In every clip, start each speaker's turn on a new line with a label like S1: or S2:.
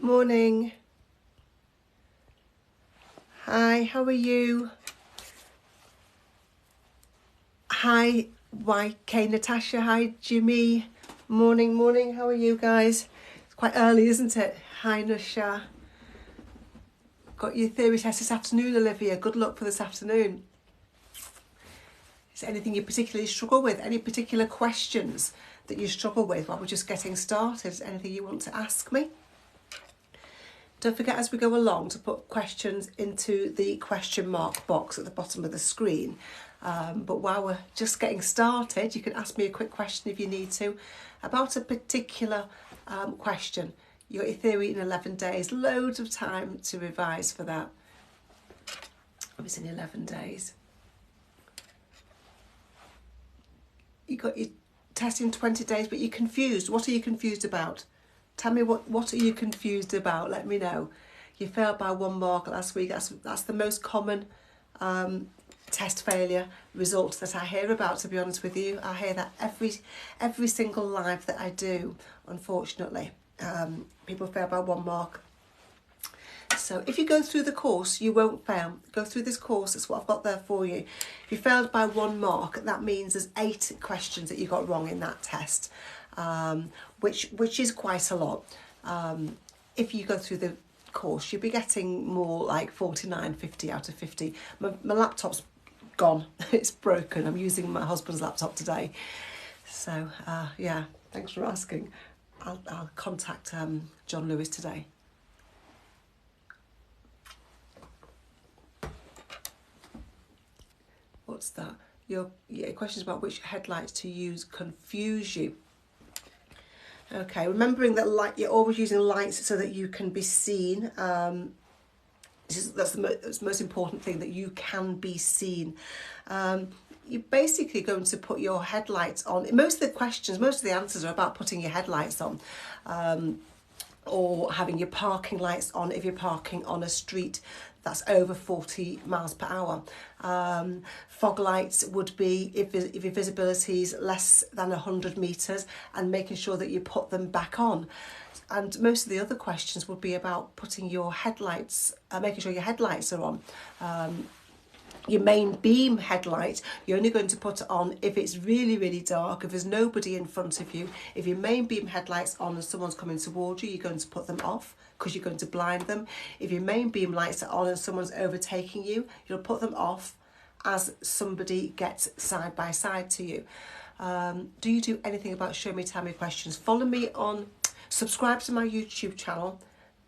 S1: Morning. Hi, how are you? Hi, YK Natasha. Hi, Jimmy. Morning. How are you guys? It's quite early, isn't it? Hi, Nusha. Got your theory test this afternoon, Olivia. Good luck for this afternoon. Is there anything you particularly struggle with? Any particular questions that you struggle with while we're just getting started? Is there anything you want to ask me? Don't forget as we go along to put questions into the question mark box at the bottom of the screen. But while we're just getting started, you can ask me a quick question if you need to about a particular question. You got your theory in 11 days, loads of time to revise for that. It's in 11 days. You got your test in 20 days, but you're confused. What are you confused about? Tell me what are you confused about? Let me know. You failed by 1 mark last week. That's the most common test failure result that I hear about, to be honest with you. I hear that every single live that I do, unfortunately. People fail by 1 mark. So if you go through the course, you won't fail. Go through this course, that's what I've got there for you. If you failed by 1 mark, that means there's 8 questions that you got wrong in that test. Which is quite a lot. If you go through the course, you'll be getting more like 49, 50 out of 50. My laptop's gone. It's broken. I'm using my husband's laptop today. So, yeah, thanks for asking. I'll contact John Lewis today. What's that? Your questions about which headlights to use confuse you. Okay, remembering that you're always using lights so that you can be seen. That's the most important thing, that you can be seen. You're basically going to put your headlights on. Most of the answers are about putting your headlights on. Or having your parking lights on if you're parking on a street that's over 40 miles per hour. Fog lights would be if your visibility is less than 100 metres, and making sure that you put them back on. And most of the other questions would be about putting your headlights, making sure your headlights are on. Your main beam headlight, you're only going to put it on if it's really, really dark, if there's nobody in front of you. If your main beam headlight's on and someone's coming towards you, you're going to put them off because you're going to blind them. If your main beam lights are on and someone's overtaking you, you'll put them off as somebody gets side by side to you. Do you do anything about Show Me, Tell Me questions? Follow me subscribe to my YouTube channel.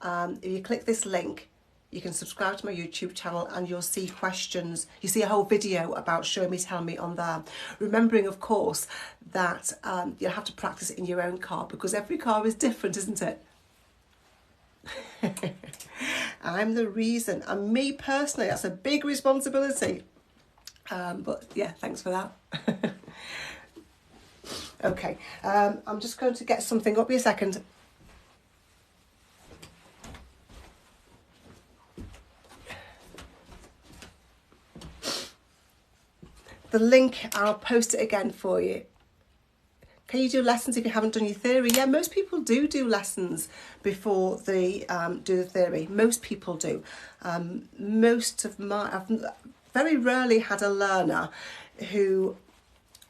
S1: If you click this link, you can subscribe to my YouTube channel and you'll see questions. You see a whole video about Show Me, Tell Me on there. Remembering, of course, that you'll have to practice it in your own car because every car is different, isn't it? I'm the reason. And me personally, that's a big responsibility. But yeah, thanks for that. Okay, I'm just going to get something up. Be a second. The link, I'll post it again for you. Can you do lessons if you haven't done your theory? Yeah, most people do lessons before they do the theory. Most people do. I've very rarely had a learner who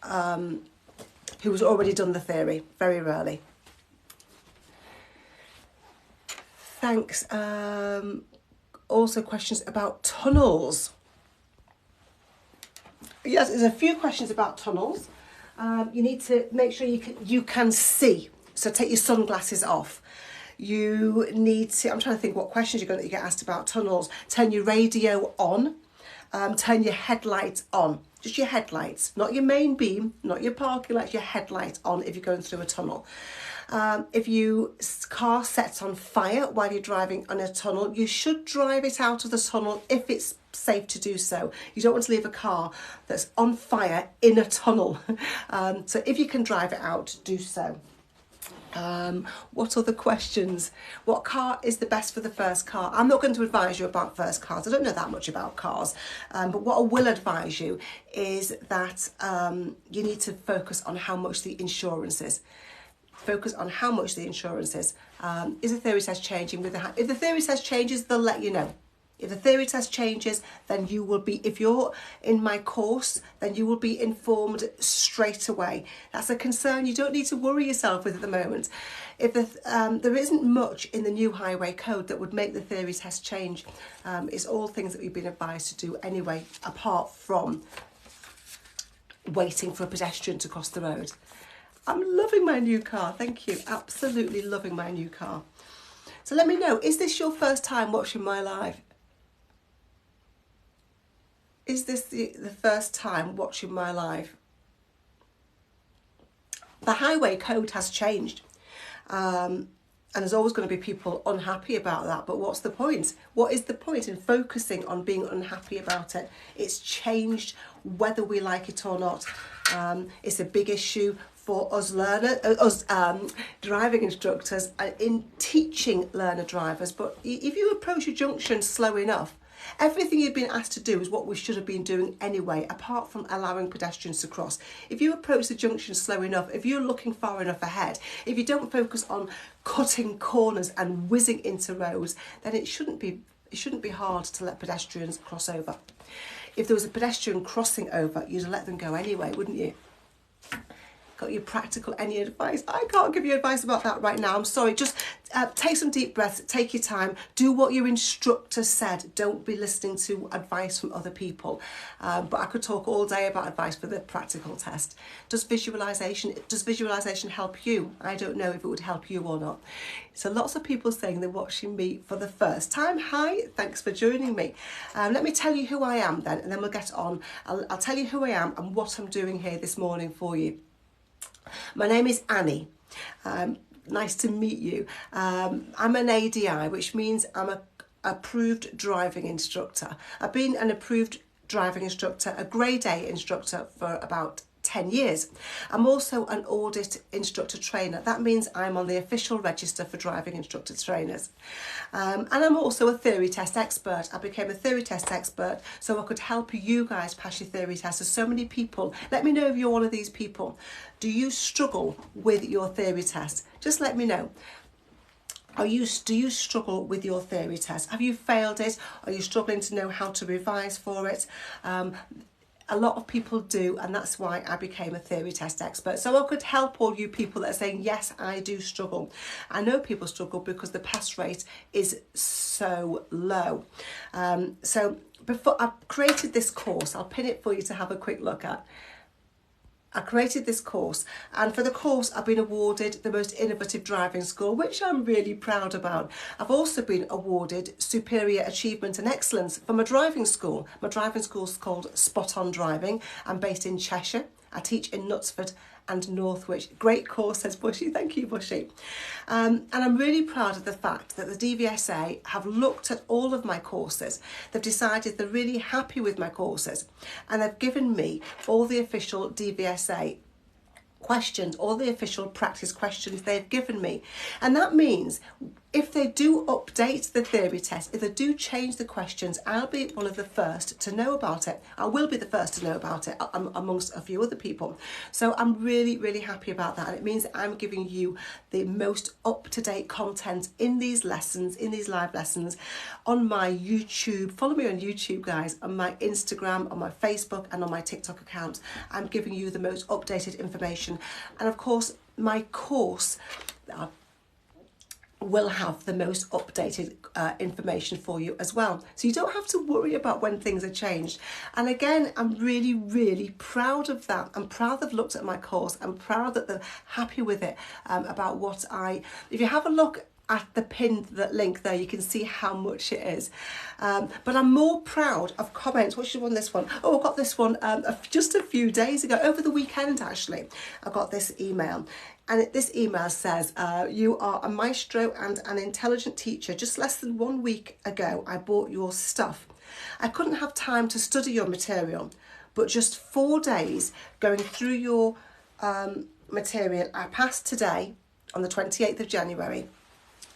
S1: has already done the theory. Very rarely. Thanks. Also questions about tunnels. Yes, there's a few questions about tunnels. You need to make sure you can see. So take your sunglasses off. You need to, I'm trying to think what questions you're going to get asked about tunnels. Turn your radio on. Turn your headlights on. Just your headlights, not your main beam, not your parking lights, your headlight on if you're going through a tunnel. If your car sets on fire while you're driving on a tunnel, you should drive it out of the tunnel if it's safe to do so. You don't want to leave a car that's on fire in a tunnel. So if you can drive it out, do so. What other questions? What car is the best for the first car? I'm not going to advise you about first cars. I don't know that much about cars. But what I will advise you is that you need to focus on how much the insurance is. Focus on how much the insurance is. Is the theory test changing with if the theory test changes, they'll let you know. If the theory test changes, then you will be, if you're in my course, then you will be informed straight away. That's a concern you don't need to worry yourself with at the moment. If there isn't much in the new highway code that would make the theory test change. It's all things that we've been advised to do anyway, apart from waiting for a pedestrian to cross the road. I'm loving my new car, thank you. Absolutely loving my new car. So let me know, is this your first time watching my live? Is this the first time watching my live? The highway code has changed. And there's always going to be people unhappy about that. But what's the point? What is the point in focusing on being unhappy about it? It's changed whether we like it or not. It's a big issue for us driving instructors in teaching learner drivers. But if you approach a junction slow enough, everything you've been asked to do is what we should have been doing anyway, apart from allowing pedestrians to cross. If you approach the junction slow enough, if you're looking far enough ahead, if you don't focus on cutting corners and whizzing into roads, then it shouldn't be hard to let pedestrians cross over. If there was a pedestrian crossing over, you'd let them go anyway, wouldn't you? Got your practical any advice? I can't give you advice about that right now. I'm sorry. Just take some deep breaths, take your time, do what your instructor said. Don't be listening to advice from other people. But I could talk all day about advice for the practical test. Does visualization help you? I don't know if it would help you or not. So lots of people saying they're watching me for the first time. Hi, thanks for joining me. Let me tell you who I am then, and then we'll get on. I'll tell you who I am and what I'm doing here this morning for you. My name is Annie. Nice to meet you. I'm an ADI, which means I'm an approved driving instructor. I've been an approved driving instructor, a grade A instructor for about 10 years. I'm also an audit instructor trainer. That means I'm on the official register for driving instructor trainers. And I'm also a theory test expert. I became a theory test expert so I could help you guys pass your theory test. There's so many people. Let me know if you're one of these people. Do you struggle with your theory test? Just let me know. Do you struggle with your theory test? Have you failed it? Are you struggling to know how to revise for it? A lot of people do, and that's why I became a theory test expert. So I could help all you people that are saying, yes, I do struggle. I know people struggle because the pass rate is so low. So before I've created this course, I'll pin it for you to have a quick look at. I created this course, and for the course I've been awarded the most innovative driving school, which I'm really proud about. I've also been awarded superior achievement and excellence for my driving school. My driving school is called Spot On Driving. I'm based in Cheshire. I teach in Knutsford and Northwich. Great course, says Bushy. Thank you, Bushy. And I'm really proud of the fact that the DVSA have looked at all of my courses. They've decided they're really happy with my courses, and they've given me all the official DVSA questions, all the official practice questions they've given me. And that means if they do update the theory test, if they do change the questions, I'll be one of the first to know about it. I will be the first to know about it amongst a few other people. So I'm really, really happy about that. And it means I'm giving you the most up-to-date content in these lessons, in these live lessons, on my YouTube. Follow me on YouTube, guys, on my Instagram, on my Facebook, and on my TikTok account. I'm giving you the most updated information. And of course, my course will have the most updated information for you as well. So you don't have to worry about when things are changed. And again, I'm really, really proud of that. I'm proud they've looked at my course. I'm proud that they're happy with it, about what if you have a look at the pinned link there, you can see how much it is. But I'm more proud of comments. What should I want this one? Oh, I got this one just a few days ago, over the weekend actually. I got this email. And this email says, you are a maestro and an intelligent teacher. Just less than 1 week ago, I bought your stuff. I couldn't have time to study your material, but just 4 days going through your material, I passed today on the 28th of January.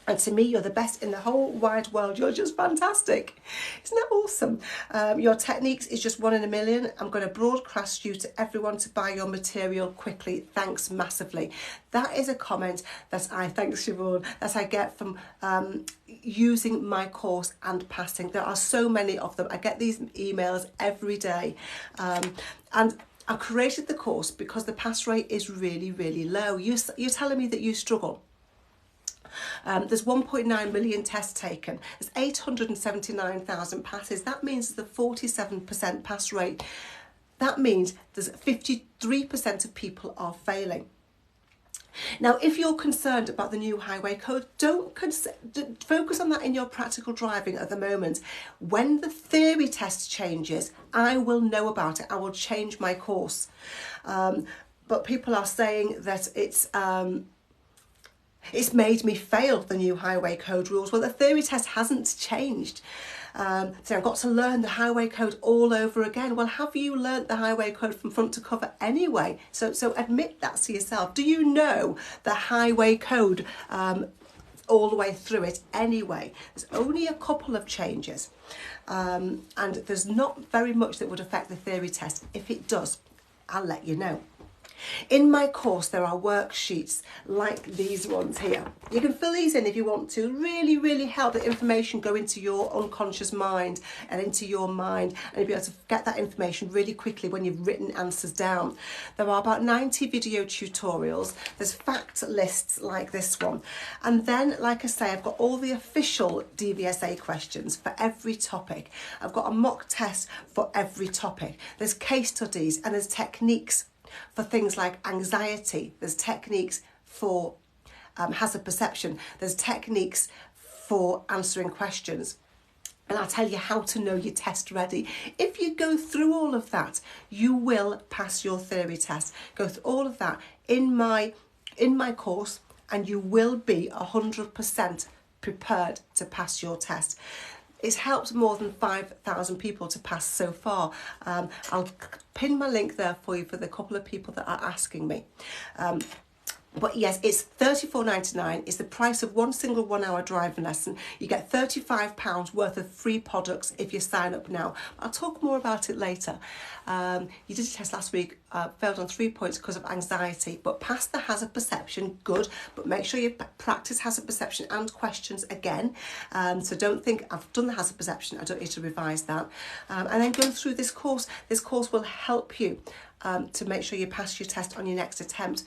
S1: And to me, you're the best in the whole wide world. You're just fantastic. Isn't that awesome? Your techniques is just 1 in a million. I'm going to broadcast you to everyone to buy your material quickly. Thanks massively. That is a comment that thanks Siobhan, that I get from using my course and passing. There are so many of them. I get these emails every day. And I created the course because the pass rate is really, really low. You're telling me that you struggle. There's 1.9 million tests taken. There's 879,000 passes. That means the 47% pass rate. That means there's 53% of people are failing. Now, if you're concerned about the new highway code, don't focus on that in your practical driving at the moment. When the theory test changes, I will know about it. I will change my course. But people are saying that it's made me fail the new highway code rules. Well, the theory test hasn't changed. So I've got to learn the highway code all over again. Well, have you learnt the highway code from front to cover anyway? So admit that to yourself. Do you know the highway code all the way through it anyway? There's only a couple of changes. And there's not very much that would affect the theory test. If it does, I'll let you know. In my course, there are worksheets like these ones here. You can fill these in if you want to. Really, really help the information go into your unconscious mind and into your mind, and you'll be able to get that information really quickly when you've written answers down. There are about 90 video tutorials. There's fact lists like this one. And then, like I say, I've got all the official DVSA questions for every topic. I've got a mock test for every topic. There's case studies and there's techniques for things like anxiety. There's techniques for hazard perception. There's techniques for answering questions. And I'll tell you how to know you're test ready. If you go through all of that, you will pass your theory test. Go through all of that in my course and you will be 100% prepared to pass your test. It's helped more than 5,000 people to pass so far. I'll pin my link there for you for the couple of people that are asking me. But yes, it's £34.99. It's the price of one single 1 hour driving lesson. You get £35 worth of free products if you sign up now. I'll talk more about it later. You did a test last week, failed on 3 points because of anxiety, but passed the hazard perception, good. But make sure you practice hazard perception and questions again. So don't think I've done the hazard perception, I don't need to revise that. And then go through this course. This course will help you to make sure you pass your test on your next attempt.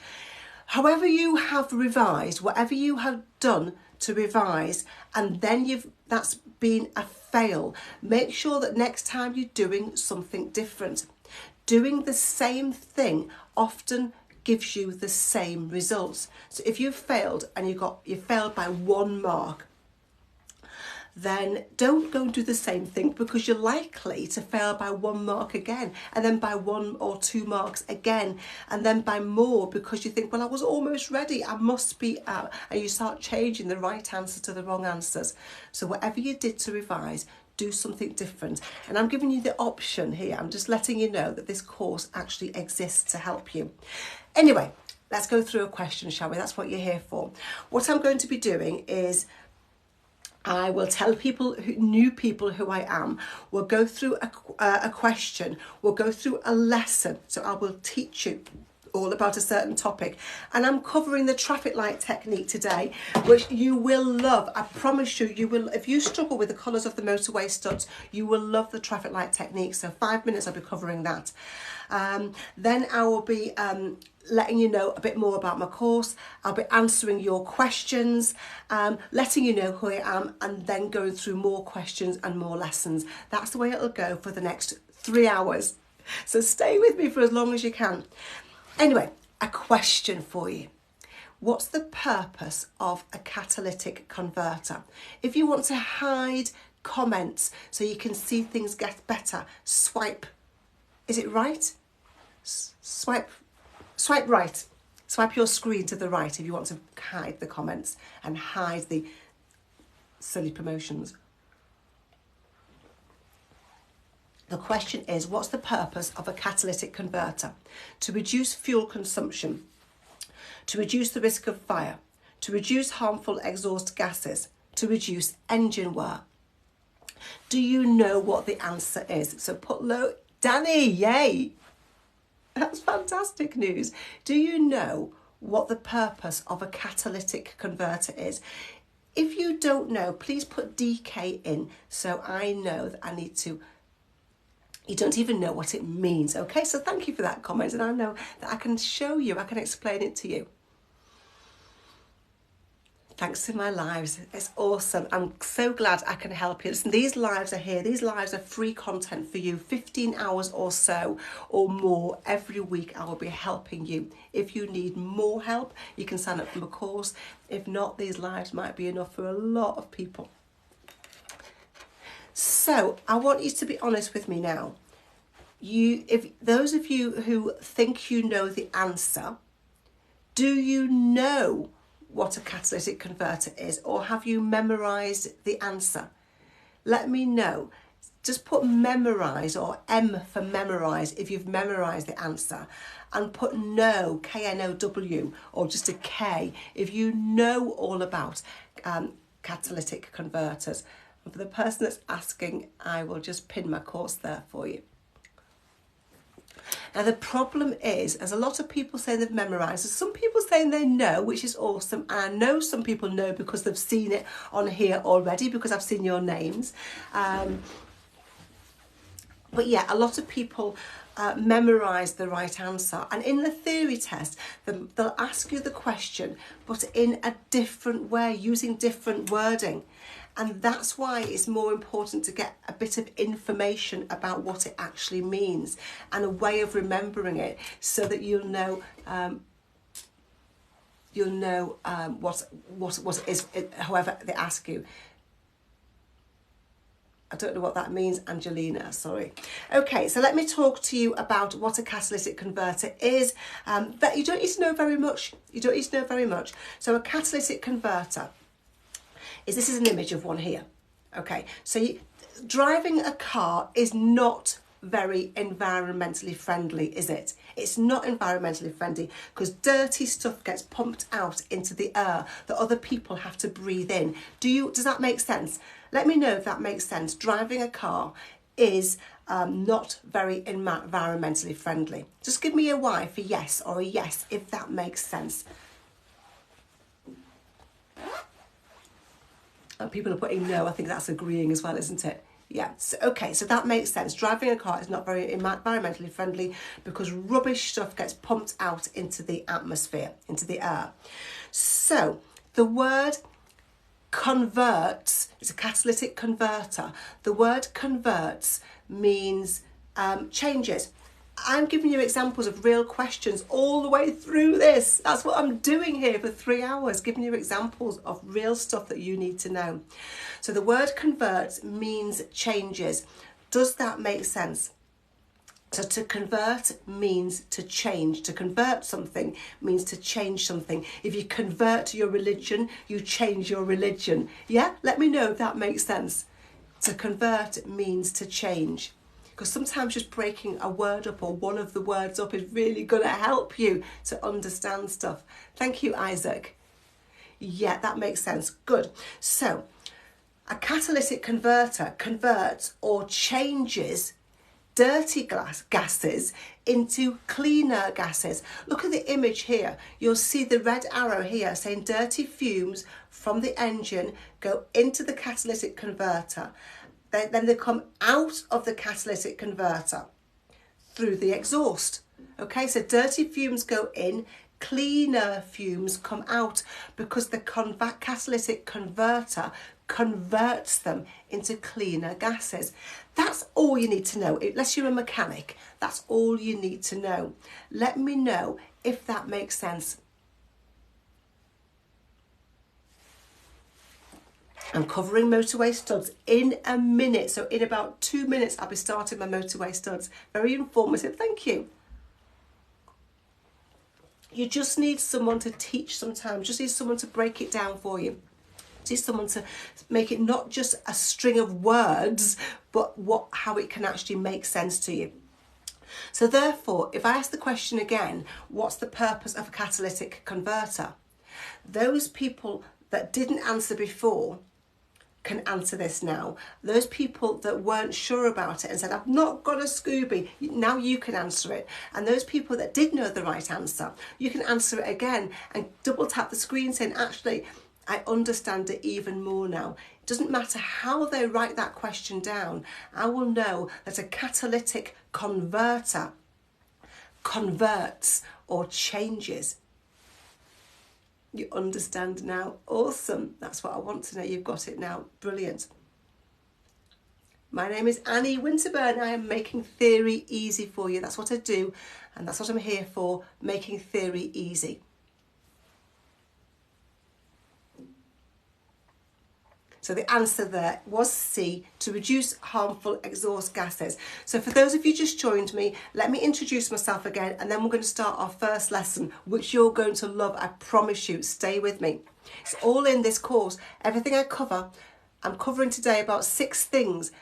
S1: However you have revised, whatever you have done to revise, and then that's been a fail, make sure that next time you're doing something different. Doing the same thing often gives you the same results. So if you've failed and you failed by 1 mark, then don't go and do the same thing, because you're likely to fail by 1 mark again, and then by 1 or 2 marks again, and then by more, because you think, well, I was almost ready, I must be out, and you start changing the right answer to the wrong answers. So whatever you did to revise, do something different. And I'm giving you the option here. I'm just letting you know that this course actually exists to help you. Anyway, let's go through a question, shall we? That's what you're here for. What I'm going to be doing is I will tell new people who I am. We'll go through a question. We'll go through a lesson. So I will teach you all about a certain topic. And I'm covering the traffic light technique today, which you will love. I promise you, you will. If you struggle with the colours of the motorway studs, you will love the traffic light technique. So 5 minutes I'll be covering that. Then I will be letting you know a bit more about my course. I'll be answering your questions, letting you know who I am, and then going through more questions and more lessons. That's the way it'll go for the next 3 hours. So stay with me for as long as you can. Anyway, a question for you. What's the purpose of a catalytic converter? If you want to hide comments so you can see things get better, swipe. Is it right? Swipe right. Swipe your screen to the right if you want to hide the comments and hide the silly promotions. The question is, what's the purpose of a catalytic converter? To reduce fuel consumption, to reduce the risk of fire, to reduce harmful exhaust gases, to reduce engine wear. Do you know what the answer is? So put low, Danny, yay! That's fantastic news. Do you know what the purpose of a catalytic converter is? If you don't know, please put DK in so I know that I need to. You don't even know what it means, okay? So thank you for that comment, and I know that I can show you, I can explain it to you. Thanks to my lives. It's awesome. I'm so glad I can help you. Listen, these lives are here. These lives are free content for you. 15 hours or so or more every week I will be helping you. If you need more help, you can sign up for a course. If not, these lives might be enough for a lot of people. So I want you to be honest with me now. If those of you who think you know the answer, do you know what a catalytic converter is, or have you memorized the answer? Let me know. Just put memorize, or M for memorize, if you've memorized the answer, and put no, K-N-O-W, or just a K if you know all about catalytic converters. And for the person that's asking, I will just pin my course there for you. Now the problem is, there's a lot of people saying they've memorised. There's some people saying they know, which is awesome. And I know some people know because they've seen it on here already, because I've seen your names. But yeah, a lot of people memorise the right answer. And in the theory test, they'll ask you the question, but in a different way, using different wording. And that's why it's more important to get a bit of information about what it actually means and a way of remembering it, so that you'll know what it is, however they ask you. I don't know what that means, Angelina, sorry. Okay, so let me talk to you about what a catalytic converter is. But you don't need to know very much. You don't need to know very much. So a catalytic converter this is an image of one here. Okay, so driving a car is not very environmentally friendly, is it? It's not environmentally friendly because dirty stuff gets pumped out into the air that other people have to breathe in. Does that make sense? Let me know if that makes sense. Driving a car is not very environmentally friendly. Just give me a Y for yes, or a yes if that makes sense. And people are putting no. I think that's agreeing as well, isn't it? Yeah, so, okay, so that makes sense. Driving a car is not very environmentally friendly because rubbish stuff gets pumped out into the atmosphere, into the air. So the word converts, it's a catalytic converter. The word converts means changes. I'm giving you examples of real questions all the way through this. That's what I'm doing here for 3 hours, giving you examples of real stuff that you need to know. So the word converts means changes. Does that make sense? So to convert means to change. To convert something means to change something. If you convert your religion, you change your religion. Yeah? Let me know if that makes sense. To convert means to change. Because sometimes just breaking a word up or one of the words up is really going to help you to understand stuff. Thank you, Isaac. Yeah, that makes sense. Good. So a catalytic converter converts or changes dirty gases into cleaner gases. Look at the image here. You'll see the red arrow here saying dirty fumes from the engine go into the catalytic converter. Then they come out of the catalytic converter through the exhaust. Okay, so dirty fumes go in, cleaner fumes come out because the catalytic converter converts them into cleaner gases. That's all you need to know. Unless you're a mechanic, that's all you need to know. Let me know if that makes sense. I'm covering motorway studs in a minute. So in about 2 minutes, I'll be starting my motorway studs. Very informative. Thank you. You just need someone to teach sometimes. Just need someone to break it down for you. Just someone to make it not just a string of words, but how it can actually make sense to you. So therefore, if I ask the question again, what's the purpose of a catalytic converter? Those people that didn't answer before can answer this now. Those people that weren't sure about it and said, I've not got a Scooby, now you can answer it. And those people that did know the right answer, you can answer it again and double tap the screen saying, actually, I understand it even more now. It doesn't matter how they write that question down. I will know that a catalytic converter converts or changes. You understand now? Awesome. That's what I want to know. You've got it now. Brilliant. My name is Annie Winterburn. I am making theory easy for you. That's what I do, and that's what I'm here for, making theory easy. So the answer there was C, to reduce harmful exhaust gases. So for those of you just joined me, let me introduce myself again, and then we're going to start our first lesson, which you're going to love. I promise you. Stay with me. It's all in this course. Everything I cover, I'm covering today about 6 things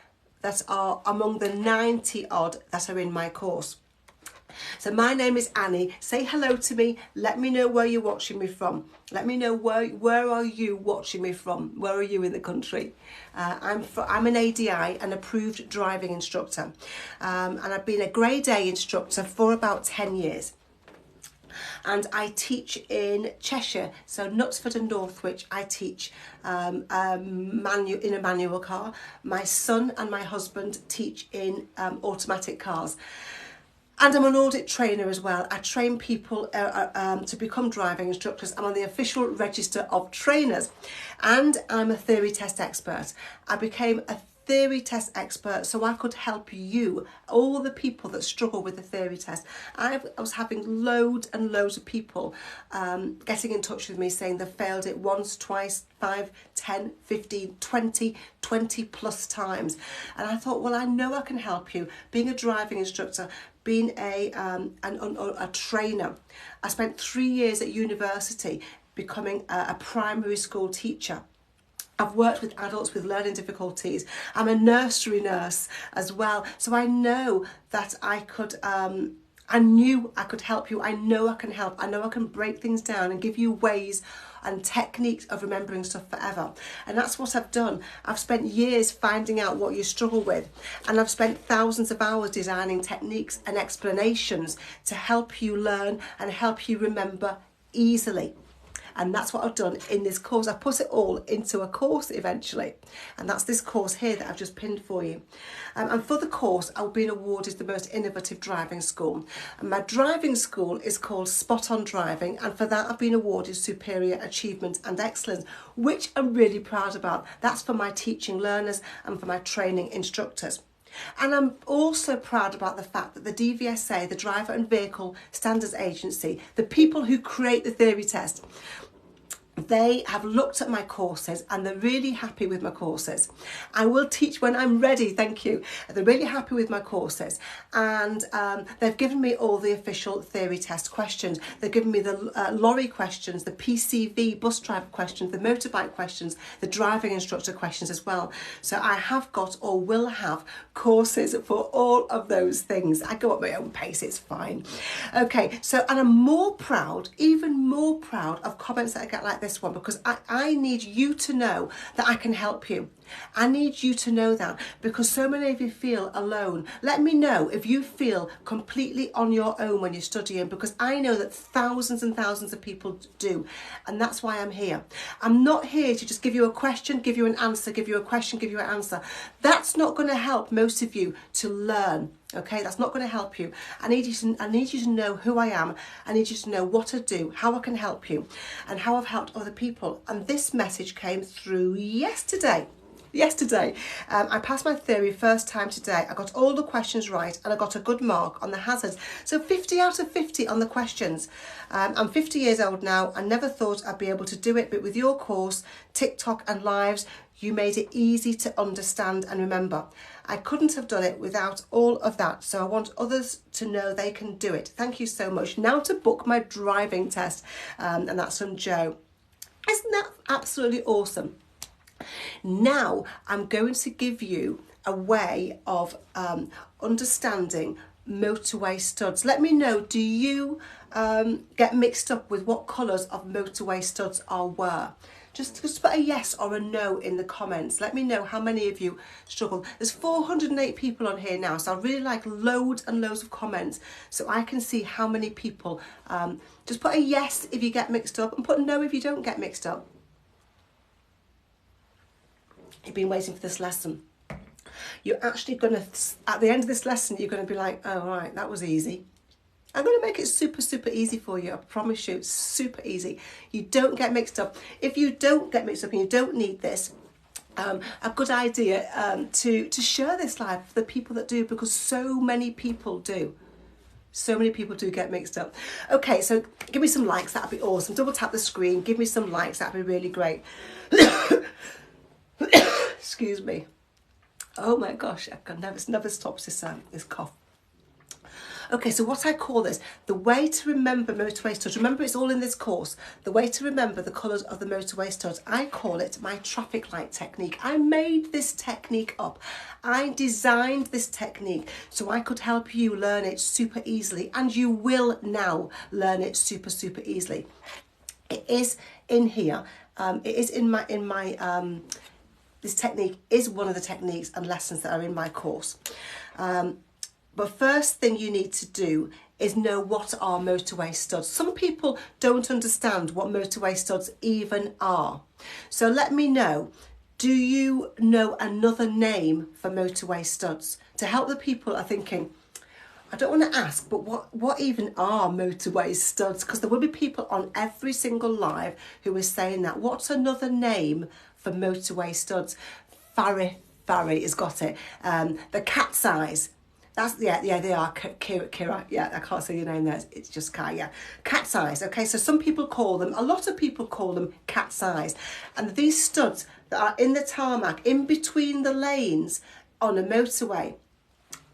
S1: that are among the 90 odd that are in my course. So my name is Annie. Say hello to me. Let me know where you're watching me from. Let me know where are you watching me from? Where are you in the country? I'm an ADI, an approved driving instructor, and I've been a grade A instructor for about 10 years. And I teach in Cheshire, so Knutsford and Northwich. I teach in a manual car. My son and my husband teach in automatic cars. And I'm an audit trainer as well. I train people to become driving instructors. I'm on the official register of trainers. And I'm a theory test expert. I became a theory test expert so I could help you, all the people that struggle with the theory test. I was having loads and loads of people getting in touch with me saying they've failed it once, twice, 5, 10, 15, 20 plus times. And I thought, well, I know I can help you. Being a driving instructor, being a trainer. I spent 3 years at university becoming a primary school teacher. I've worked with adults with learning difficulties. I'm a nursery nurse as well. So I know that I knew I could help you. I know I can help. I know I can break things down and give you ways and techniques of remembering stuff forever. And that's what I've done. I've spent years finding out what you struggle with. And I've spent thousands of hours designing techniques and explanations to help you learn and help you remember easily. And that's what I've done in this course. I put it all into a course eventually. And that's this course here that I've just pinned for you. And for the course, I've been awarded the most innovative driving school. And my driving school is called Spot On Driving. And for that, I've been awarded Superior Achievement and Excellence, which I'm really proud about. That's for my teaching learners and for my training instructors. And I'm also proud about the fact that the DVSA, the Driver and Vehicle Standards Agency, the people who create the theory test, they have looked at my courses and they're really happy with my courses. I will teach when I'm ready, thank you. They're really happy with my courses, and they've given me all the official theory test questions. They've given me the lorry questions, the PCV bus driver questions, the motorbike questions, the driving instructor questions as well. So I have got or will have courses for all of those things. I go at my own pace, it's fine. Okay, so, and I'm more proud, even more proud of comments that I get like this one, because I need you to know that I can help you. I need you to know that, because so many of you feel alone. Let me know if you feel completely on your own when you're studying, because I know that thousands and thousands of people do, and that's why I'm here. I'm not here to just give you a question, give you an answer, give you a question, give you an answer. That's not going to help most of you to learn. Okay, that's not going to help you. I need you to know who I am. I need you to know what I do, how I can help you, and how I've helped other people. And this message came through yesterday. I passed my theory first time today. I got all the questions right and I got a good mark on the hazards. So 50 out of 50 on the questions. I'm 50 years old now. I never thought I'd be able to do it, but with your course, TikTok and lives, you made it easy to understand and remember. I couldn't have done it without all of that. So I want others to know they can do it. Thank you so much. Now to book my driving test. And that's from Joe. Isn't that absolutely awesome? Now I'm going to give you a way of understanding motorway studs. Let me know, do you get mixed up with what colours of motorway studs were? Just put a yes or a no in the comments. Let me know how many of you struggle. There's 408 people on here now, so I really like loads and loads of comments so I can see how many people. Just put a yes if you get mixed up and put a no if you don't get mixed up. You've been waiting for this lesson. You're actually going to, at the end of this lesson, you're going to be like, oh, right, that was easy. I'm going to make it super, super easy for you. I promise you, it's super easy. You don't get mixed up. If you don't get mixed up and you don't need this, a good idea to share this live for the people that do, because so many people do. So many people do get mixed up. Okay, so give me some likes. That'd be awesome. Double tap the screen. Give me some likes. That'd be really great. Excuse me. Oh my gosh, I can never stops this cough. Okay, so what I call this, the way to remember motorway studs, remember it's all in this course, the way to remember the colours of the motorway studs, I call it my traffic light technique. I made this technique up. I designed this technique so I could help you learn it super easily, and you will now learn it super, super easily. It is in here. It is in my this technique is one of the techniques and lessons that are in my course. But first thing you need to do is know what are motorway studs. Some people don't understand what motorway studs even are. So let me know, do you know another name for motorway studs? To help the people that are thinking, I don't want to ask, but what even are motorway studs? Because there will be people on every single live who is saying that. What's another name for motorway studs? Farry has got it. The cat's eyes. That's, yeah, they are. Kira, yeah, I can't say your name there. It's just Kai, yeah. Cat's eyes, okay? So some people call them, a lot of people call them cat's eyes. And these studs that are in the tarmac, in between the lanes on a motorway,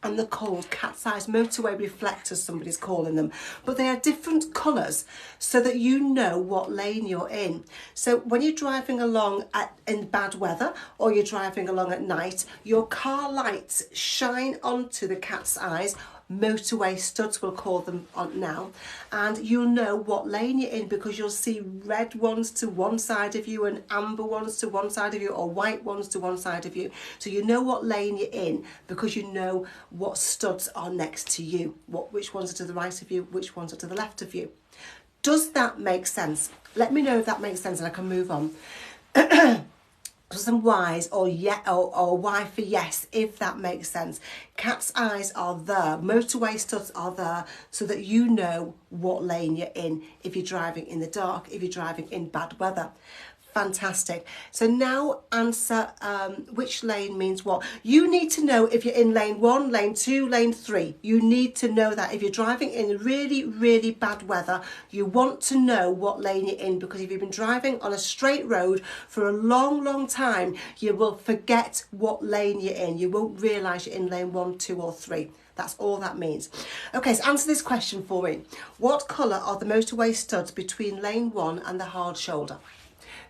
S1: and they're called cat's eyes motorway reflectors, somebody's calling them. But they are different colours so that you know what lane you're in. So when you're driving along in bad weather or you're driving along at night, your car lights shine onto the cat's eyes. Motorway studs, we'll call them on now, and you'll know what lane you're in because you'll see red ones to one side of you and amber ones to one side of you, or white ones to one side of you. So you know what lane you're in because you know what studs are next to you, which ones are to the right of you, which ones are to the left of you. Does that make sense? Let me know if that makes sense and I can move on. Some Y's or Y for yes, if that makes sense. Cat's eyes are there, motorway studs are there so that you know what lane you're in if you're driving in the dark, if you're driving in bad weather. Fantastic. So now answer which lane means what. You need to know if you're in lane 1, lane 2, lane 3. You need to know that. If you're driving in really, really bad weather, you want to know what lane you're in, because if you've been driving on a straight road for a long, long time, you will forget what lane you're in. You won't realise you're in lane 1, 2 or 3. That's all that means. Okay, so answer this question for me. What colour are the motorway studs between lane 1 and the hard shoulder?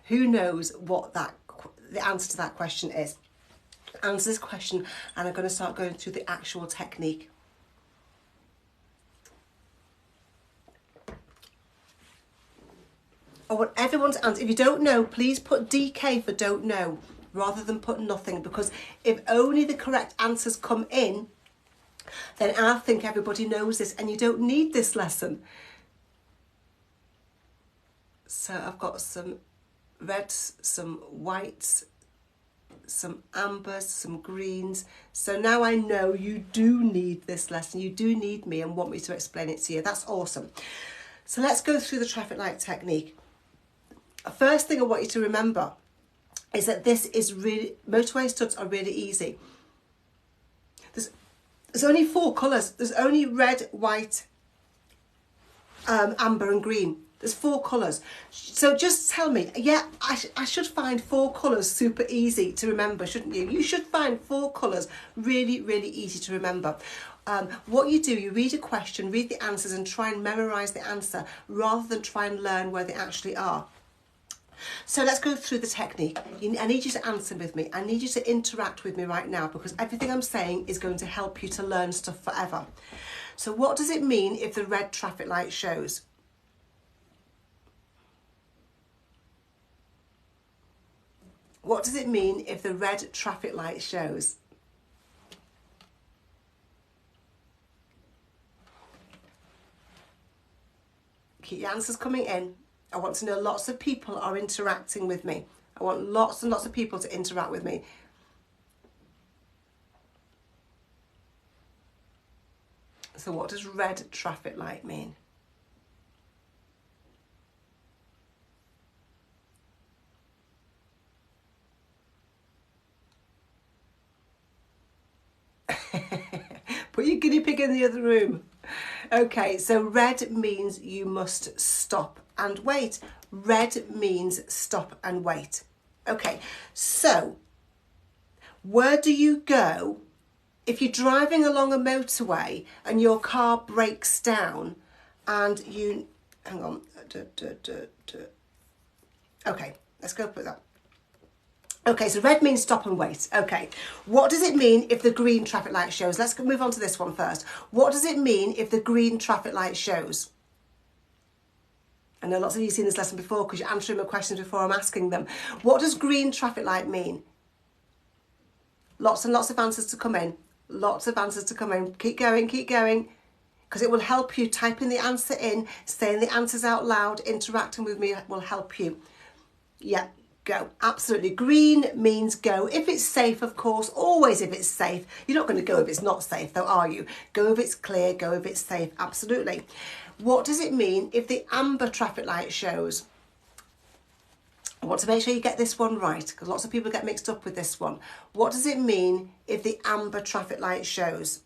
S1: Who knows what the answer to that question is? Answer this question and I'm going to start going through the actual technique. I want everyone to answer. If you don't know, please put DK for don't know rather than put nothing, because if only the correct answers come in, then I think everybody knows this and you don't need this lesson. So I've got some reds, some whites, some ambers, some greens. So now I know you do need this lesson. You do need me and want me to explain it to you. That's awesome. So let's go through the traffic light technique. First thing I want you to remember is that this is really, motorway studs are really easy. There's only 4 colours. There's only red, white, amber and green. There's 4 colours. So just tell me, yeah, I should find 4 colours super easy to remember, shouldn't you? You should find 4 colours really, really easy to remember. What you do, you read a question, read the answers and try and memorise the answer rather than try and learn where they actually are. So let's go through the technique. I need you to answer with me. I need you to interact with me right now, because everything I'm saying is going to help you to learn stuff forever. So what does it mean if the red traffic light shows? What does it mean if the red traffic light shows? Keep your answers coming in. I want to know lots of people are interacting with me. I want lots and lots of people to interact with me. So what does red traffic light mean? Put your guinea pig in the other room. Okay, so red means you must stop and wait. Red means stop and wait. Okay, so where do you go if you're driving along a motorway and your car breaks down and you... Hang on. Okay, let's go put that. Okay, so red means stop and wait. Okay, what does it mean if the green traffic light shows? Let's move on to this one first. What does it mean if the green traffic light shows? I know lots of you have seen this lesson before because you're answering my questions before I'm asking them. What does green traffic light mean? Lots and lots of answers to come in. Lots of answers to come in. Keep going, because it will help you. Typing the answer in, saying the answers out loud, interacting with me will help you. Yeah. Go. Absolutely. Green means go. If it's safe, of course, always if it's safe. You're not going to go if it's not safe, though, are you? Go if it's clear, go if it's safe. Absolutely. What does it mean if the amber traffic light shows? I want to make sure you get this one right, because lots of people get mixed up with this one. What does it mean if the amber traffic light shows?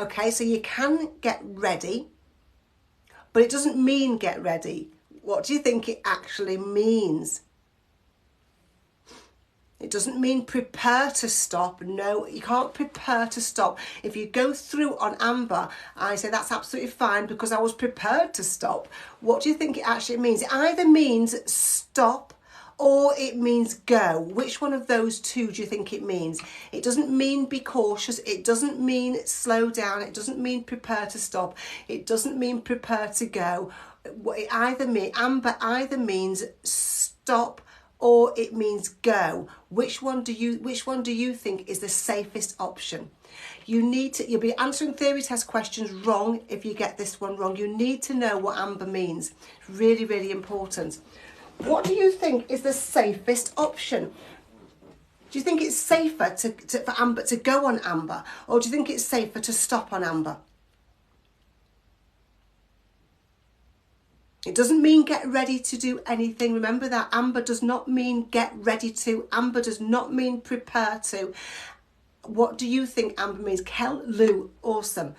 S1: Okay, so you can get ready, but it doesn't mean get ready. What do you think it actually means? It doesn't mean prepare to stop. No, you can't prepare to stop. If you go through on amber, I say that's absolutely fine because I was prepared to stop. What do you think it actually means? It either means stop or it means go. Which one of those two do you think it means? It doesn't mean be cautious. It doesn't mean slow down. It doesn't mean prepare to stop. It doesn't mean prepare to go. Amber either means stop or it means go. Which one do you think is the safest option? You'll be answering theory test questions wrong if you get this one wrong. You need to know what amber means. Really, really important. What do you think is the safest option? Do you think it's safer for amber to go on amber, or do you think it's safer to stop on amber? It doesn't mean get ready to do anything. Remember that amber does not mean get ready to. Amber does not mean prepare to. What do you think amber means? Kel, Lou, awesome.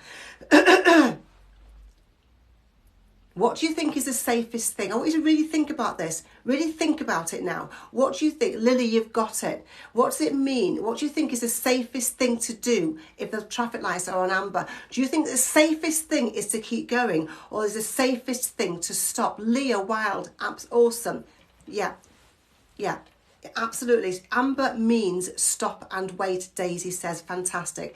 S1: What do you think is the safest thing? I want you to really think about this. Really think about it now. What do you think? Lily, you've got it. What does it mean? What do you think is the safest thing to do if the traffic lights are on amber? Do you think the safest thing is to keep going, or is the safest thing to stop? Leah, wild, awesome. Yeah. Absolutely. Amber means stop and wait, Daisy says. Fantastic.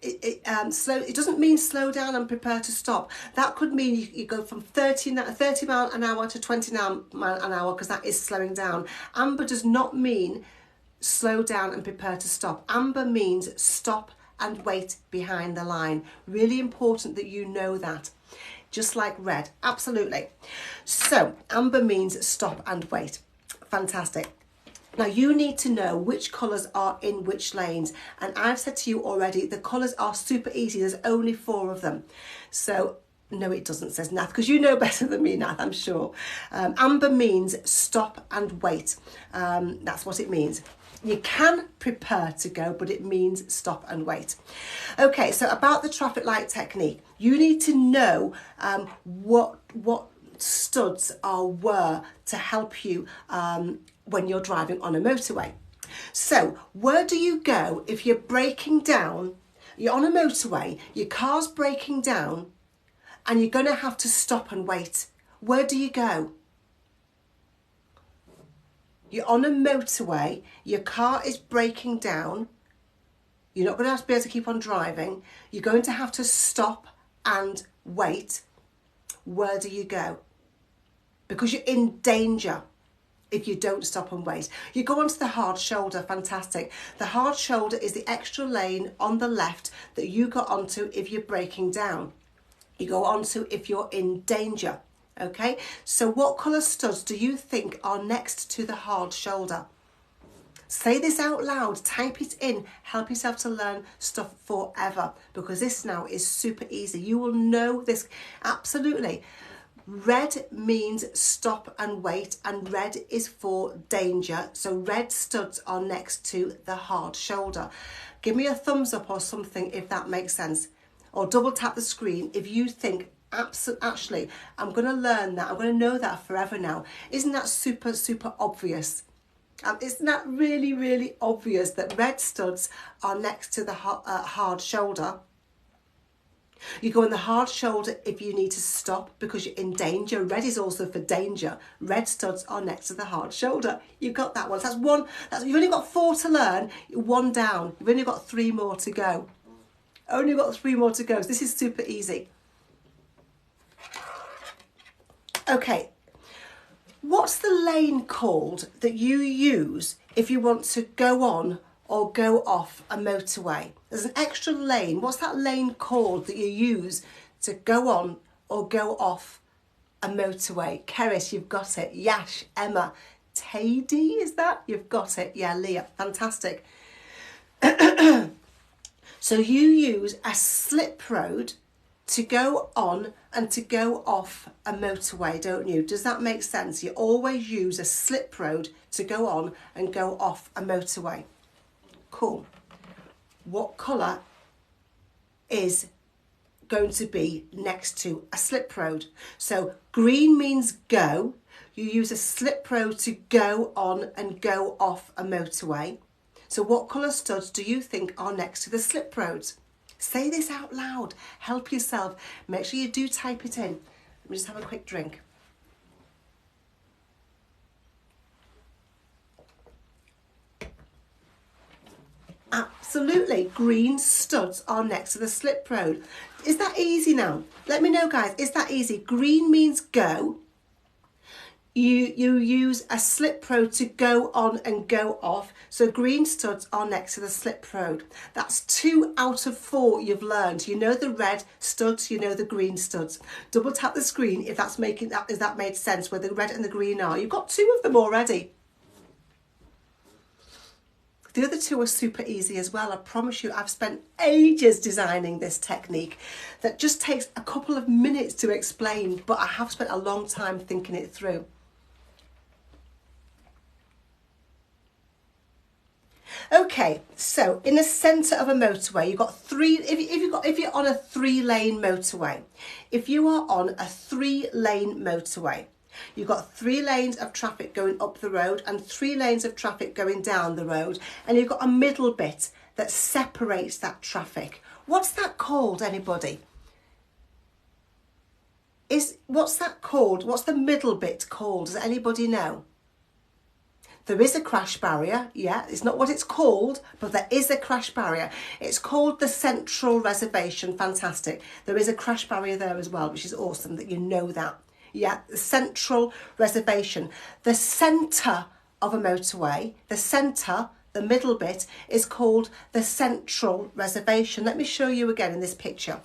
S1: It doesn't mean slow down and prepare to stop. That could mean you go from 30 mile an hour to 20 mile an hour, because that is slowing down. Amber does not mean slow down and prepare to stop. Amber means stop and wait behind the line. Really important that you know that. Just like red. Absolutely. So amber means stop and wait. Fantastic. Now you need to know which colours are in which lanes, and I've said to you already the colours are super easy. There's only 4 of them. So no, it doesn't, says Nath, because you know better than me, Nath, I'm sure. Amber means stop and wait. That's what it means. You can prepare to go, but it means stop and wait. Okay, so about the traffic light technique, you need to know what studs are where to help you when you're driving on a motorway. So where do you go if you're breaking down, you're on a motorway, your car's breaking down and you're going to have to stop and wait? Where do you go? You're on a motorway, your car is breaking down, you're not going to be able to keep on driving, you're going to have to stop and wait. Where do you go? Because you're in danger if you don't stop and wait. You go onto the hard shoulder, fantastic. The hard shoulder is the extra lane on the left that you go onto if you're breaking down. You go onto if you're in danger, okay? So what colour studs do you think are next to the hard shoulder? Say this out loud, type it in, help yourself to learn stuff forever, because this now is super easy. You will know this absolutely. Red means stop and wait, and red is for danger. So red studs are next to the hard shoulder. Give me a thumbs up or something if that makes sense. Or double tap the screen if you think, actually, I'm going to learn that. I'm going to know that forever now. Isn't that super, super obvious? Isn't that really, really obvious that red studs are next to the hard shoulder? You go on the hard shoulder if you need to stop because you're in danger. Red is also for danger. Red studs are next to the hard shoulder. You got that one. So that's one. You've only got 4 to learn. You're 1 down. You've only got 3 more to go. Only got 3 more to go. So this is super easy. Okay. What's the lane called that you use if you want to go on or go off a motorway? There's an extra lane. What's that lane called that you use to go on or go off a motorway? Keris, you've got it. Yash, Emma, Tady, is that? You've got it. Yeah, Leah, fantastic. So you use a slip road to go on and to go off a motorway, don't you? Does that make sense? You always use a slip road to go on and go off a motorway. Cool. What colour is going to be next to a slip road? So green means go. You use a slip road to go on and go off a motorway. So what colour studs do you think are next to the slip roads? Say this out loud. Help yourself. Make sure you do type it in. Let me just have a quick drink. Absolutely. Green studs are next to the slip road. Is that easy now? Let me know, guys. Is that easy? Green means go. You use a slip road to go on and go off. So green studs are next to the slip road. That's 2 out of 4 you've learned. You know the red studs, you know the green studs. Double tap the screen if that's is that made sense where the red and the green are. You've got 2 of them already. The other 2 are super easy as well. I promise you, I've spent ages designing this technique that just takes a couple of minutes to explain, but I have spent a long time thinking it through. Okay, so in the centre of a motorway, you've got 3. If you're on a 3-lane motorway, if you are on a 3-lane motorway, you've got 3 lanes of traffic going up the road and 3 lanes of traffic going down the road, and you've got a middle bit that separates that traffic. What's that called, anybody? What's that called? What's the middle bit called? Does anybody know? There is a crash barrier, yeah, it's not what it's called, but there is a crash barrier. It's called the central reservation, fantastic. There is a crash barrier there as well, which is awesome that you know that. Yeah, the central reservation. The centre of a motorway, the centre, the middle bit, is called the central reservation. Let me show you again in this picture.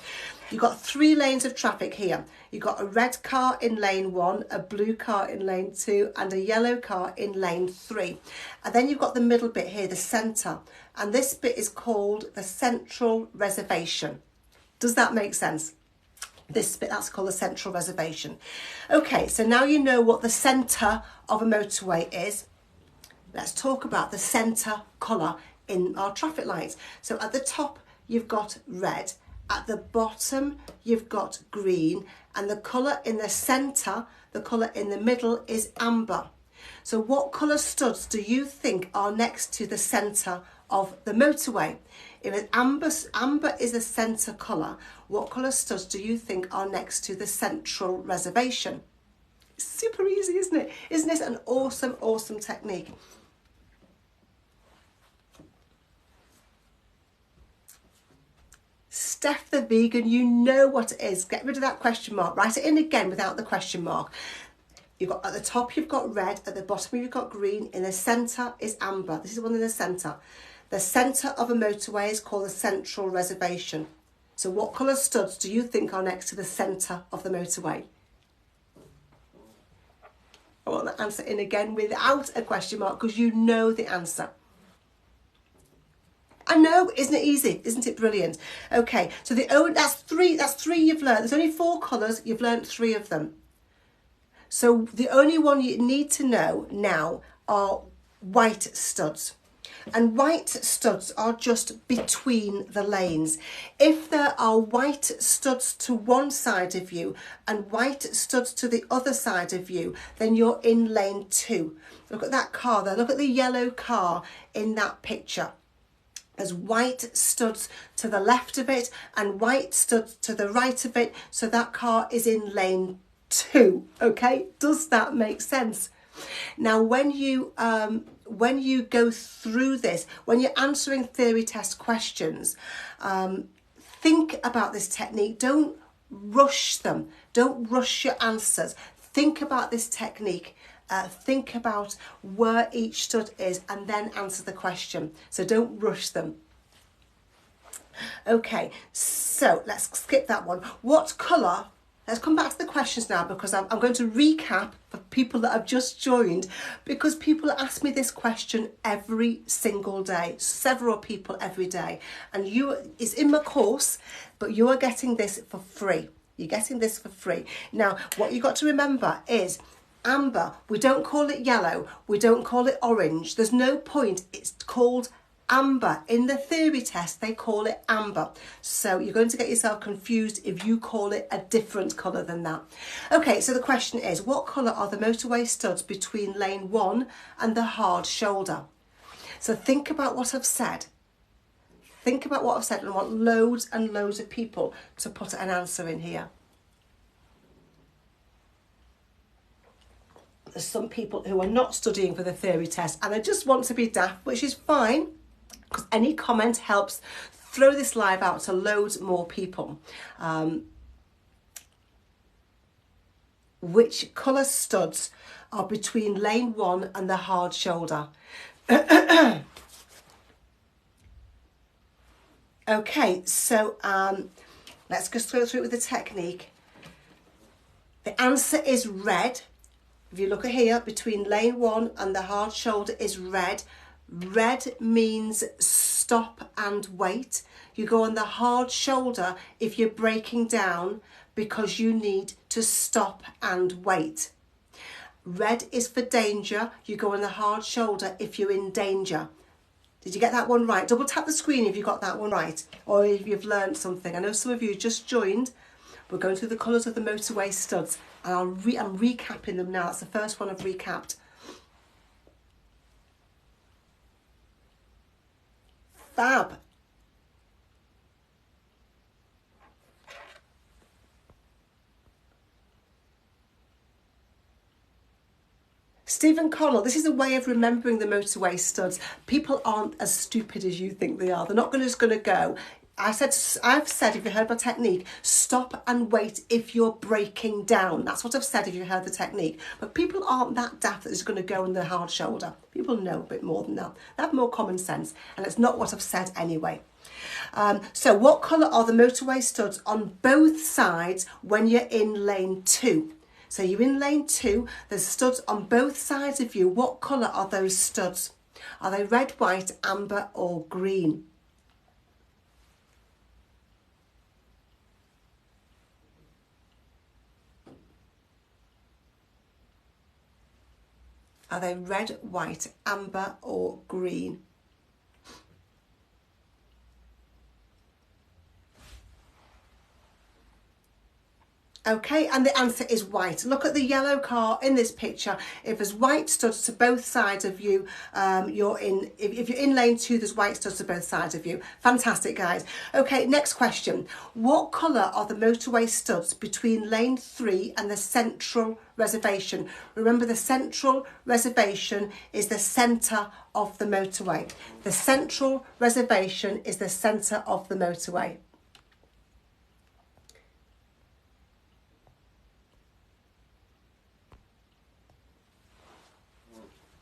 S1: You've got 3 lanes of traffic here. You've got a red car in lane 1, a blue car in lane 2, and a yellow car in lane 3. And then you've got the middle bit here, the centre. And this bit is called the central reservation. Does that make sense? This bit, that's called the central reservation. Okay, so now you know what the centre of a motorway is. Let's talk about the centre colour in our traffic lights. So at the top, you've got red. At the bottom, you've got green. And the colour in the centre, the colour in the middle is amber. So what colour studs do you think are next to the centre of the motorway? If it's amber is the centre colour, what colour studs do you think are next to the central reservation? It's super easy, isn't it? Isn't this an awesome, awesome technique? Steph the vegan, you know what it is. Get rid of that question mark. Write it in again without the question mark. You've got at the top you've got red, at the bottom you've got green, in the centre is amber. This is the one in the centre. The centre of a motorway is called the central reservation. So what colour studs do you think are next to the centre of the motorway? I want the answer in again without a question mark because you know the answer. I know, isn't it easy? Isn't it brilliant? Okay, so that's three you've learned. There's only 4 colours, you've learned 3 of them. So the only one you need to know now are white studs. And white studs are just between the lanes. If there are white studs to one side of you and white studs to the other side of you, then you're in lane 2. Look at that car there. Look at the yellow car in that picture. There's white studs to the left of it and white studs to the right of it. So that car is in lane 2. Okay, does that make sense? Now, when you go through this, when you're answering theory test questions, think about this technique. Don't rush them. Don't rush your answers. Think about this technique. Think about where each stud is and then answer the question. So don't rush them. Okay, so let's skip that one. What colour? Let's come back to the questions now because I'm going to recap for people that have just joined because people ask me this question every single day, several people every day. And it's in my course, but you are getting this for free. You're getting this for free. Now, what you've got to remember is amber, we don't call it yellow, we don't call it orange. There's no point, it's called amber. In the theory test, they call it amber. So you're going to get yourself confused if you call it a different colour than that. Okay, so the question is, what colour are the motorway studs between lane 1 and the hard shoulder? So think about what I've said. Think about what I've said, and I want loads and loads of people to put an answer in here. There's some people who are not studying for the theory test and they just want to be daft, which is fine, because any comment helps throw this live out to loads more people. Which colour studs are between lane 1 and the hard shoulder? Okay, so let's just go through it with the technique. The answer is red. If you look at here, between lane 1 and the hard shoulder is red. Red means stop and wait. You go on the hard shoulder if you're breaking down because you need to stop and wait. Red is for danger. You go on the hard shoulder if you're in danger. Did you get that one right? Double tap the screen if you got that one right, or if you've learned something. I know some of you just joined. We're going through the colours of the motorway studs, and I'm recapping them now. That's the first one I've recapped. Fab. Stephen Connell, this is a way of remembering the motorway studs. People aren't as stupid as you think they are. They're not just going to go. I've said, if you heard my technique, stop and wait if you're breaking down. That's what I've said if you heard the technique. But people aren't that daft that it's going to go on the hard shoulder. People know a bit more than that. They have more common sense. And it's not what I've said anyway. So what colour are the motorway studs on both sides when you're in lane 2? So you're in lane 2, there's studs on both sides of you. What colour are those studs? Are they red, white, amber or green? Are they red, white, amber or green? Okay, and the answer is white. Look at the yellow car in this picture. If there's white studs to both sides of you, you're in. If you're in lane 2, there's white studs to both sides of you. Fantastic, guys. Okay, next question. What colour are the motorway studs between lane 3 and the central reservation? Remember, the central reservation is the centre of the motorway. The central reservation is the centre of the motorway.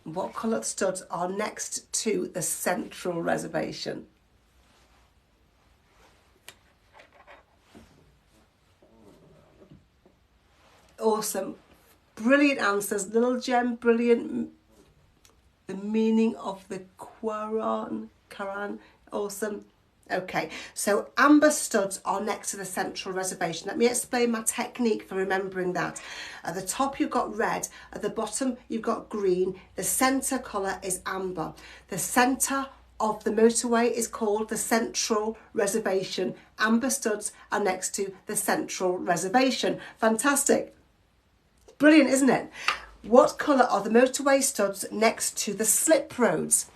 S1: What coloured studs are next to the central reservation? Awesome. Brilliant answers. Little gem, brilliant. The meaning of the Quran. Awesome. Okay, so amber studs are next to the central reservation. Let me explain my technique for remembering that. At the top you've got red, at the bottom you've got green, the centre colour is amber. The centre of the motorway is called the central reservation. Amber studs are next to the central reservation. Fantastic. Brilliant, isn't it? What colour are the motorway studs next to the slip roads?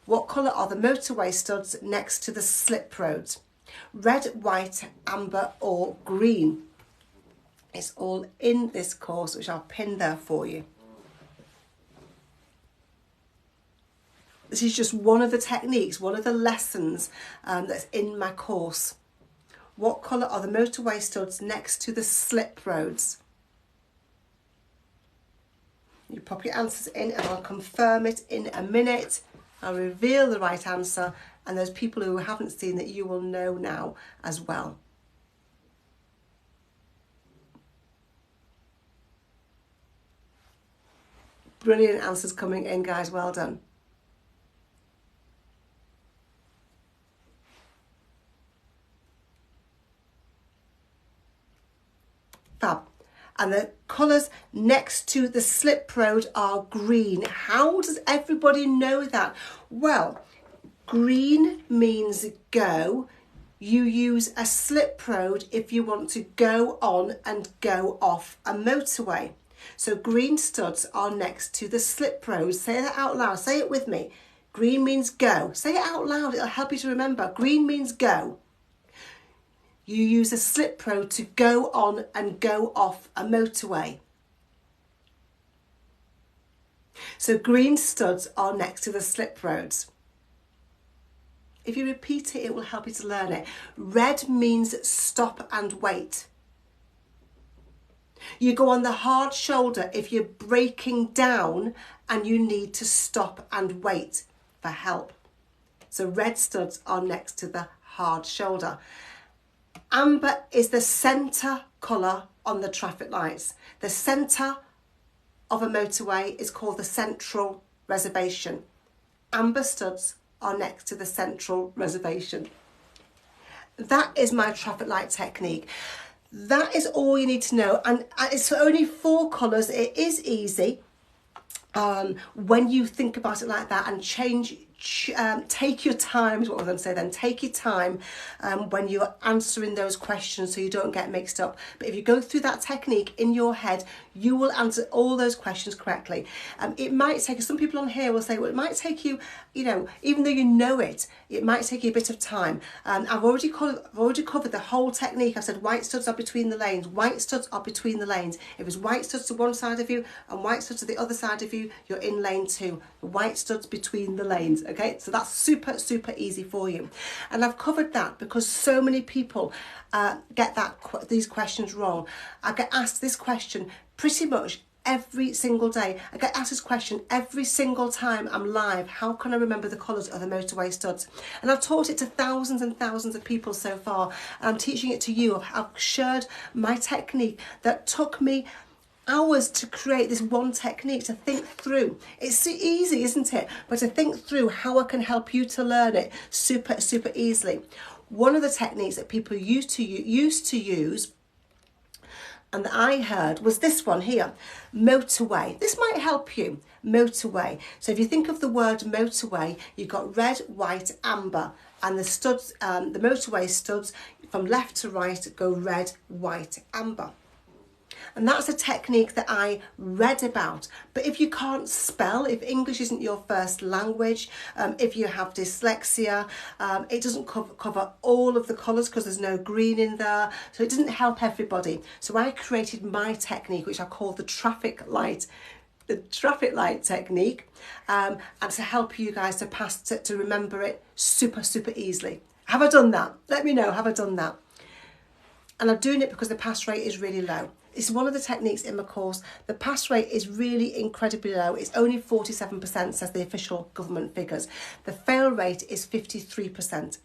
S1: What colour are the motorway studs next to the slip roads? Red, white, amber or green? It's all in this course, which I'll pin there for you. This is just one of the techniques, one of the lessons that's in my course. What colour are the motorway studs next to the slip roads? You pop your answers in and I'll confirm it in a minute. I'll reveal the right answer, and those people who haven't seen it, you will know now as well. Brilliant answers coming in, guys. Well done. Fab. And the colours next to the slip road are green. How does everybody know that? Well, green means go. You use a slip road if you want to go on and go off a motorway. So green studs are next to the slip road. Say that out loud. Say it with me. Green means go. Say it out loud. It'll help you to remember. Green means go. You use a slip road to go on and go off a motorway. So green studs are next to the slip roads. If you repeat it, it will help you to learn it. Red means stop and wait. You go on the hard shoulder if you're braking down and you need to stop and wait for help. So red studs are next to the hard shoulder. Amber is the centre colour on the traffic lights. The centre of a motorway is called the central reservation. Amber studs are next to the central reservation. That is my traffic light technique. That is all you need to know. And it's only 4 colours. It is easy when you think about it like that and take your time, is what I'm going to say then. Take your time when you're answering those questions so you don't get mixed up. But if you go through that technique in your head, you will answer all those questions correctly. It might take, some people on here will say, well, it might take you, you know, even though you know it, it might take you a bit of time. I've already covered the whole technique. I've said white studs are between the lanes. White studs are between the lanes. If it's white studs to one side of you and white studs to the other side of you, you're in lane 2. White studs between the lanes. Okay, so that's super, super easy for you. And I've covered that because so many people get these questions wrong. I get asked this question pretty much every single day. I get asked this question every single time I'm live. How can I remember the colours of the motorway studs? And I've taught it to thousands and thousands of people so far. And I'm teaching it to you. I've shared my technique that took me hours to create this one technique, to think through. It's easy, isn't it? But to think through how I can help you to learn it super, super easily. One of the techniques that people used to use and that I heard was this one here, motorway. This might help you, motorway. So if you think of the word motorway, you've got red, white, amber, and the studs, the motorway studs from left to right go red, white, amber. And that's a technique that I read about. But if you can't spell, if English isn't your first language, if you have dyslexia, it doesn't cover all of the colours because there's no green in there. So it doesn't help everybody. So I created my technique, which I call the traffic light technique, and to help you guys to pass, to remember it super easily. Have I done that? Let me know, have I done that? And I'm doing it because the pass rate is really low. It's one of the techniques in my course. The pass rate is really incredibly low. It's only 47%, says the official government figures. The fail rate is 53%.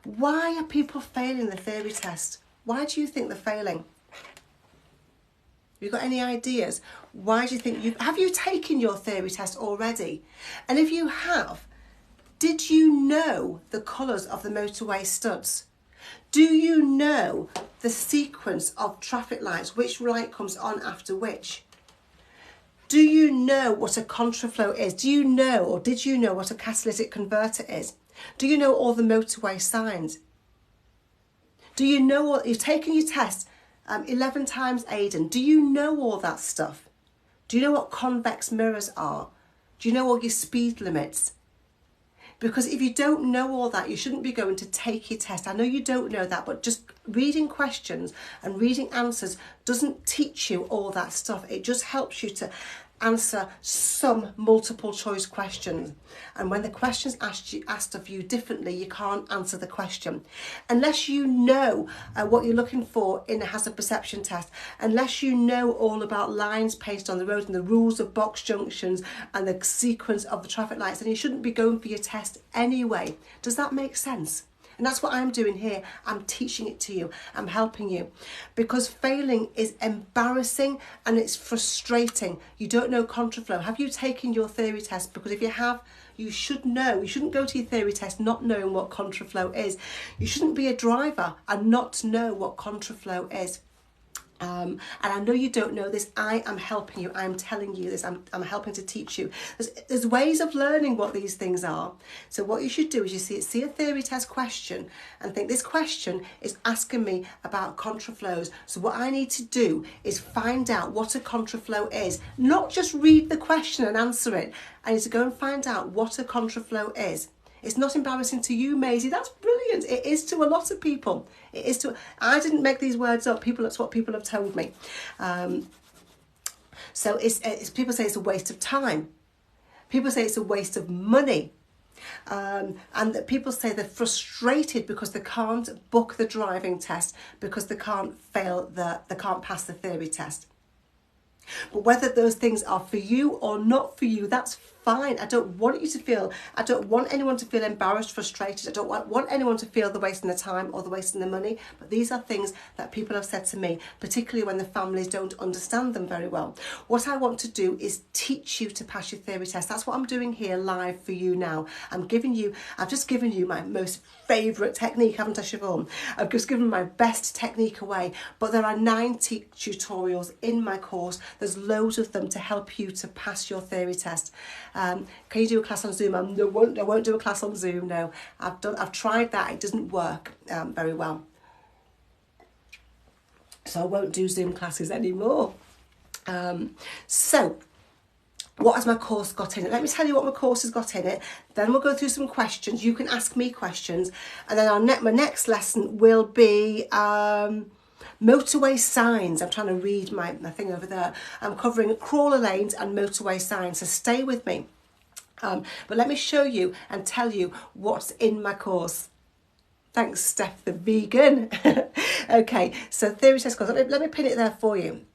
S1: Why are people failing the theory test? Why do you think they're failing? Have you got any ideas? Why do you think have you taken your theory test already? And if you have, did you know the colours of the motorway studs? Do you know the sequence of traffic lights, which light comes on after which? Do you know what a contraflow is? Do you know, or did you know, what a catalytic converter is? Do you know all the motorway signs? Do you know you've taken your test 11 times, Aidan? Do you know all that stuff? Do you know what convex mirrors are? Do you know all your speed limits? Because if you don't know all that, you shouldn't be going to take your test. I know you don't know that, but just reading questions and reading answers doesn't teach you all that stuff. It just helps you to answer some multiple choice questions. And when the question's asked of you differently, you can't answer the question. Unless you know what you're looking for in a hazard perception test, unless you know all about lines painted on the road and the rules of box junctions and the sequence of the traffic lights, then you shouldn't be going for your test anyway. Does that make sense? And that's what I'm doing here. I'm teaching it to you. I'm helping you. Because failing is embarrassing and it's frustrating. You don't know contraflow. Have you taken your theory test? Because if you have, you should know. You shouldn't go to your theory test not knowing what contraflow is. You shouldn't be a driver and not know what contraflow is. And I know you don't know this. I am helping you. I'm telling you this. I'm helping to teach you. There's ways of learning what these things are. So what you should do is you see a theory test question and think this question is asking me about contraflows. So what I need to do is find out what a contraflow is. Not just read the question and answer it. I need to go and find out what a contraflow is. It's not embarrassing to you, Maisie. That's brilliant. It is to a lot of people. It is to. I didn't make these words up. That's what people have told me. So it's people say it's a waste of time. People say it's a waste of money. And that people say they're frustrated because they can't book the driving test because they can't pass the theory test. But whether those things are for you or not for you, that's fine. I don't want anyone to feel embarrassed, frustrated. I don't want anyone to feel they're wasting their time or they're wasting their money. But these are things that people have said to me, particularly when the families don't understand them very well. What I want to do is teach you to pass your theory test. That's what I'm doing here live for you now. I've just given you my most favourite technique, haven't I, Siobhan? I've just given my best technique away. But there are 90 tutorials in my course. There's loads of them to help you to pass your theory test. Can you do a class on Zoom? I won't do a class on Zoom, no. I've tried that, it doesn't work very well. So I won't do Zoom classes anymore. So what has my course got in it? Let me tell you what my course has got in it. Then we'll go through some questions. You can ask me questions. And then my next lesson will be motorway signs. I'm trying to read my thing over there. I'm covering crawler lanes and motorway signs, so stay with me. But let me show you and tell you what's in my course. Thanks, Steph the vegan. Okay, so theory test course. Let me pin it there for you.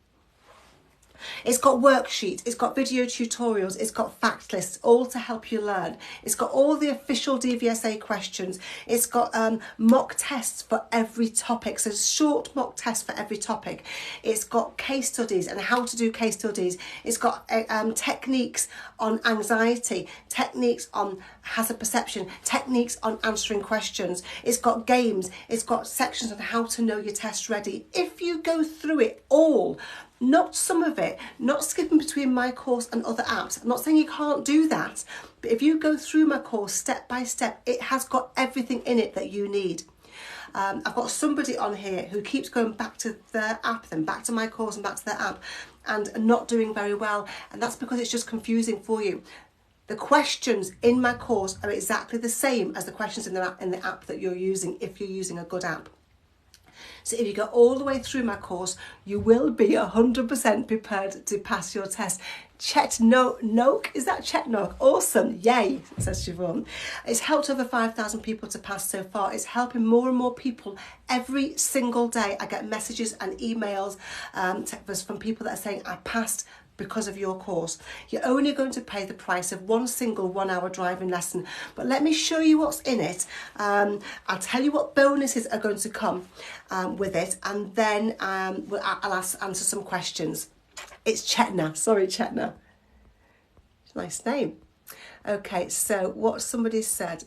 S1: It's got worksheets, it's got video tutorials, it's got fact lists, all to help you learn. It's got all the official DVSA questions. It's got mock tests for every topic, so short mock tests for every topic. It's got case studies and how to do case studies. It's got techniques on anxiety, techniques on hazard perception, techniques on answering questions. It's got games, it's got sections on how to know your test ready. If you go through it all, not some of it, not skipping between my course and other apps. I'm not saying you can't do that, but if you go through my course step by step, it has got everything in it that you need. I've got somebody on here who keeps going back to their app, then back to my course and back to their app, and not doing very well. And that's because it's just confusing for you. The questions in my course are exactly the same as the questions in the app that you're using, if you're using a good app. So if you go all the way through my course, you will be 100% prepared to pass your test. Noak, is that Chetnoke? Awesome, yay, says Siobhan. It's helped over 5,000 people to pass so far. It's helping more and more people every single day. I get messages and emails from people that are saying, I passed because of your course. You're only going to pay the price of one single 1 hour driving lesson, but let me show you what's in it. I'll tell you what bonuses are going to come with it, and then I'll answer some questions. It's Chetna, sorry Chetna. Nice name. Okay, so what somebody said,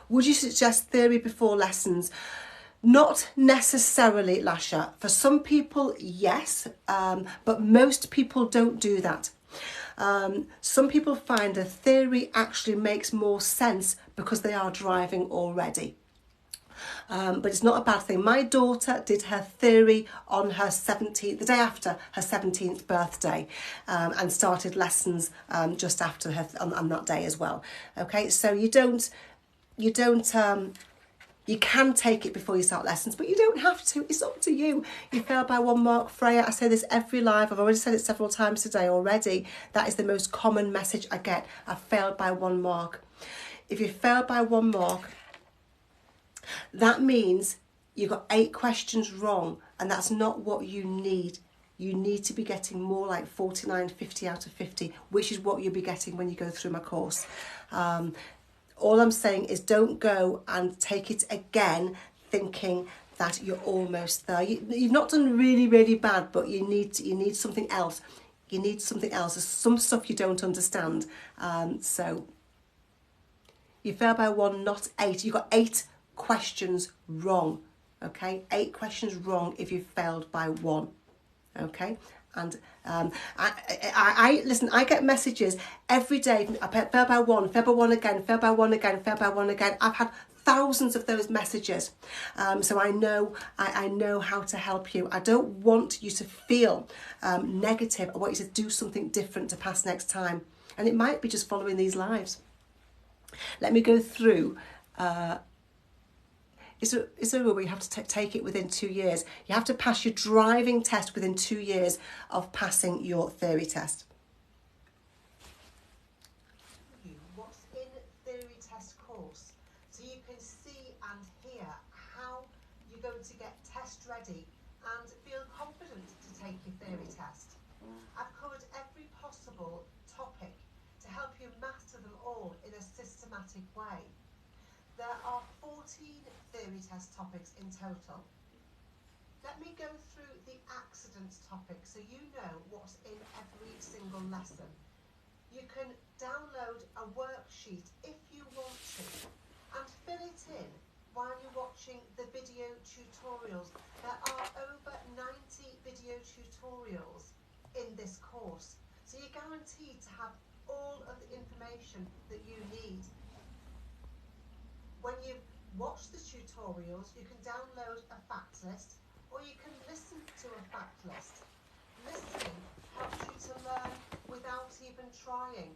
S1: would you suggest theory before lessons? Not necessarily, Lasha. For some people, yes, but most people don't do that. Some people find the theory actually makes more sense because they are driving already. But it's not a bad thing. My daughter did her theory on her 17th, the day after her 17th birthday, and started lessons just after her on that day as well. Okay, so you can take it before you start lessons, but you don't have to. It's up to you. You fail by 1 mark, Freya. I say this every live. I've already said it several times today already. That is the most common message I get. I failed by 1 mark. If you fail by 1 mark, that means you got 8 questions wrong, and that's not what you need. You need to be getting more like 49, 50 out of 50, which is what you'll be getting when you go through my course. All I'm saying is don't go and take it again thinking that you're almost there. You've not done really, really bad, but you need something else. You need something else. There's some stuff you don't understand. So you fail by 1, not 8. You got 8 questions wrong. Okay, 8 questions wrong if you failed by 1. Okay. And I listen, I get messages every day. I fail by 1, fail by 1 again, fail by 1 again, fail by 1 again. I've had thousands of those messages. So I know how to help you. I don't want you to feel negative. I want you to do something different to pass next time. And it might be just following these lives. Let me go through. Is there a rule where you have to take it within 2 years? You have to pass your driving test within 2 years of passing your theory test. What's in theory test course, so you can see and hear how you're going to get test ready and feel confident to take your theory test. I've covered every possible topic to help you master them all in a systematic way. There are 14 theory test topics in total. Let me go through the accidents topic so you know what's in every single lesson. You can download a worksheet if you want to and fill it in while you're watching the video tutorials. There are over 90 video tutorials in this course, so you're guaranteed to have all of the information that you need. When you watch the tutorials, you can download a fact list or you can listen to a fact list. Listening helps you to learn without even trying.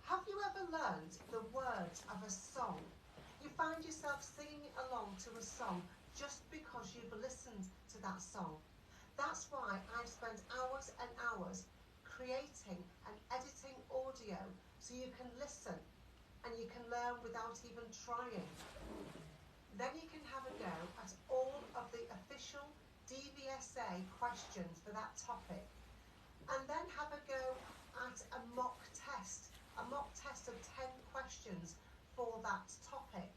S1: Have you ever learned the words of a song? You find yourself singing along to a song just because you've listened to that song. That's why I've spent hours and hours creating and editing audio so you can listen and you can learn without even trying. Then you can have a go at all of the official DVSA questions for that topic, and then have a go at a mock test of 10 questions for that topic.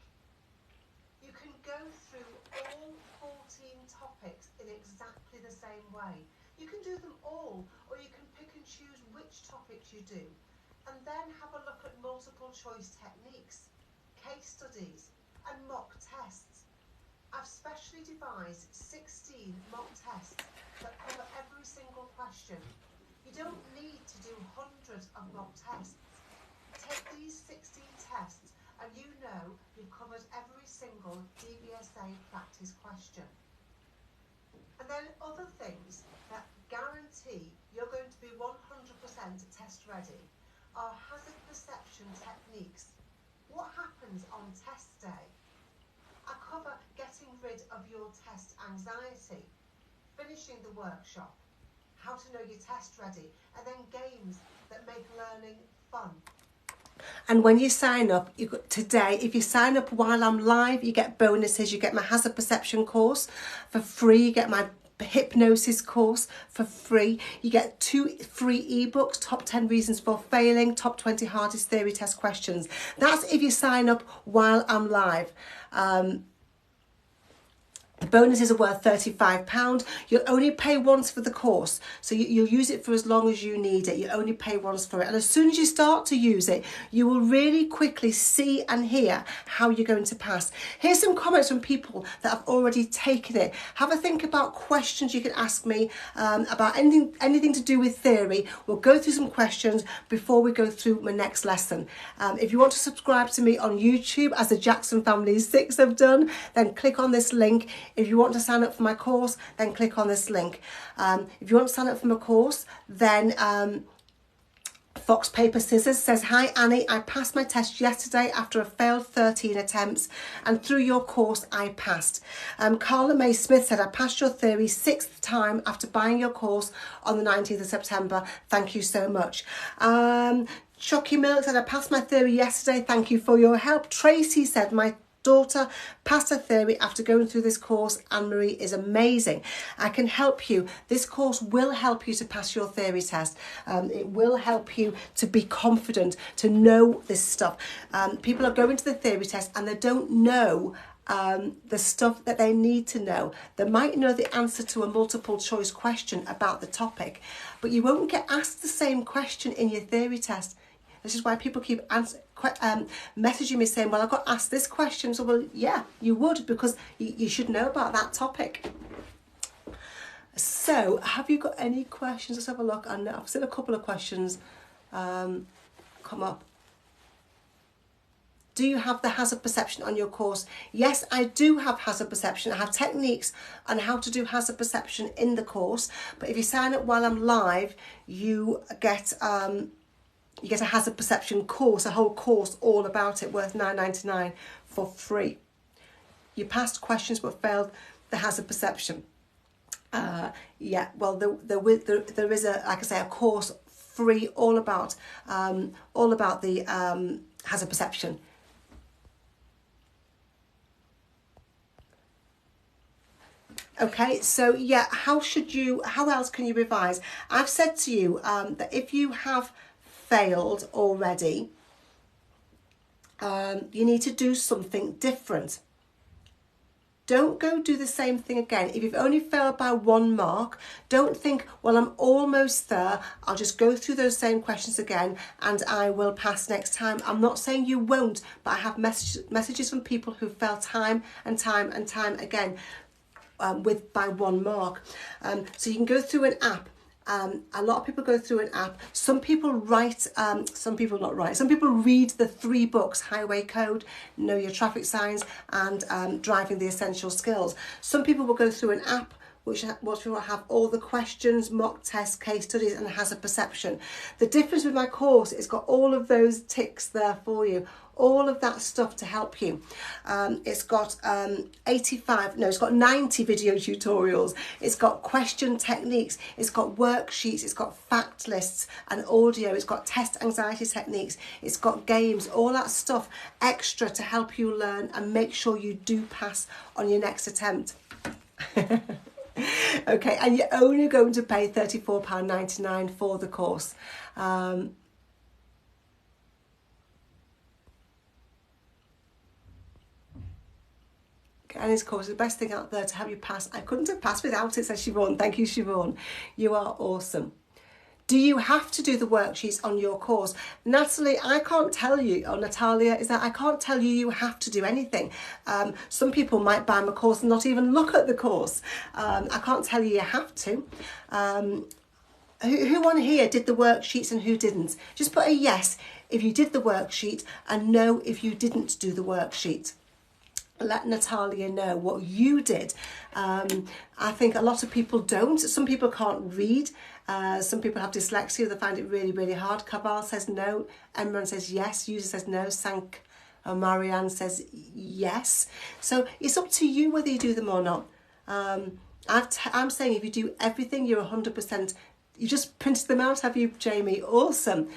S1: You can go through all 14 topics in exactly the same way. You can do them all, or you can pick and choose which topics you do, and then have a look at multiple choice techniques, case studies and mock tests. I've specially devised 16 mock tests that cover every single question. You don't need to do hundreds of mock tests. Take these 16 tests and you know you've covered every single DVSA practice question. And then other things that guarantee you're going to be 100% test ready are hazard perception techniques. What happens on test day? I cover getting rid of your test anxiety, finishing the workshop, how to know you're test ready, and then games that make learning fun. And when you sign up, today, if you sign up while I'm live, you get bonuses. You get my hazard perception course for free. You get my hypnosis course for free. You get 2 free ebooks, top 10 reasons for failing, top 20 hardest theory test questions. That's if you sign up while I'm live. The bonuses are worth £35. You'll only pay once for the course, so you'll use it for as long as you need it. You only pay once for it, and as soon as you start to use it, you will really quickly see and hear how you're going to pass. Here's some comments from people that have already taken it. Have a think about questions you can ask me about anything to do with theory. We'll go through some questions before we go through my next lesson. If you want to subscribe to me on YouTube, as the Jackson Family 6 have done, then click on this link. If you want to sign up for my course, then click on this link. If you want to sign up for my course, then Fox Paper Scissors says, "Hi Annie, I passed my test yesterday after a failed 13 attempts, and through your course I passed." Carla May Smith said, "I passed your theory 6th time after buying your course on the 19th of September. Thank you so much." Chucky Milk said, "I passed my theory yesterday. Thank you for your help." Tracy said, "My daughter passed her theory after going through this course. Anne-Marie is amazing. I can help you. This course will help you to pass your theory test. It will help you to be confident, to know this stuff." People are going to the theory test and they don't know the stuff that they need to know. They might know the answer to a multiple choice question about the topic, but you won't get asked the same question in your theory test. This is why people keep messaging me saying, "Well, I got asked this question." So, well, yeah, you would, because you should know about that topic. So, have you got any questions? Let's have a look. I know I've seen a couple of questions come up. Do you have the hazard perception on your course? Yes, I do have hazard perception. I have techniques on how to do hazard perception in the course. But if you sign up while I'm live, you get a hazard perception course, a whole course all about it, worth $9.99 for free. You passed questions but failed the hazard perception. Yeah, well, there is a course free all about the hazard perception. Okay, so yeah, how else can you revise? I've said to you that if you have failed already, you need to do something different. Don't go do the same thing again. If you've only failed by 1 mark, don't think, "Well, I'm almost there. I'll just go through those same questions again and I will pass next time." I'm not saying you won't, but I have messages from people who fail time and time and time again by 1 mark. So you can go through an app. A lot of people go through an app. Some people write, some people not write. Some people read the 3 books, Highway Code, Know Your Traffic Signs, and Driving the Essential Skills. Some people will go through an app which will have all the questions, mock tests, case studies, and hazard perception. The difference with my course, it's got all of those ticks there for you, all of that stuff to help you. It's got 90 video tutorials. It's got question techniques. It's got worksheets. It's got fact lists and audio. It's got test anxiety techniques. It's got games, all that stuff extra to help you learn and make sure you do pass on your next attempt. Okay, and you're only going to pay £34.99 for the course. Annie's course is the best thing out there to help you pass. I couldn't have passed without it, says Siobhan. Thank you, Siobhan. You are awesome. Do you have to do the worksheets on your course? Natalie, I can't tell you, or Natalia, I can't tell you you have to do anything. Some people might buy my course and not even look at the course. I can't tell you have to. Who on here did the worksheets and who didn't? Just put a yes if you did the worksheet and no if you didn't do the worksheet. Let Natalia know what you did. I think a lot of people don't. Some people can't read. Some people have dyslexia. They find it really, really hard. Cabal says no. Emran says yes. User says no. Sank Marianne says yes. So it's up to you whether you do them or not. I'm saying if you do everything, you're 100%. You just printed them out, have you, Jamie? Awesome.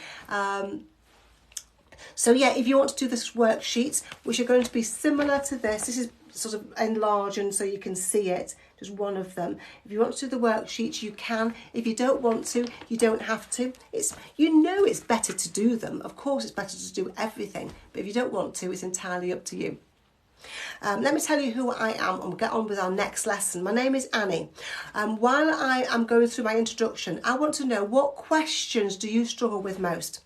S1: So yeah, if you want to do this worksheets, which are going to be similar to this is sort of enlarged so you can see it, just one of them. If you want to do the worksheets, you can. If you don't want to, you don't have to. It's better to do them. Of course, it's better to do everything. But if you don't want to, it's entirely up to you. Let me tell you who I am and we'll get on with our next lesson. My name is Annie. While I am going through my introduction, I want to know what questions do you struggle with most?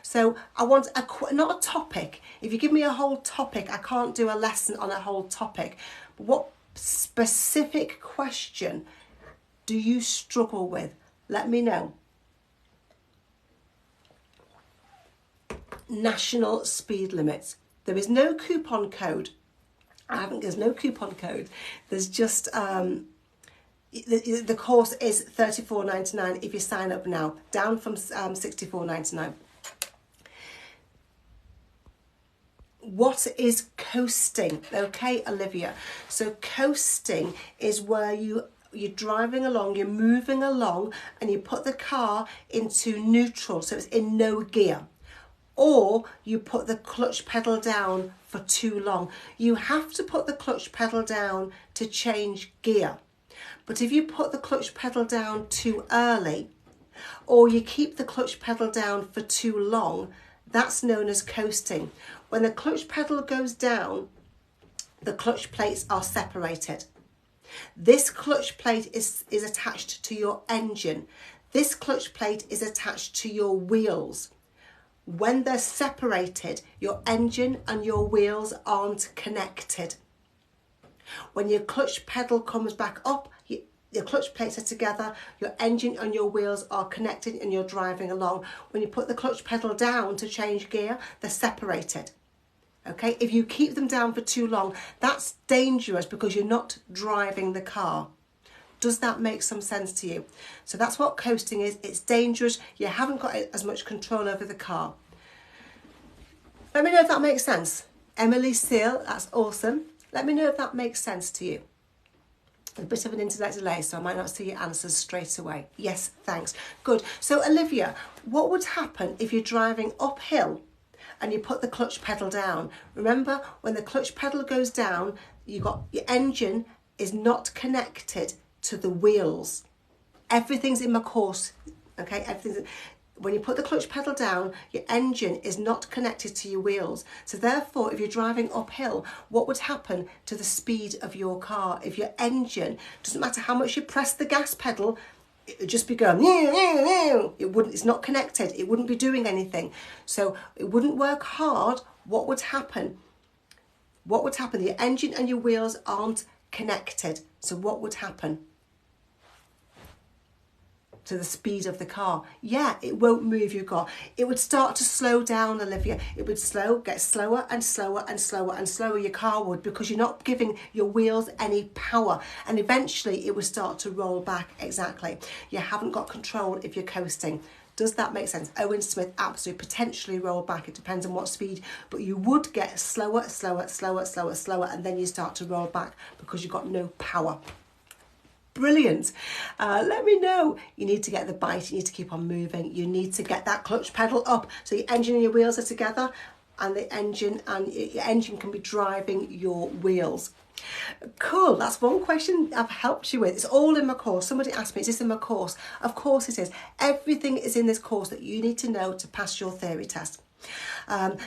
S1: So I want not a topic. If you give me a whole topic, I can't do a lesson on a whole topic. But what specific question do you struggle with? Let me know. National speed limits. There is no coupon code. There's no coupon code. There's just the course is $34.99 if you sign up now, down from $64.99. What is coasting? Okay, Olivia. So coasting is where you're driving along, you're moving along, and you put the car into neutral, so it's in no gear. Or you put the clutch pedal down for too long. You have to put the clutch pedal down to change gear. But if you put the clutch pedal down too early, or you keep the clutch pedal down for too long, that's known as coasting. When the clutch pedal goes down, the clutch plates are separated. This clutch plate is attached to your engine. This clutch plate is attached to your wheels. When they're separated, your engine and your wheels aren't connected. When your clutch pedal comes back up, your clutch plates are together, your engine and your wheels are connected and you're driving along. When you put the clutch pedal down to change gear, they're separated. Okay, if you keep them down for too long, that's dangerous because you're not driving the car. Does that make some sense to you? So that's what coasting is. It's dangerous. You haven't got as much control over the car. Let me know if that makes sense. Emily Seal, that's awesome. Let me know if that makes sense to you. A bit of an internet delay, so I might not see your answers straight away. Yes, thanks. Good. So Olivia, what would happen if you're driving uphill and you put the clutch pedal down? Remember, when the clutch pedal goes down, your engine is not connected to the wheels. Everything's in my course, okay? When you put the clutch pedal down, your engine is not connected to your wheels. So therefore, if you're driving uphill, what would happen to the speed of your car? If your engine, doesn't matter how much you press the gas pedal, it would just be going, it's not connected. It wouldn't be doing anything. So it wouldn't work hard. What would happen? The engine and your wheels aren't connected. So what would happen to the speed of the car? Yeah, it won't move your car. It would start to slow down, Olivia. It would get slower and slower and slower and slower, your car would, because you're not giving your wheels any power. And eventually it would start to roll back. Exactly. You haven't got control if you're coasting. Does that make sense? Owen Smith, absolutely, potentially roll back. It depends on what speed, but you would get slower, and then you start to roll back because you've got no power. Brilliant. Let me know. You need to get the bite. You need to keep on moving. You need to get that clutch pedal up so your engine and your wheels are together, and your engine can be driving your wheels. Cool. That's one question I've helped you with. It's all in my course. Somebody asked me, is this in my course? Of course it is. Everything is in this course that you need to know to pass your theory test.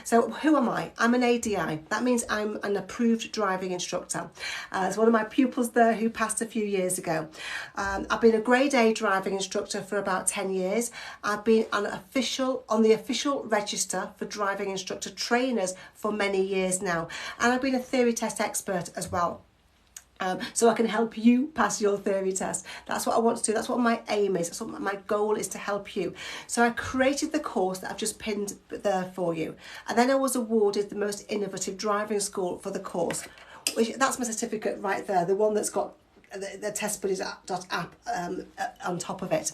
S1: So who am I? I'm an ADI. That means I'm an approved driving instructor. There's one of my pupils there who passed a few years ago. I've been a grade A driving instructor for about 10 years. I've been on the official register for driving instructor trainers for many years now. And I've been a theory test expert as well. so I can help you pass your theory test. That's what I want to do. That's what my aim is. That's what my goal is, to help you. So I created the course that I've just pinned there for you. And then I was awarded the most innovative driving school for the course. That's my certificate right there, the one that's got the testbuddies.app on top of it.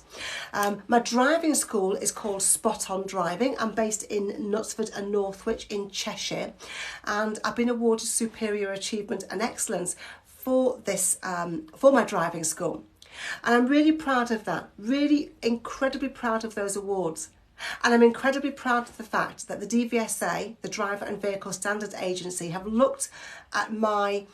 S1: My driving school is called Spot On Driving. I'm based in Knutsford and Northwich in Cheshire, and I've been awarded Superior Achievement and Excellence for this for my driving school, and I'm really proud of that. Really incredibly proud of those awards. And I'm incredibly proud of the fact that the DVSA, the Driver and Vehicle Standards Agency, have looked at my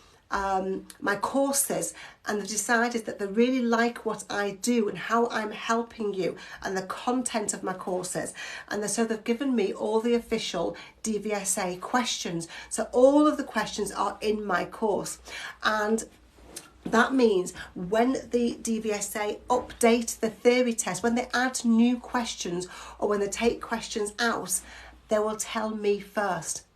S1: courses, and they've decided that they really like what I do and how I'm helping you and the content of my courses. And so they've given me all the official DVSA questions. So all of the questions are in my course. And that means when the DVSA update the theory test, when they add new questions or when they take questions out, they will tell me first.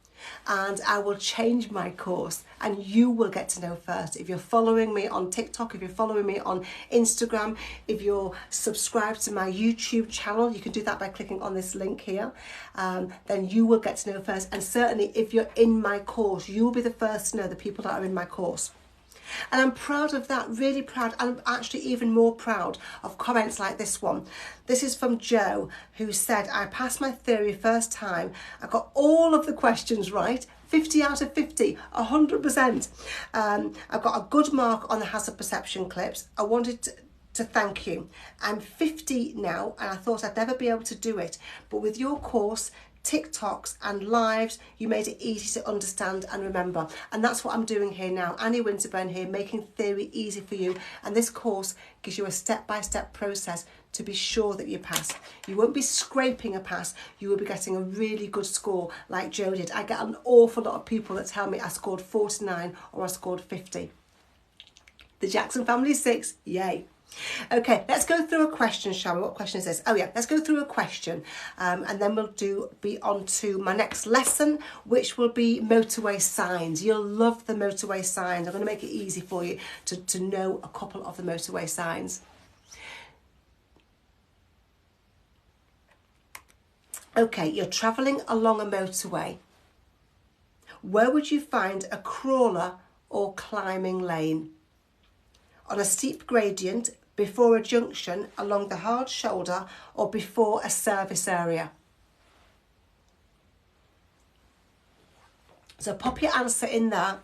S1: And I will change my course, and you will get to know first. If you're following me on TikTok, if you're following me on Instagram, if you're subscribed to my YouTube channel, you can do that by clicking on this link here, then you will get to know first. And certainly if you're in my course, you'll be the first to know, the people that are in my course. And I'm proud of that, really proud. I'm actually even more proud of comments like this one. This is from Joe, who said, I passed my theory first time. I got all of the questions right, 50 out of 50, 100%. I got a good mark on the hazard perception clips. I wanted to thank you. I'm 50 now, and I thought I'd never be able to do it. But with your course, TikToks and lives, you made it easy to understand and remember. And that's what I'm doing here now. Annie Winterburn here, making theory easy for you. And this course gives you a step-by-step process to be sure that you pass. You won't be scraping a pass. You will be getting a really good score like Joe did. I get an awful lot of people that tell me I scored 49 or I scored 50. The Jackson family 6, yay. Okay, let's go through a question, shall we? What question is this? Oh yeah, let's go through a question, and then we'll be on to my next lesson, which will be motorway signs. You'll love the motorway signs. I'm going to make it easy for you to know a couple of the motorway signs. Okay, you're travelling along a motorway. Where would you find a crawler or climbing lane? On a steep gradient, before a junction, along the hard shoulder, or before a service area? So pop your answer in there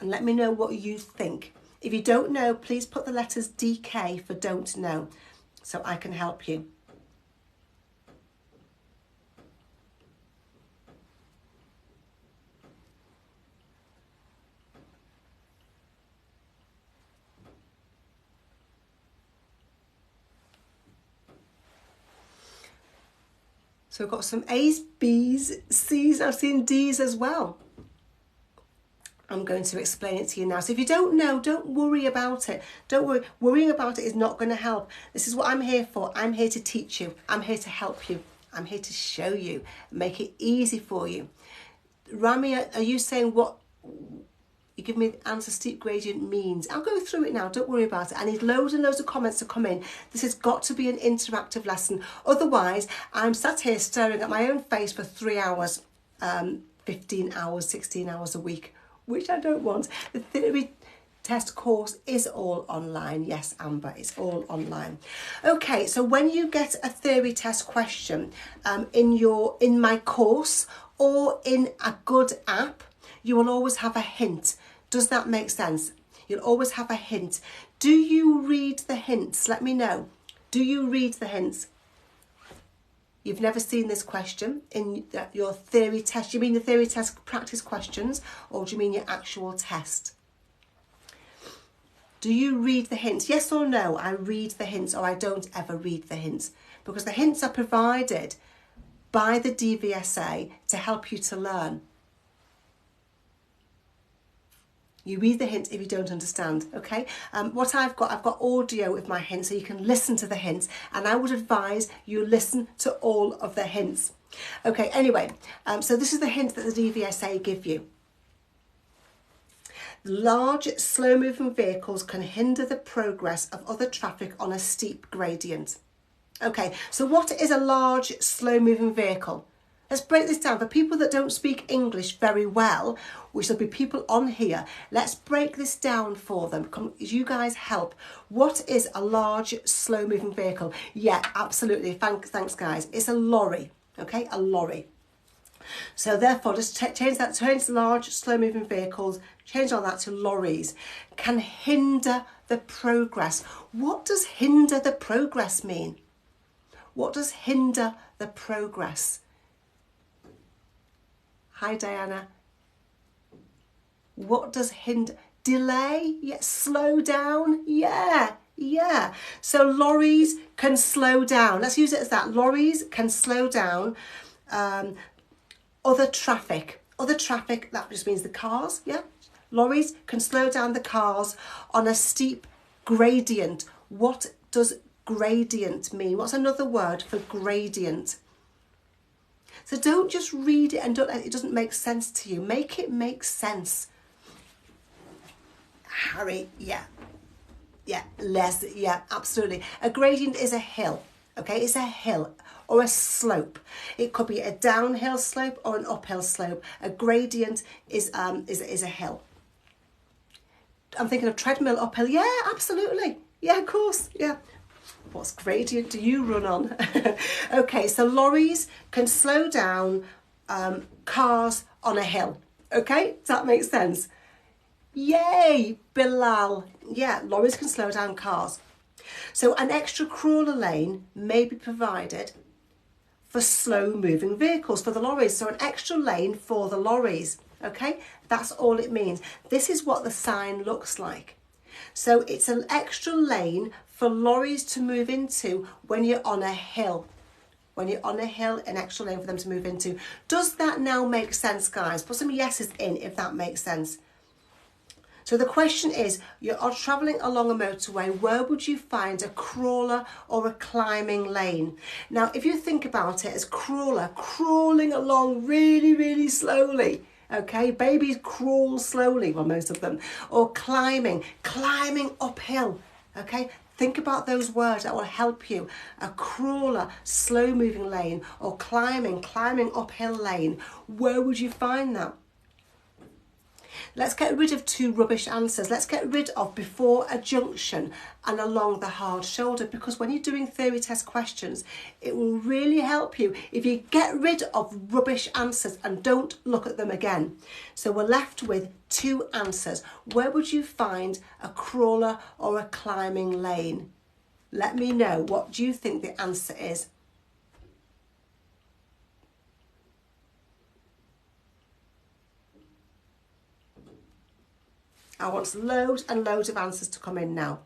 S1: and let me know what you think. If you don't know, please put the letters DK for don't know, so I can help you. So we've got some A's, B's, C's, I've seen D's as well. I'm going to explain it to you now. So if you don't know, don't worry about it. Don't worry. Worrying about it is not going to help. This is what I'm here for. I'm here to teach you. I'm here to help you. I'm here to show you, make it easy for you. Rami, are you saying what you give me the answer steep gradient means? I'll go through it now. Don't worry about it. I need loads and loads of comments to come in. This has got to be an interactive lesson. Otherwise, I'm sat here staring at my own face for 3 hours, 15 hours, 16 hours a week, which I don't want. The theory test course is all online. Yes, Amber, it's all online. Okay, so when you get a theory test question in my course or in a good app, you will always have a hint. Does that make sense? You'll always have a hint. Do you read the hints? Let me know. Do you read the hints? You've never seen this question in your theory test. You mean the theory test practice questions, or do you mean your actual test? Do you read the hints? Yes or no? I read the hints, or I don't ever read the hints, because the hints are provided by the DVSA to help you to learn. You read the hint if you don't understand, okay? What I've got audio with my hints, so you can listen to the hints, and I would advise you listen to all of the hints. Okay, anyway, so this is the hint that the DVSA give you. Large, slow-moving vehicles can hinder the progress of other traffic on a steep gradient. Okay, so what is a large, slow-moving vehicle? Let's break this down. For people that don't speak English very well, which there'll be people on here, let's break this down for them. Come, you guys help. What is a large, slow-moving vehicle? Yeah, absolutely. Thanks, guys. It's a lorry, okay? A lorry. So therefore, just change large, slow-moving vehicles, change all that to lorries. Can hinder the progress. What does hinder the progress mean? What does hinder the progress? Hi, Diana. What does hinder? Delay? Yeah. Slow down? Yeah. Yeah. So lorries can slow down. Let's use it as that. Lorries can slow down other traffic. Other traffic, that just means the cars. Yeah. Lorries can slow down the cars on a steep gradient. What does gradient mean? What's another word for gradient? So don't just read it and it doesn't make sense to you. Make it make sense. Harry, yeah. Yeah, Les, yeah, absolutely. A gradient is a hill, okay? It's a hill or a slope. It could be a downhill slope or an uphill slope. A gradient is a hill. I'm thinking of treadmill uphill. Yeah, absolutely. Yeah, of course, yeah. What gradient do you run on? Okay, so lorries can slow down cars on a hill. Okay, does that make sense? Yay, Bilal. Yeah, lorries can slow down cars. So an extra crawler lane may be provided for slow moving vehicles, for the lorries. So an extra lane for the lorries. Okay, that's all it means. This is what the sign looks like. So it's an extra lane for lorries to move into when you're on a hill. When you're on a hill, an extra lane for them to move into. Does that now make sense, guys? Put some yeses in if that makes sense. So the question is, you are travelling along a motorway, where would you find a crawler or a climbing lane? Now, if you think about it as crawler, crawling along really, really slowly, okay? Babies crawl slowly, well, most of them. Or climbing uphill, okay? Think about those words that will help you. A crawler, slow moving lane, or climbing uphill lane. Where would you find that? Let's get rid of two rubbish answers. Let's get rid of before a junction and along the hard shoulder, because when you're doing theory test questions, it will really help you if you get rid of rubbish answers and don't look at them again. So we're left with two answers. Where would you find a crawler or a climbing lane? Let me know. What do you think the answer is? I want loads and loads of answers to come in now.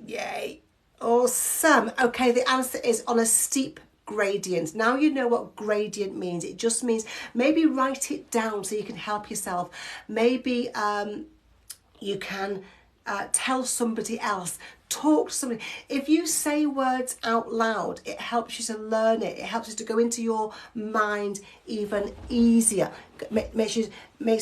S1: Yay. Awesome. Okay, the answer is on a steep gradient. Now you know what gradient means. It just means, maybe write it down so you can help yourself. Maybe you can tell somebody else, talk to somebody. If you say words out loud, it helps you to learn it. It helps you to go into your mind even easier. Makes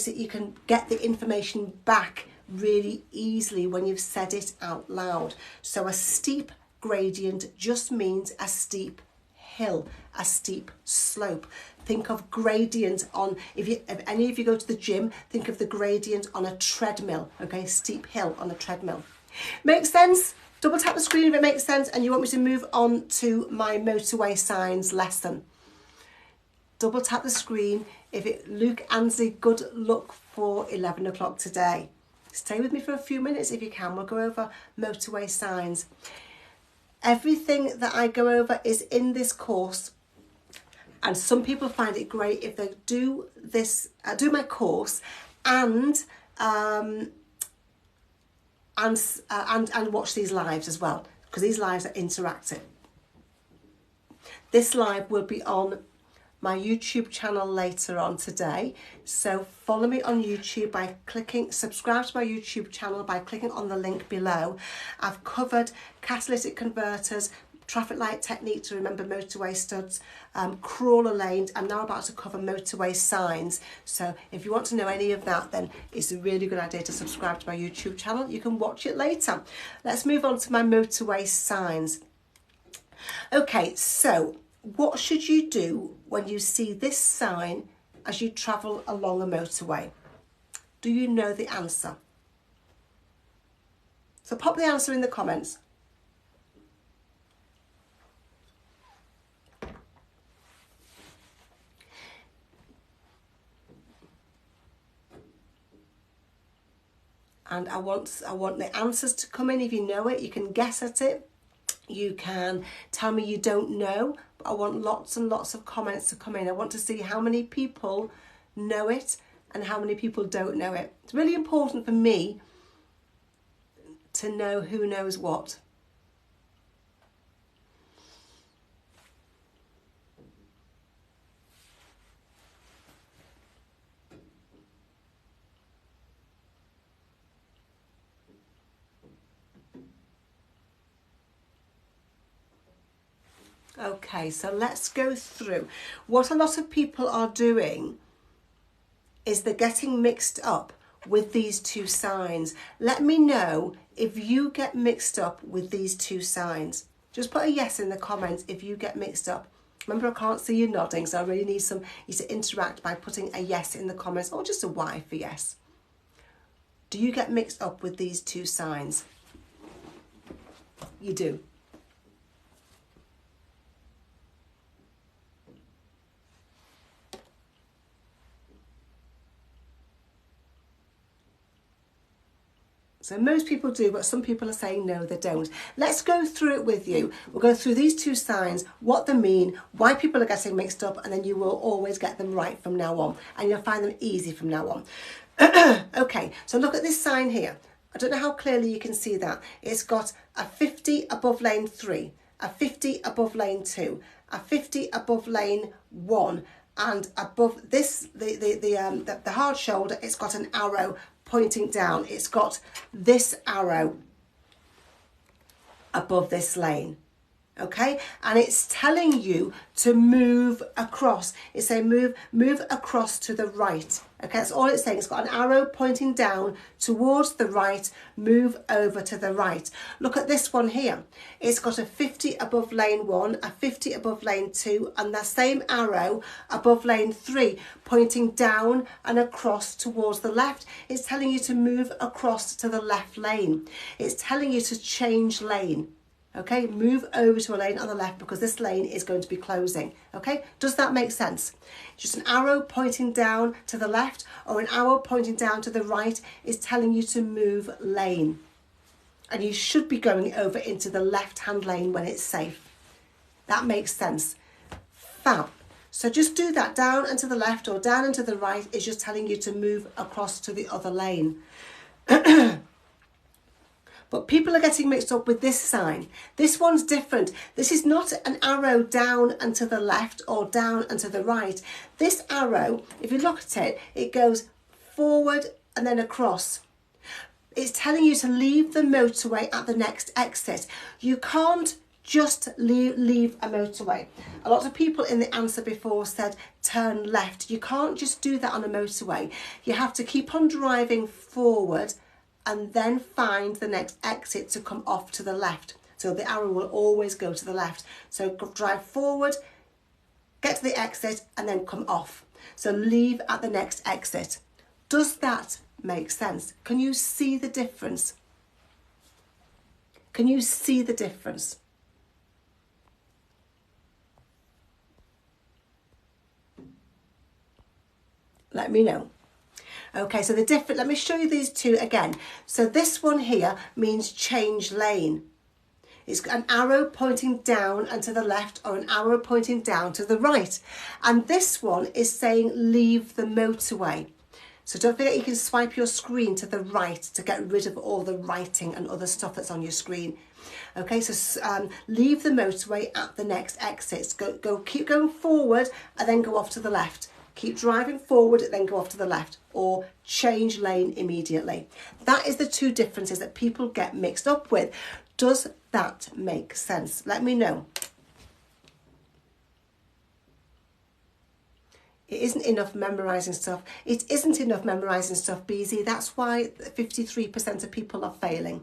S1: it you can get the information back really easily when you've said it out loud. So a steep gradient just means a steep hill, a steep slope. Think of gradient on, if any of you go to the gym, think of the gradient on a treadmill, okay? Steep hill on a treadmill. Makes sense? Double tap the screen if it makes sense and you want me to move on to my motorway signs lesson. Double tap the screen if it, Luke Ansley, good luck for 11 o'clock today. Stay with me for a few minutes if you can. We'll go over motorway signs. Everything that I go over is in this course, and some people find it great if they do this, do my course, and watch these lives as well, because these lives are interactive. This live will be on my YouTube channel later on today. So follow me on YouTube by subscribe to my YouTube channel by clicking on the link below. I've covered catalytic converters, traffic light technique to remember motorway studs, crawler lanes. I'm now about to cover motorway signs. So if you want to know any of that, then it's a really good idea to subscribe to my YouTube channel. You can watch it later. Let's move on to my motorway signs. Okay, so what should you do when you see this sign as you travel along a motorway? Do you know the answer? So pop the answer in the comments. And I want the answers to come in. If you know it, you can guess at it. You can tell me you don't know, but I want lots and lots of comments to come in. I want to see how many people know it and how many people don't know it. It's really important for me to know who knows what. Okay, so let's go through. What a lot of people are doing is they're getting mixed up with these two signs. Let me know if you get mixed up with these two signs. Just put a yes in the comments if you get mixed up. Remember, I can't see you nodding, so I really need you to interact by putting a yes in the comments, or just a Y for yes. Do you get mixed up with these two signs? You do. So most people do, but some people are saying no, they don't. Let's go through it with you. We'll go through these two signs, what they mean, why people are getting mixed up, and then you will always get them right from now on. And you'll find them easy from now on. Okay, so look at this sign here. I don't know how clearly you can see that. It's got a 50 above lane 3, a 50 above lane 2, a 50 above lane 1, and above this, the hard shoulder, it's got an arrow pointing down. It's got this arrow above this lane. Okay, and it's telling you to move across. It's saying move across to the right. Okay, that's all it's saying. It's got an arrow pointing down towards the right, move over to the right. Look at this one here. It's got a 50 above lane 1, a 50 above lane 2, and the same arrow above lane 3, pointing down and across towards the left. It's telling you to move across to the left lane. It's telling you to change lane. Okay, move over to a lane on the left because this lane is going to be closing. Okay, does that make sense? Just an arrow pointing down to the left or an arrow pointing down to the right is telling you to move lane. And you should be going over into the left-hand lane when it's safe. That makes sense. Fab. So just do that. Down and to the left or down and to the right is just telling you to move across to the other lane. But people are getting mixed up with this sign. This one's different. This is not an arrow down and to the left or down and to the right. This arrow, if you look at it, it goes forward and then across. It's telling you to leave the motorway at the next exit. You can't just leave a motorway. A lot of people in the answer before said turn left. You can't just do that on a motorway. You have to keep on driving forward and then find the next exit to come off to the left. So the arrow will always go to the left. So drive forward, get to the exit, and then come off. So leave at the next exit. Does that make sense? Can you see the difference? Can you see the difference? Let me know. Okay, so let me show you these two again. So this one here means change lane. It's got an arrow pointing down and to the left or an arrow pointing down to the right. And this one is saying leave the motorway. So don't forget you can swipe your screen to the right to get rid of all the writing and other stuff that's on your screen. Okay, so leave the motorway at the next exit. Keep going forward and then go off to the left. Keep driving forward and then go off to the left, or change lane immediately. That is the two differences that people get mixed up with. Does that make sense? Let me know. It isn't enough memorising stuff. It isn't enough memorising stuff, BZ. That's why 53% of people are failing.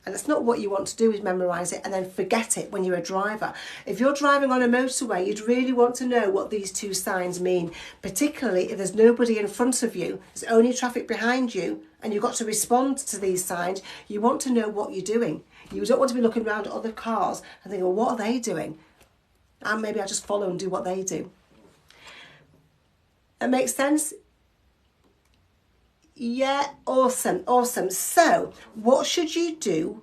S1: And it's not what you want to do, is memorise it and then forget it when you're a driver. If you're driving on a motorway, you'd really want to know what these two signs mean, particularly if there's nobody in front of you, there's only traffic behind you, and you've got to respond to these signs. You want to know what you're doing. You don't want to be looking around at other cars and thinking, well, what are they doing? And maybe I just follow and do what they do. That makes sense? Yeah, awesome, awesome. So what should you do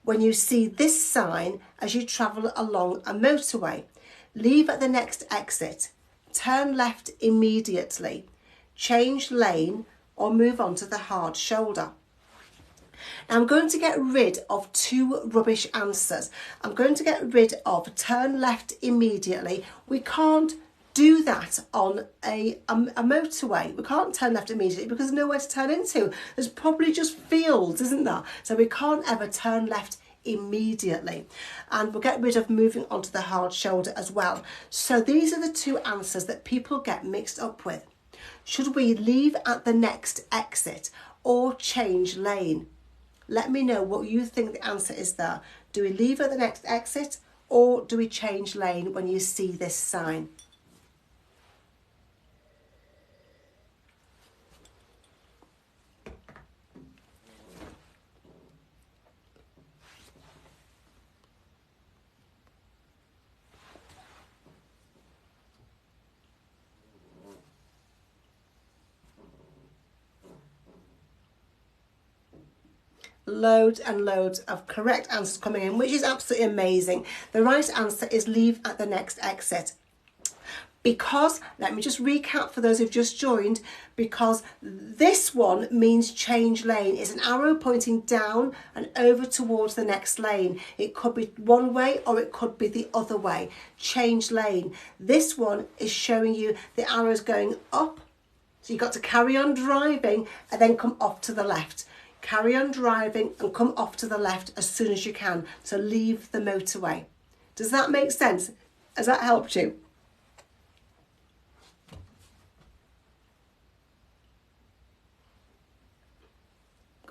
S1: when you see this sign as you travel along a motorway? Leave at the next exit, turn left immediately, change lane, or move on to the hard shoulder. Now I'm going to get rid of two rubbish answers. I'm going to get rid of turn left immediately. We can't do that on a motorway. We can't turn left immediately because there's nowhere to turn into. There's probably just fields, isn't there? So we can't ever turn left immediately. And we'll get rid of moving onto the hard shoulder as well. So these are the two answers that people get mixed up with. Should we leave at the next exit or change lane? Let me know what you think the answer is there. Do we leave at the next exit or do we change lane when you see this sign? Loads and loads of correct answers coming in, which is absolutely amazing. The right answer is leave at the next exit. Because, let me just recap for those who've just joined, because this one means change lane. It's an arrow pointing down and over towards the next lane. It could be one way or it could be the other way. Change lane. This one is showing you the arrows going up. So you've got to carry on driving and then come off to the left. Carry on driving and come off to the left as soon as you can. So leave the motorway. Does that make sense? Has that helped you?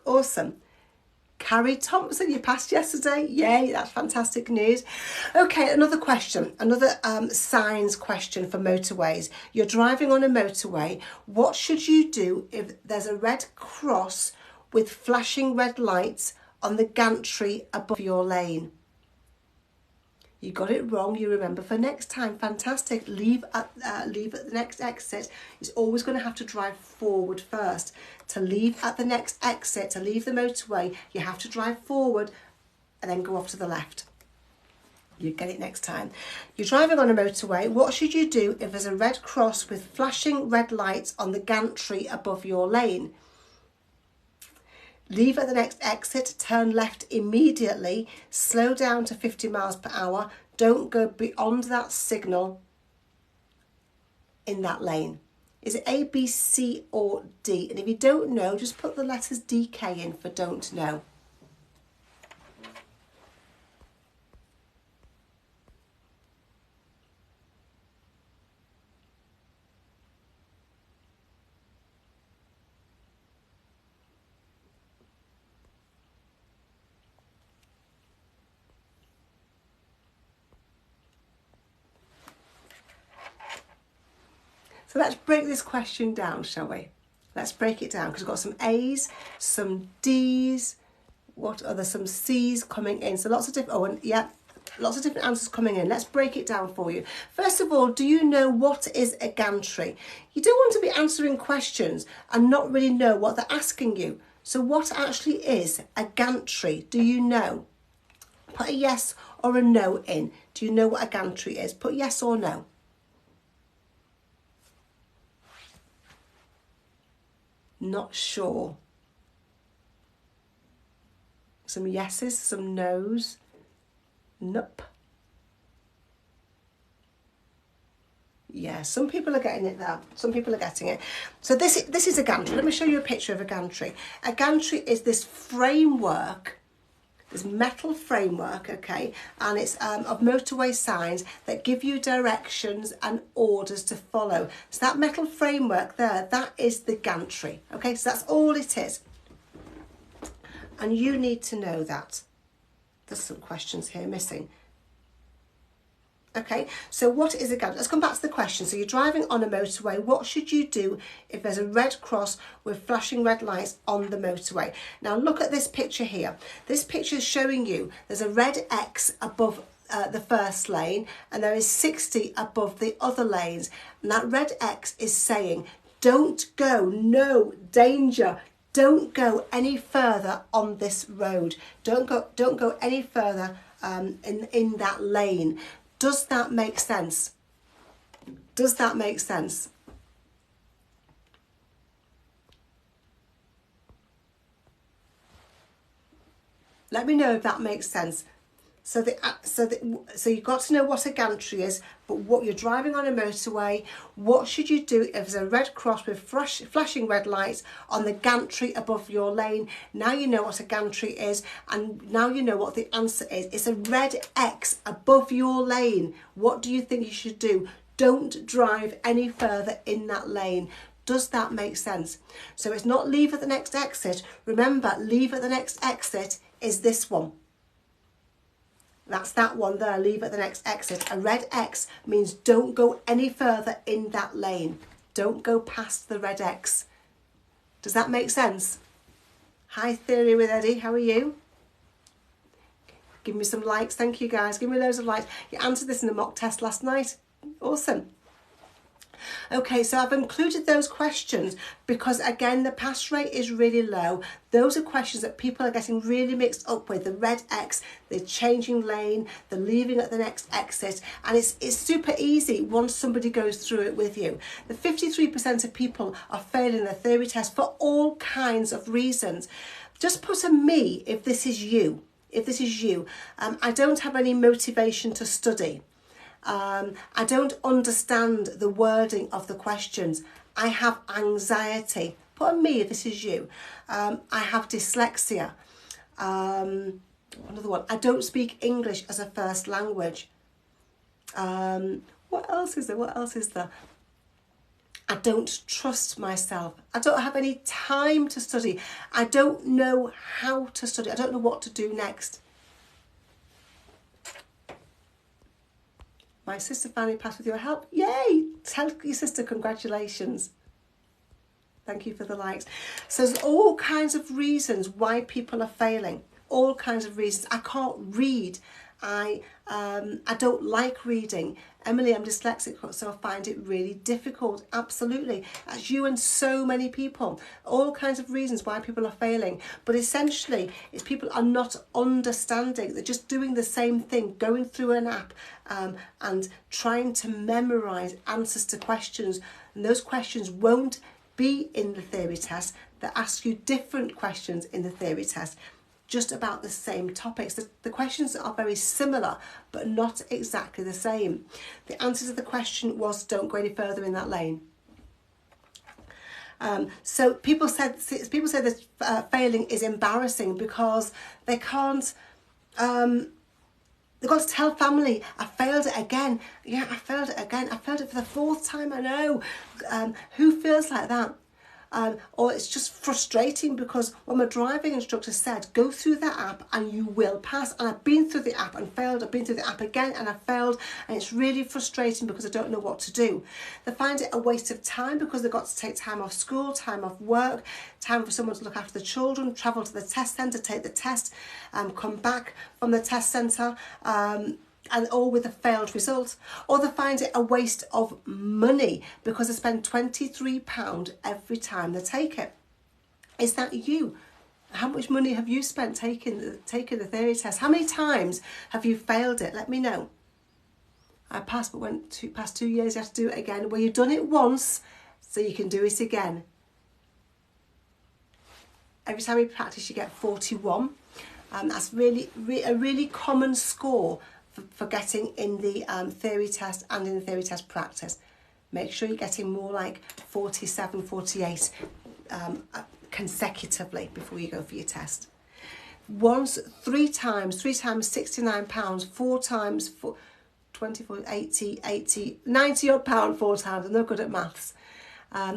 S1: Awesome. Carrie Thompson, you passed yesterday. Yay, that's fantastic news. Okay, another question, another signs question for motorways. You're driving on a motorway. What should you do if there's a red cross with flashing red lights on the gantry above your lane? You got it wrong, you remember for next time. Fantastic. Leave at the next exit. It's always going to have to drive forward first. To leave at the next exit, to leave the motorway, you have to drive forward and then go off to the left. You get it next time. You're driving on a motorway. What should you do if there's a red cross with flashing red lights on the gantry above your lane? Leave at the next exit, turn left immediately, slow down to 50 miles per hour. Don't go beyond that signal in that lane. Is it A, B, C or D? And if you don't know, just put the letters DK in for don't know. So let's break this question down, shall we? Let's break it down because we've got some A's, some D's, some C's coming in. So lots of different, lots of different answers coming in. Let's break it down for you. First of all, do you know what is a gantry? You don't want to be answering questions and not really know what they're asking you. So what actually is a gantry? Do you know? Put a yes or a no in. Do you know what a gantry is? Put yes or no. Not sure. Some yeses, some no's. Nope. Yeah, some people are getting it there. Some people are getting it. So this is a gantry. Let me show you a picture of a gantry. A gantry is this framework, this metal framework, okay, and it's of motorway signs that give you directions and orders to follow. So that metal framework there, that is the gantry, okay? So that's all it is. And you need to know that. There's some questions here missing. Okay, so what is a gantry? Let's come back to the question. So you're driving on a motorway. What should you do if there's a red cross with flashing red lights on the motorway? Now look at this picture here. This picture is showing you there's a red X above the first lane and there is 60 above the other lanes. And that red X is saying, don't go, no, danger. Don't go any further on this road. Don't go any further in that lane. Does that make sense? Does that make sense? Let me know if that makes sense. So you've got to know what a gantry is, but what you're driving on a motorway, what should you do if there's a red cross with flashing red lights on the gantry above your lane? Now you know what a gantry is, and now you know what the answer is. It's a red X above your lane. What do you think you should do? Don't drive any further in that lane. Does that make sense? So it's not leave at the next exit. Remember, leave at the next exit is this one. That's that one there, leave at the next exit. A red X means don't go any further in that lane. Don't go past the red X. Does that make sense? Hi, Theory with Eddie, how are you? Give me some likes, thank you guys. Give me loads of likes. You answered this in the mock test last night. Awesome. Okay, so I've included those questions because, again, the pass rate is really low. Those are questions that people are getting really mixed up with. The red X, the changing lane, the leaving at the next exit. And it's super easy once somebody goes through it with you. The 53% of people are failing the theory test for all kinds of reasons. Just put a me if this is you. If this is you. I don't have any motivation to study. I don't understand the wording of the questions. I have anxiety. Put a me if this is you. I have dyslexia. Another one. I don't speak English as a first language. What else is there? What else is there? I don't trust myself. I don't have any time to study. I don't know how to study. I don't know what to do next. My sister finally passed with your help. Yay! Tell your sister congratulations. Thank you for the likes. So there's all kinds of reasons why people are failing. All kinds of reasons. I can't read. I don't like reading. Emily, I'm dyslexic, so I find it really difficult. Absolutely. That's you and so many people. All kinds of reasons why people are failing. But essentially, it's people are not understanding. They're just doing the same thing, going through an app and trying to memorise answers to questions. And those questions won't be in the theory test. They ask you different questions in the theory test, just about the same topics. The questions are very similar, but not exactly the same. The answer to the question was don't go any further in that lane. So people say that failing is embarrassing because they can't. They've got to tell family, I failed it again. Yeah, I failed it again. I failed it for the 4th time, I know. Who feels like that? Or it's just frustrating because when my driving instructor said, go through that app and you will pass. And I've been through the app and failed. I've been through the app again and I've failed. And it's really frustrating because I don't know what to do. They find it a waste of time because they've got to take time off school, time off work, time for someone to look after the children, travel to the test centre, take the test, come back from the test centre. And all with a failed result. Or they find it a waste of money because they spend £23 every time they take it. Is that you? How much money have you spent taking the theory test? How many times have you failed it? Let me know. I passed, but past 2 years you have to do it again. Well, you've done it once, so you can do it again. Every time you practice, you get 41. That's really a really common score for getting in the theory test and in the theory test practice. Make sure you're getting more like 47, 48 consecutively before you go for your test. Once, three times £69, four times 24, 80, 90 odd pound, four times. I'm no good at maths.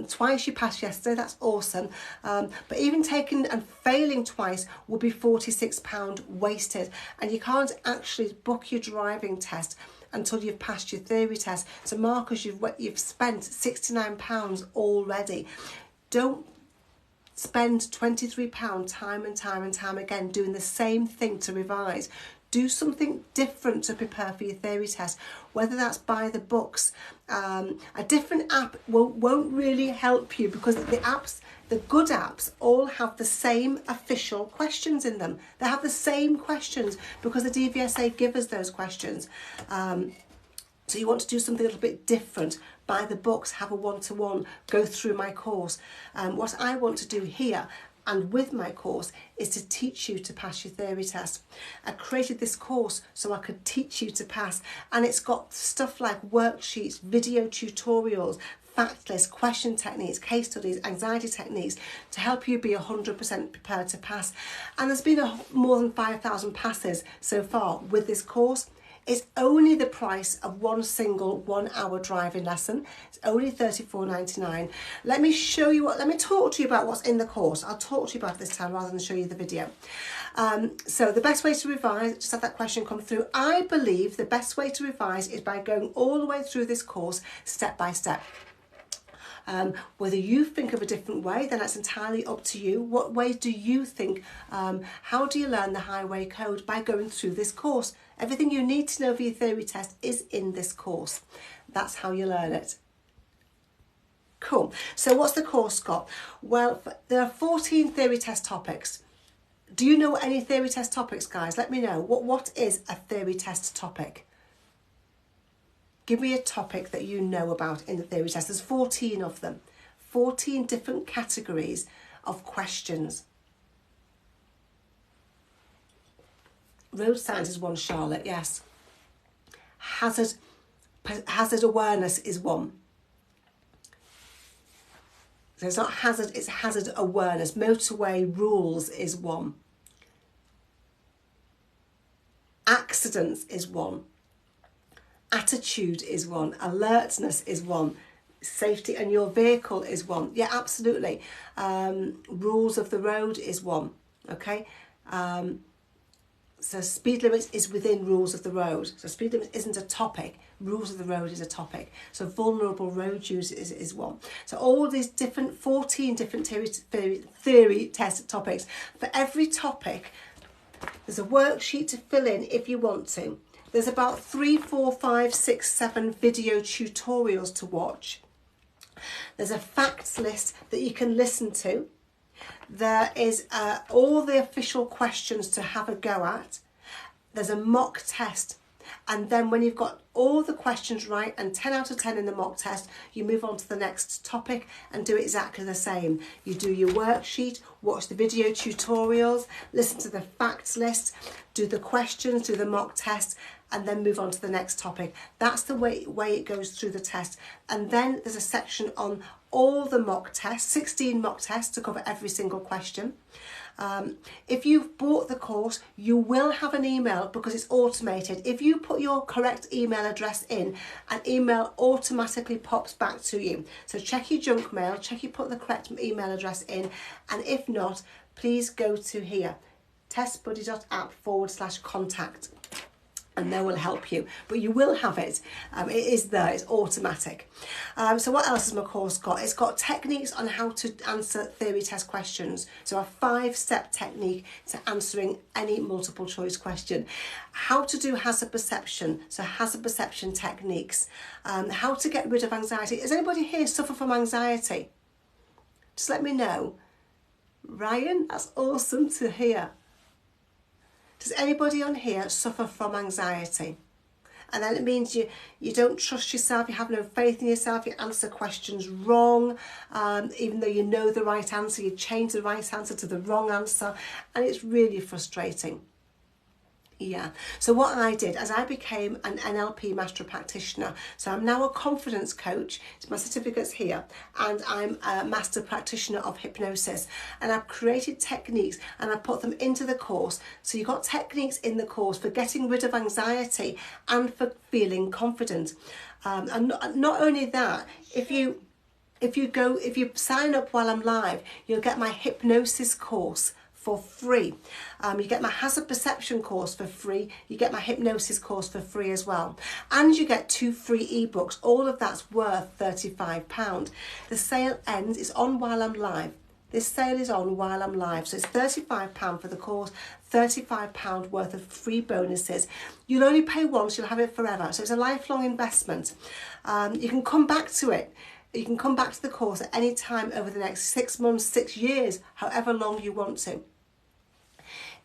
S1: Twice you passed yesterday, that's awesome. But even taking and failing twice will be £46 wasted. And you can't actually book your driving test until you've passed your theory test. So Marcus, you've spent £69 already. Don't spend £23 time and time again doing the same thing to revise. Do something different to prepare for your theory test, whether that's buy the books. A different app won't really help you, because the good apps all have the same official questions in them. They have the same questions because the DVSA give us those questions. So you want to do something a little bit different. Buy the books, have a one-to-one, go through my course. What I want to do here and with my course is to teach you to pass your theory test. I created this course so I could teach you to pass, and it's got stuff like worksheets, video tutorials, fact lists, question techniques, case studies, anxiety techniques to help you be 100% prepared to pass. And there's been more than 5,000 passes so far with this course. It's only the price of one single 1 hour driving lesson. It's only £34.99. Let me talk to you about what's in the course. I'll talk to you about it this time rather than show you the video. So the best way to revise, just had that question come through. I believe the best way to revise is by going all the way through this course step by step. Whether you think of a different way, then that's entirely up to you. What way do you think? How do you learn the highway code? By going through this course. Everything you need to know for your theory test is in this course. That's how you learn it. Cool. So what's the course got? Well, there are 14 theory test topics. Do you know any theory test topics, guys? Let me know. What is a theory test topic? Give me a topic that you know about in the theory test. There's 14 of them. 14 different categories of questions. Road signs is one, Charlotte, yes. Hazard awareness is one. So it's not hazard, it's hazard awareness. Motorway rules is one. Accidents is one. Attitude is one. Alertness is one. Safety and your vehicle is one. Yeah, absolutely. Rules of the road is one. Okay. So speed limits is within rules of the road. So speed limit isn't a topic. Rules of the road is a topic. So vulnerable road use is one. So all these 14 different theory test topics. For every topic, there's a worksheet to fill in if you want to. There's about 3, 4, 5, 6, 7 video tutorials to watch. There's a facts list that you can listen to. There is all the official questions to have a go at. There's a mock test. And then when you've got all the questions right and 10 out of 10 in the mock test, you move on to the next topic and do exactly the same. You do your worksheet, watch the video tutorials, listen to the facts list, do the questions, do the mock test, and then move on to the next topic. That's the way it goes through the test. And then there's a section on all the mock tests, 16 mock tests to cover every single question. If you've bought the course, you will have an email because it's automated. If you put your correct email address in, an email automatically pops back to you. So check your junk mail, check you put the correct email address in, and if not, please go to here, testbuddy.app/contact. And they will help you, but you will have it. It is there, it's automatic. So what else has my course got? It's got techniques on how to answer theory test questions. So a 5-step technique to answering any multiple choice question. How to do hazard perception, so hazard perception techniques. How to get rid of anxiety. Does anybody here suffer from anxiety? Just let me know. Ryan, that's awesome to hear. Does anybody on here suffer from anxiety? And then it means you don't trust yourself, you have no faith in yourself, you answer questions wrong, even though you know the right answer, you change the right answer to the wrong answer, and it's really frustrating. Yeah, so what I did as I became an NLP master practitioner, so I'm now a confidence coach, it's my certificates here, and I'm a master practitioner of hypnosis, and I've created techniques and I put them into the course. So you've got techniques in the course for getting rid of anxiety and for feeling confident. And not only that, if you sign up while I'm live, you'll get my hypnosis course for free. You get my hazard perception course for free. You get my hypnosis course for free as well. And you get 2 free ebooks. All of that's worth £35. The sale ends, it's on while I'm live. This sale is on while I'm live. So it's £35 for the course, £35 worth of free bonuses. You'll only pay once, you'll have it forever. So it's a lifelong investment. You can come back to it. You can come back to the course at any time over the next 6 months, 6 years, however long you want to.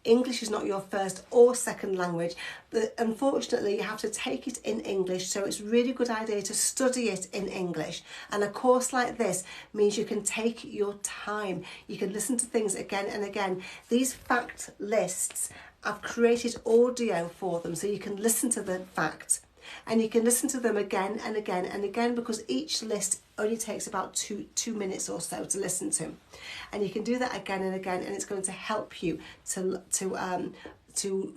S1: English is not your first or second language, but unfortunately you have to take it in English, so it's a really good idea to study it in English. And a course like this means you can take your time. You can listen to things again and again. These fact lists, I've created audio for them so you can listen to the facts. And you can listen to them again and again and again, because each list only takes about two minutes or so to listen to. And you can do that again and again, and it's going to help you to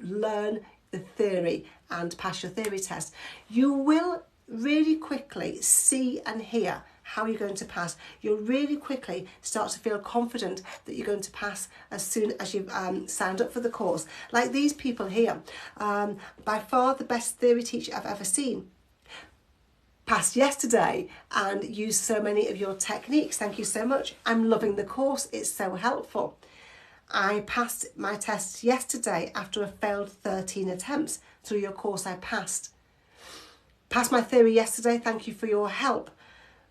S1: learn the theory and pass your theory test. You will really quickly see and hear how you're going to pass. You'll really quickly start to feel confident that you're going to pass as soon as you've signed up for the course. Like these people here, by far the best theory teacher I've ever seen, passed yesterday and used so many of your techniques. Thank you so much. I'm loving the course. It's so helpful. I passed my test yesterday after a failed 13 attempts. Through your course I passed. Passed my theory yesterday. Thank you for your help.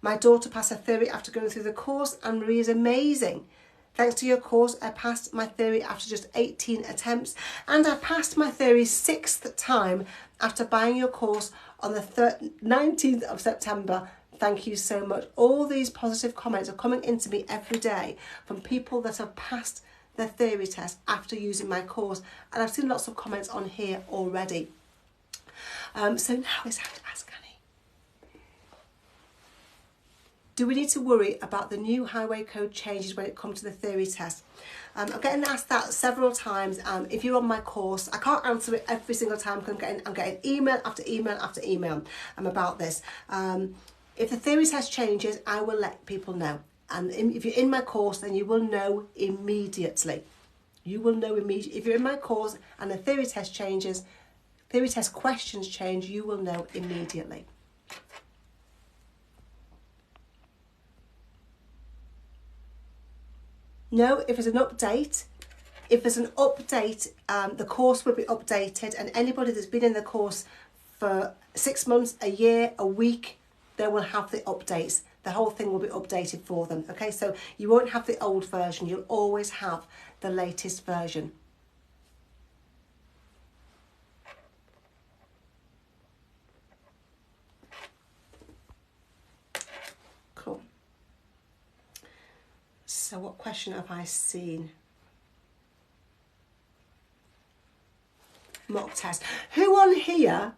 S1: My daughter passed her theory after going through the course, and Marie is amazing. Thanks to your course, I passed my theory after just 18 attempts, and I passed my theory 6th time after buying your course on the 19th of September. Thank you so much. All these positive comments are coming into me every day from people that have passed their theory test after using my course, and I've seen lots of comments on here already. So now it's time to ask Annie. Do we need to worry about the new highway code changes when it comes to the theory test? I'm getting asked that several times. If you're on my course, I can't answer it every single time because I'm getting email after email after email about this. If the theory test changes, I will let people know. And if you're in my course, then you will know immediately. You will know immediately. If you're in my course and the theory test changes, theory test questions change, you will know immediately. No, if there's an update, the course will be updated, and anybody that's been in the course for 6 months, a year, a week, they will have the updates. The whole thing will be updated for them. Okay, so you won't have the old version. You'll always have the latest version. Cool. So what question have I seen? Mock test. Who on here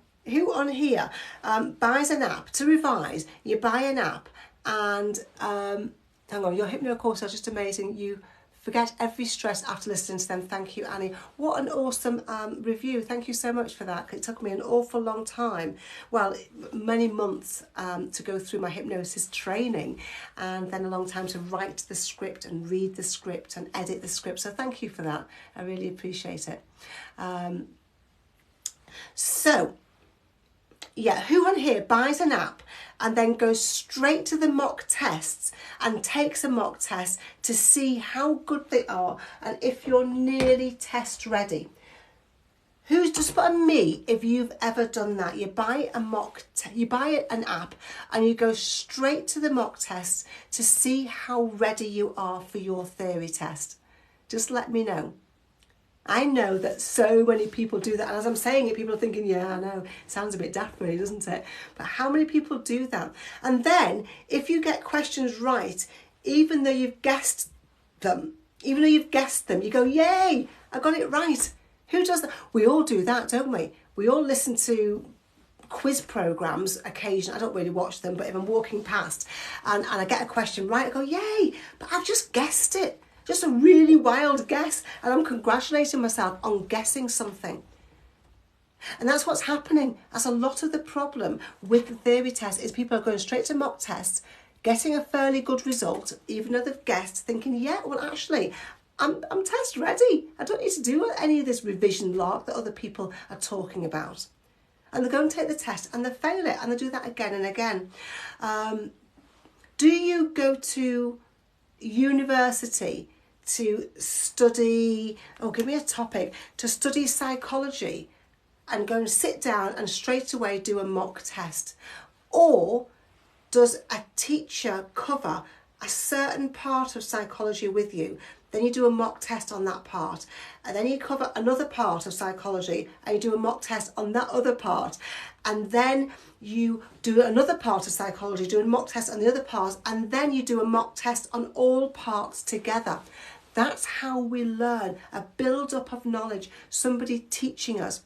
S1: buys an app to revise? You buy an app and hang on, your hypno course are just amazing. You forget every stress after listening to them. Thank you, Annie. What an awesome review. Thank you so much for that. It took me an awful long time, well, many months to go through my hypnosis training, and then a long time to write the script and read the script and edit the script. So thank you for that. I really appreciate it. So, yeah, who on here buys an app and then goes straight to the mock tests and takes a mock test to see how good they are and if you're nearly test ready? Who's just put a me if you've ever done that? You buy you buy an app and you go straight to the mock test to see how ready you are for your theory test. Just let me know. I know that so many people do that. And as I'm saying it, people are thinking, yeah, I know, it sounds a bit daft really, doesn't it? But how many people do that? And then if you get questions right, even though you've guessed them, you go, yay, I got it right. Who does that? We all do that, don't we? We all listen to quiz programs occasionally. I don't really watch them, but if I'm walking past and I get a question right, I go, yay, but I've just guessed it. Just a really wild guess, and I'm congratulating myself on guessing something. And that's what's happening. That's a lot of the problem with the theory test, is people are going straight to mock tests, getting a fairly good result, even though they've guessed, thinking, yeah, well, actually, I'm test ready. I don't need to do any of this revision lark that other people are talking about. And they go and take the test and they fail it, and they do that again and again. Do you go to university to study, give me a topic, to study psychology and go and sit down and straight away do a mock test? Or does a teacher cover a certain part of psychology with you? Then you do a mock test on that part, and then you cover another part of psychology and you do a mock test on that other part, and then you do another part of psychology, do a mock test on the other part, and then you do a mock test on all parts together. That's how we learn, a build-up of knowledge, somebody teaching us.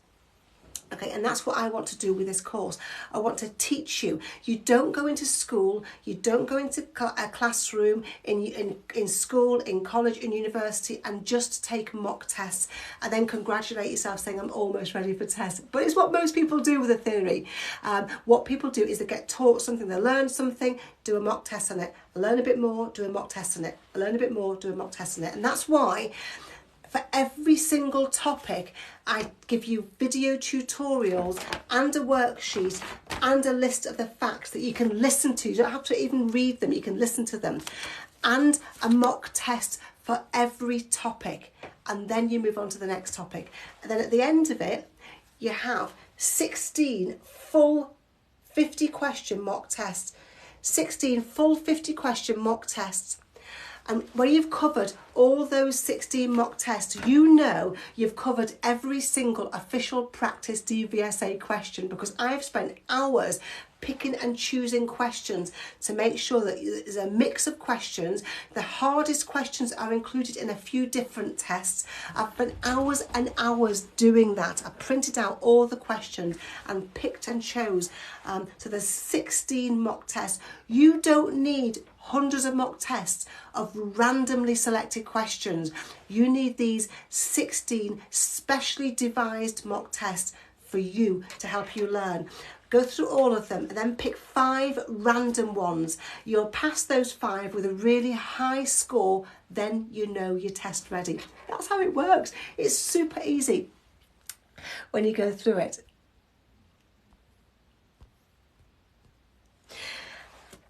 S1: Okay, and that's what I want to do with this course. I want to teach you. You don't go into school, you don't go into a classroom in school, in college, in university, and just take mock tests and then congratulate yourself saying, I'm almost ready for tests. But it's what most people do with a theory. What people do is they get taught something, they learn something, do a mock test on it, learn a bit more, do a mock test on it, learn a bit more, do a mock test on it. And that's why for every single topic, I give you video tutorials and a worksheet and a list of the facts that you can listen to. You don't have to even read them, you can listen to them. And a mock test for every topic. And then you move on to the next topic. And then at the end of it, you have 16 full 50 question mock tests. 16 full 50 question mock tests. And when you've covered all those 16 mock tests, you know you've covered every single official practice DVSA question, because I've spent hours picking and choosing questions to make sure that there's a mix of questions. The hardest questions are included in a few different tests. I've spent hours and hours doing that. I printed out all the questions and picked and chose. So there's 16 mock tests. You don't need hundreds of mock tests of randomly selected questions. You need these 16 specially devised mock tests for you to help you learn. Go through all of them and then pick 5 random ones. You'll pass those 5 with a really high score, then you know you're test ready. That's how it works. It's super easy when you go through it.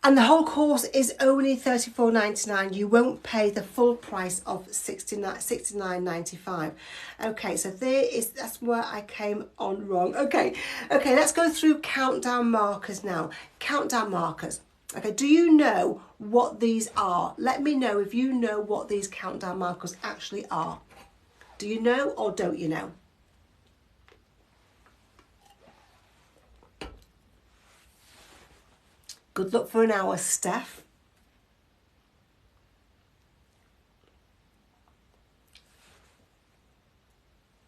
S1: And the whole course is only $34.99. You won't pay the full price of $69.95. Okay, so that's where I came on wrong. Okay, let's go through countdown markers now. Countdown markers. Okay, do you know what these are? Let me know if you know what these countdown markers actually are. Do you know or don't you know? Good luck for an hour, Steph.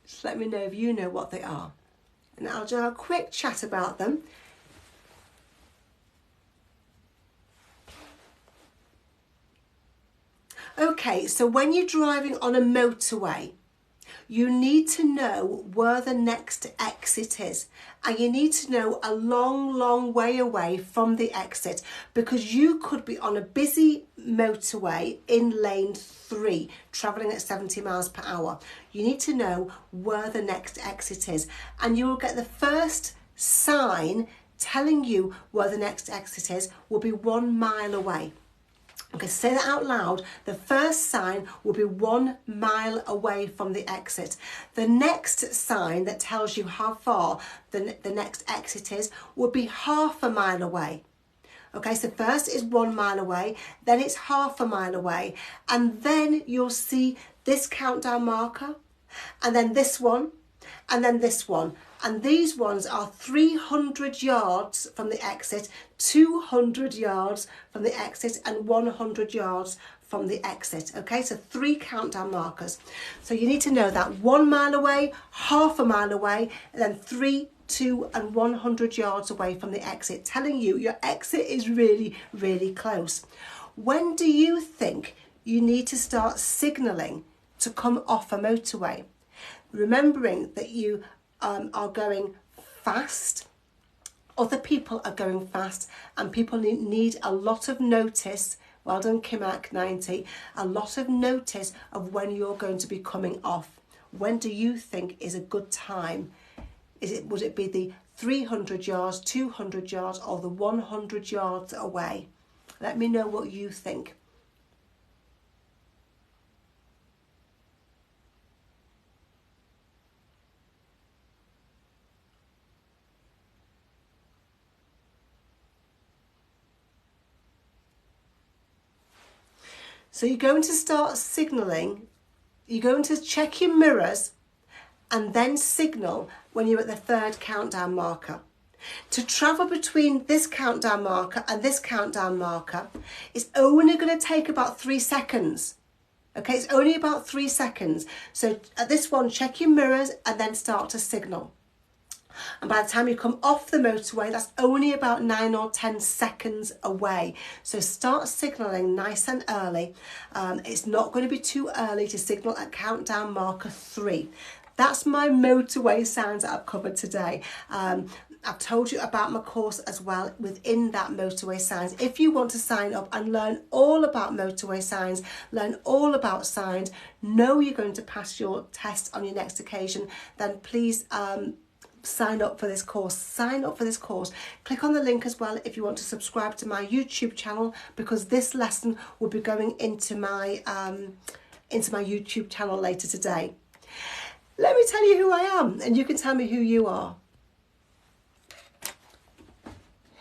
S1: Just let me know if you know what they are. And I'll do a quick chat about them. Okay, so when you're driving on a motorway, you need to know where the next exit is, and you need to know a long way away from the exit, because you could be on a busy motorway in lane 3 travelling at 70 miles per hour. You need to know where the next exit is, and you will get the first sign telling you where the next exit is will be 1 mile away. Okay, say that out loud. The first sign will be 1 mile away from the exit. The next sign that tells you how far the next exit is will be half a mile away. Okay, so first is 1 mile away, then it's half a mile away, and then you'll see this countdown marker, and then this one, and then this one. And these ones are 300 yards from the exit, 200 yards from the exit, and 100 yards from the exit. Okay, so 3 countdown markers. So you need to know that 1 mile away, half a mile away, and then 3, 2 and 100 yards away from the exit, telling you your exit is really, really close. When do you think you need to start signalling to come off a motorway? Remembering that you are going fast, other people are going fast, and people need a lot of notice. Well done, Kimak 90. A lot of notice of when you're going to be coming off. When do you think is a good time? Would it be the 300 yards, 200 yards, or the 100 yards away? Let me know what you think. So you're going to start signalling, you're going to check your mirrors and then signal when you're at the 3rd countdown marker. To travel between this countdown marker and this countdown marker, it's only going to take about 3 seconds. Okay, it's only about 3 seconds. So at this one, check your mirrors and then start to signal. And by the time you come off the motorway, that's only about 9 or 10 seconds away. So start signalling nice and early. It's not going to be too early to signal at countdown marker 3. That's my motorway sounds that I've covered today. I've told you about my course as well within that motorway signs. If you want to sign up and learn all about motorway signs, learn all about signs, know you're going to pass your test on your next occasion, then please sign up for this course. Sign up for this course. Click on the link as well if you want to subscribe to my YouTube channel, because this lesson will be going into my YouTube channel later today. Let me tell you who I am, and you can tell me who you are.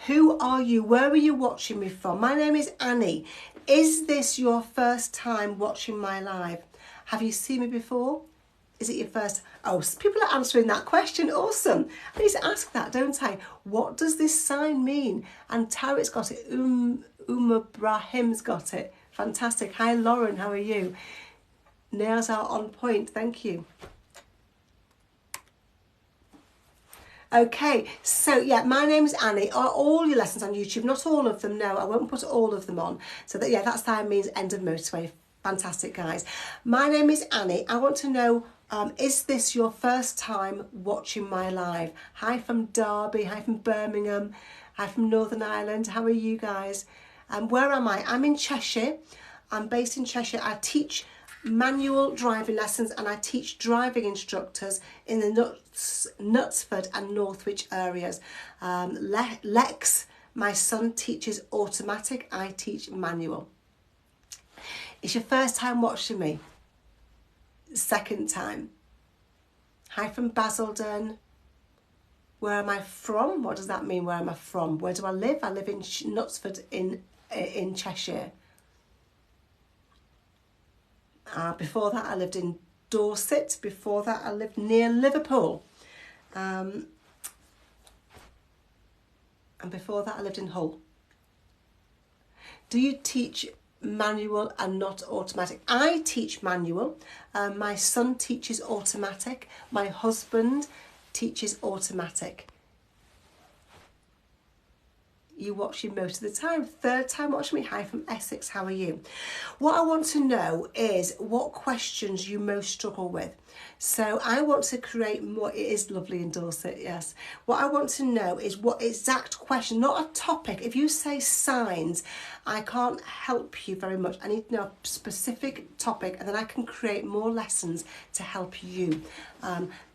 S1: Who are you? Where are you watching me from? My name is Annie. Is this your first time watching my live? Have you seen me before? Is it your first? Oh, people are answering that question. Awesome. I need to ask that, don't I? What does this sign mean? And Tarek's got it. Brahim's got it. Fantastic. Hi, Lauren. How are you? Nails are on point. Thank you. Okay, so yeah, my name is Annie. Are all your lessons on YouTube? Not all of them, no, I won't put all of them on. So that, yeah, that sign means end of motorway. Fantastic, guys. My name is Annie. I want to know, is this your first time watching my live? Hi from Derby, hi from Birmingham, hi from Northern Ireland. How are you guys? Where am I? I'm in Cheshire. I'm based in Cheshire. I teach manual driving lessons and I teach driving instructors in the Knutsford and Northwich areas. Lex, my son, teaches automatic. I teach manual. It's your first time watching me? Second time. Hi from Basildon. Where am I from? What does that mean? Where am I from? Where do I live? I live in Knutsford in Cheshire. Before that I lived in Dorset. Before that I lived near Liverpool. And before that I lived in Hull. Do you teach manual and not automatic? I teach manual. My son teaches automatic. My husband teaches automatic. You watching most of the time. Third time watching me. Hi from Essex. How are you? What I want to know is what questions you most struggle with. So I want to create more. It is lovely in Dorset, yes. What I want to know is what exact question, not a topic. If you say signs, I can't help you very much. I need to know a specific topic, and then I can create more lessons to help you.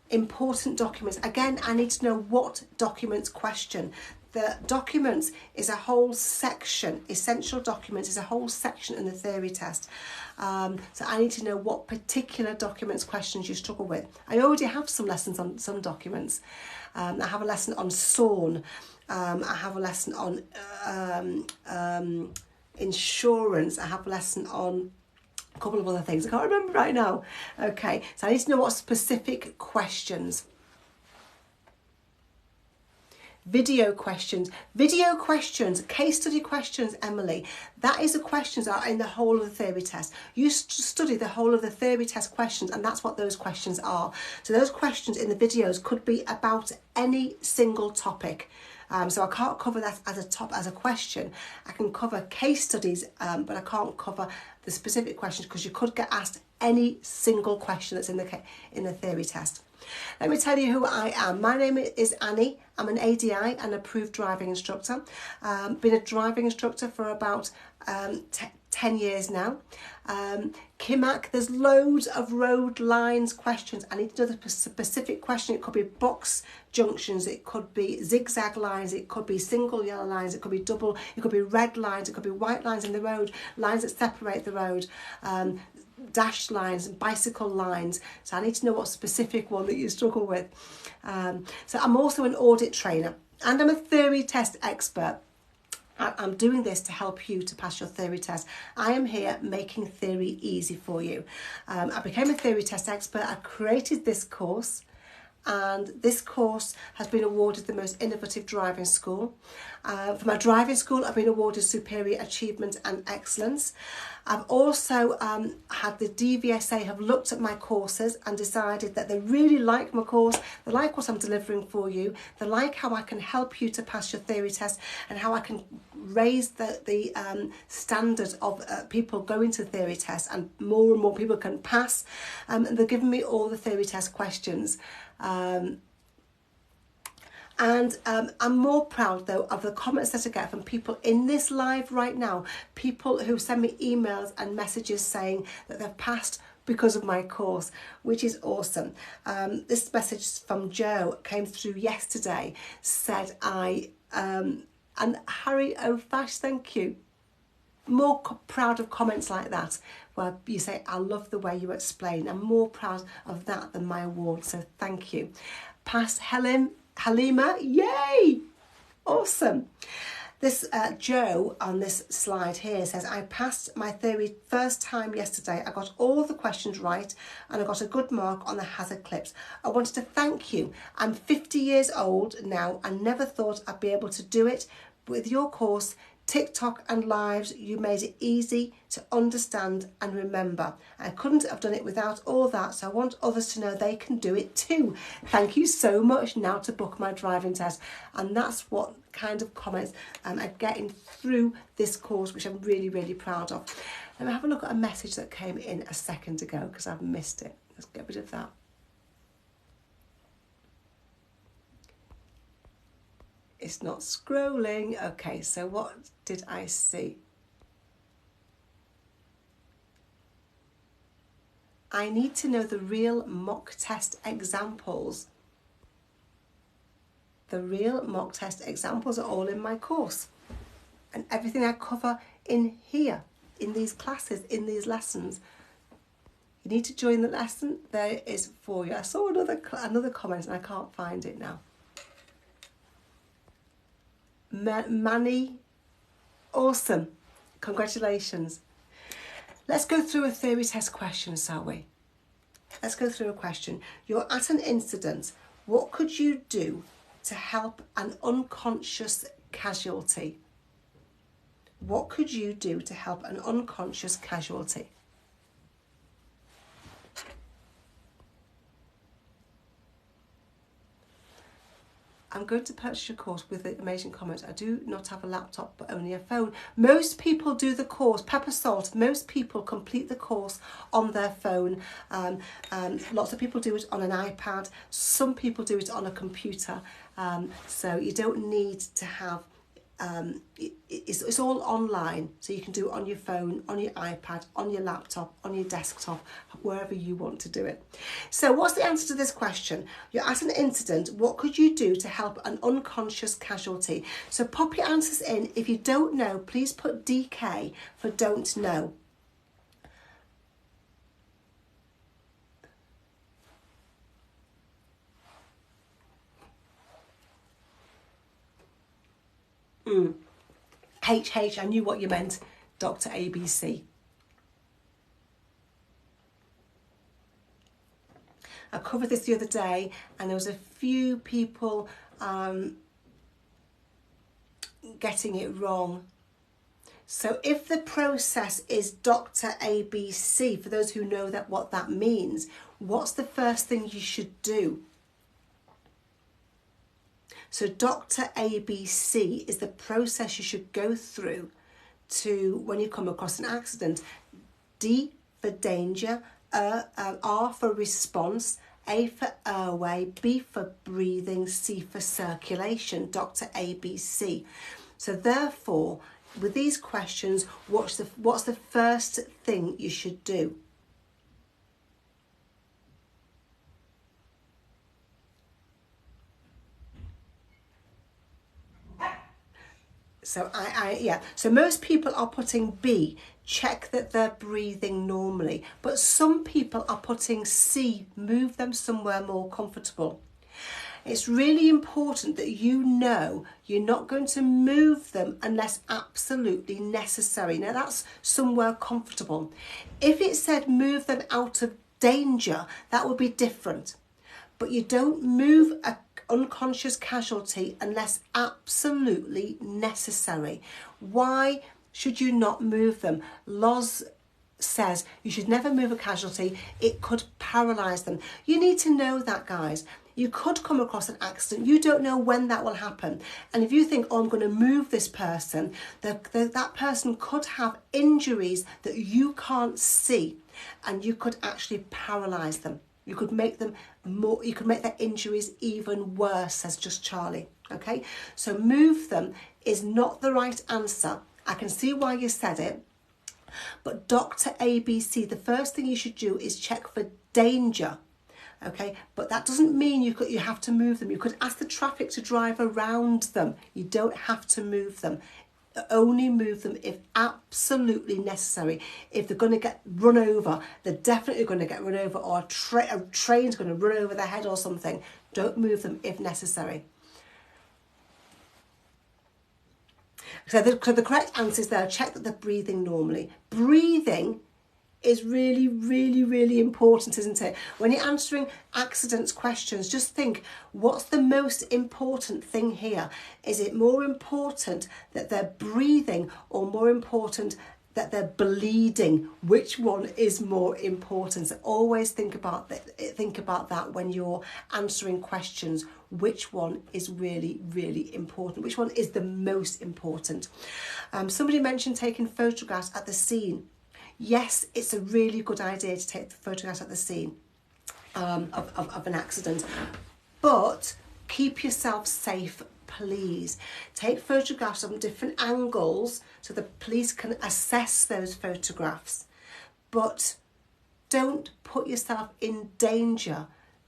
S1: Important documents. Again, I need to know what documents question. The documents is a whole section. Essential documents is a whole section in the theory test. So I need to know what particular documents questions you struggle with. I already have some lessons on some documents. I have a lesson on SORN. I have a lesson on insurance. I have a lesson on a couple of other things. I can't remember right now. Okay, so I need to know what specific questions. Video questions, case study questions, Emily. That is the questions that are in the whole of the theory test. You study the whole of the theory test questions, and that's what those questions are. So those questions in the videos could be about any single topic. So I can't cover that as a question. I can cover case studies, but I can't cover the specific questions because you could get asked any single question that's in the theory test. Let me tell you who I am. My name is Annie. I'm an ADI, an approved driving instructor. Been a driving instructor for about 10 years now. KIMAC, there's loads of road lines questions. I need to know the specific question. It could be box junctions, it could be zigzag lines, it could be single yellow lines, it could be double, it could be red lines, it could be white lines in the road, lines that separate the road, dashed lines, bicycle lines. So I need to know what specific one that you struggle with. So I'm also an audit trainer and I'm a theory test expert. I'm doing this to help you to pass your theory test. I am here making theory easy for you. I became a theory test expert. I created this course, and this course has been awarded the most innovative driving school. For my driving school, I've been awarded Superior Achievement and Excellence. I've also had the DVSA have looked at my courses and decided that they really like my course, they like what I'm delivering for you, they like how I can help you to pass your theory test and how I can raise the standard of people going to theory tests, and more people can pass. And they're giving me all the theory test questions. And I'm more proud though of the comments that I get from people in this live right now, people who send me emails and messages saying that they've passed because of my course, which is awesome. This message from Joe came through yesterday, said and Harry O'Fash, thank you. More proud of comments like that, where you say, I love the way you explain. I'm more proud of that than my award, so thank you. Past Halima, yay! Awesome. This Joe on this slide here says, I passed my theory first time yesterday. I got all the questions right and I got a good mark on the hazard clips. I wanted to thank you. I'm 50 years old now and never thought I'd be able to do it. With your course, TikTok and lives, you made it easy to understand and remember. I couldn't have done it without all that, so I want others to know they can do it too. Thank you so much. Now to book my driving test. And that's what kind of comments I'm getting through this course, which I'm really, really proud of. Let me have a look at a message that came in a second ago because I've missed it. Let's get rid of that. It's not scrolling. Okay, so what did I see? I need to know the real mock test examples. The real mock test examples are all in my course. And everything I cover in here, in these classes, in these lessons. You need to join the lesson. There it is for you. I saw another comment and I can't find it now. Manny, awesome, congratulations. Let's go through a theory test question, shall we? Let's go through a question. You're at an incident. What could you do to help an unconscious casualty? What could you do to help an unconscious casualty? I'm going to purchase your course with the amazing comments. I do not have a laptop, but only a phone. Most people do the course, pepper salt, most people complete the course on their phone. Lots of people do it on an iPad. Some people do it on a computer. So you don't need to have, it's all online. So you can do it on your phone, on your iPad, on your laptop, on your desktop, wherever you want to do it. So what's the answer to this question? You're at an incident. What could you do to help an unconscious casualty? So pop your answers in. If you don't know, please put DK for don't know. HH, I knew what you meant, Dr. ABC. I covered this the other day, and there was a few people getting it wrong. So if the process is Dr. ABC, for those who know that what that means, what's the first thing you should do? So Dr. ABC is the process you should go through to when you come across an accident. D for danger, R for response, A for airway, B for breathing, C for circulation, Dr. ABC. So therefore, with these questions, what's the first thing you should do? So so most people are putting B, check that they're breathing normally, but some people are putting C, move them somewhere more comfortable. It's really important that you know you're not going to move them unless absolutely necessary. Now that's somewhere comfortable. If it said move them out of danger, that would be different. But you don't move a unconscious casualty unless absolutely necessary. Why should you not move them? Loz says you should never move a casualty. It could paralyse them. You need to know that, guys. You could come across an accident. You don't know when that will happen. And if you think, oh, I'm going to move this person, that person could have injuries that you can't see, and you could actually paralyse them. You could make them more, you could make their injuries even worse, says Just Charlie. Okay, so move them is not the right answer. I can see why you said it, but Dr. ABC, the first thing you should do is check for danger. Okay, but that doesn't mean you have to move them. You could ask the traffic to drive around them. You don't have to move them. Only move them if absolutely necessary. If they're going to get run over, they're definitely going to get run over, or a train's going to run over their head or something. Don't move them if necessary. So the correct answer is there. Check that they're breathing normally. Breathing is really, really, really important, isn't it? When you're answering accidents questions, just think, what's the most important thing here? Is it more important that they're breathing, or more important that they're bleeding? Which one is more important? So always think about that when you're answering questions. Which one is really, really important? Which one is the most important? Somebody mentioned taking photographs at the scene. Yes, it's a really good idea to take the photographs at the scene of an accident, but keep yourself safe, please. Take photographs from different angles so the police can assess those photographs, but don't put yourself in danger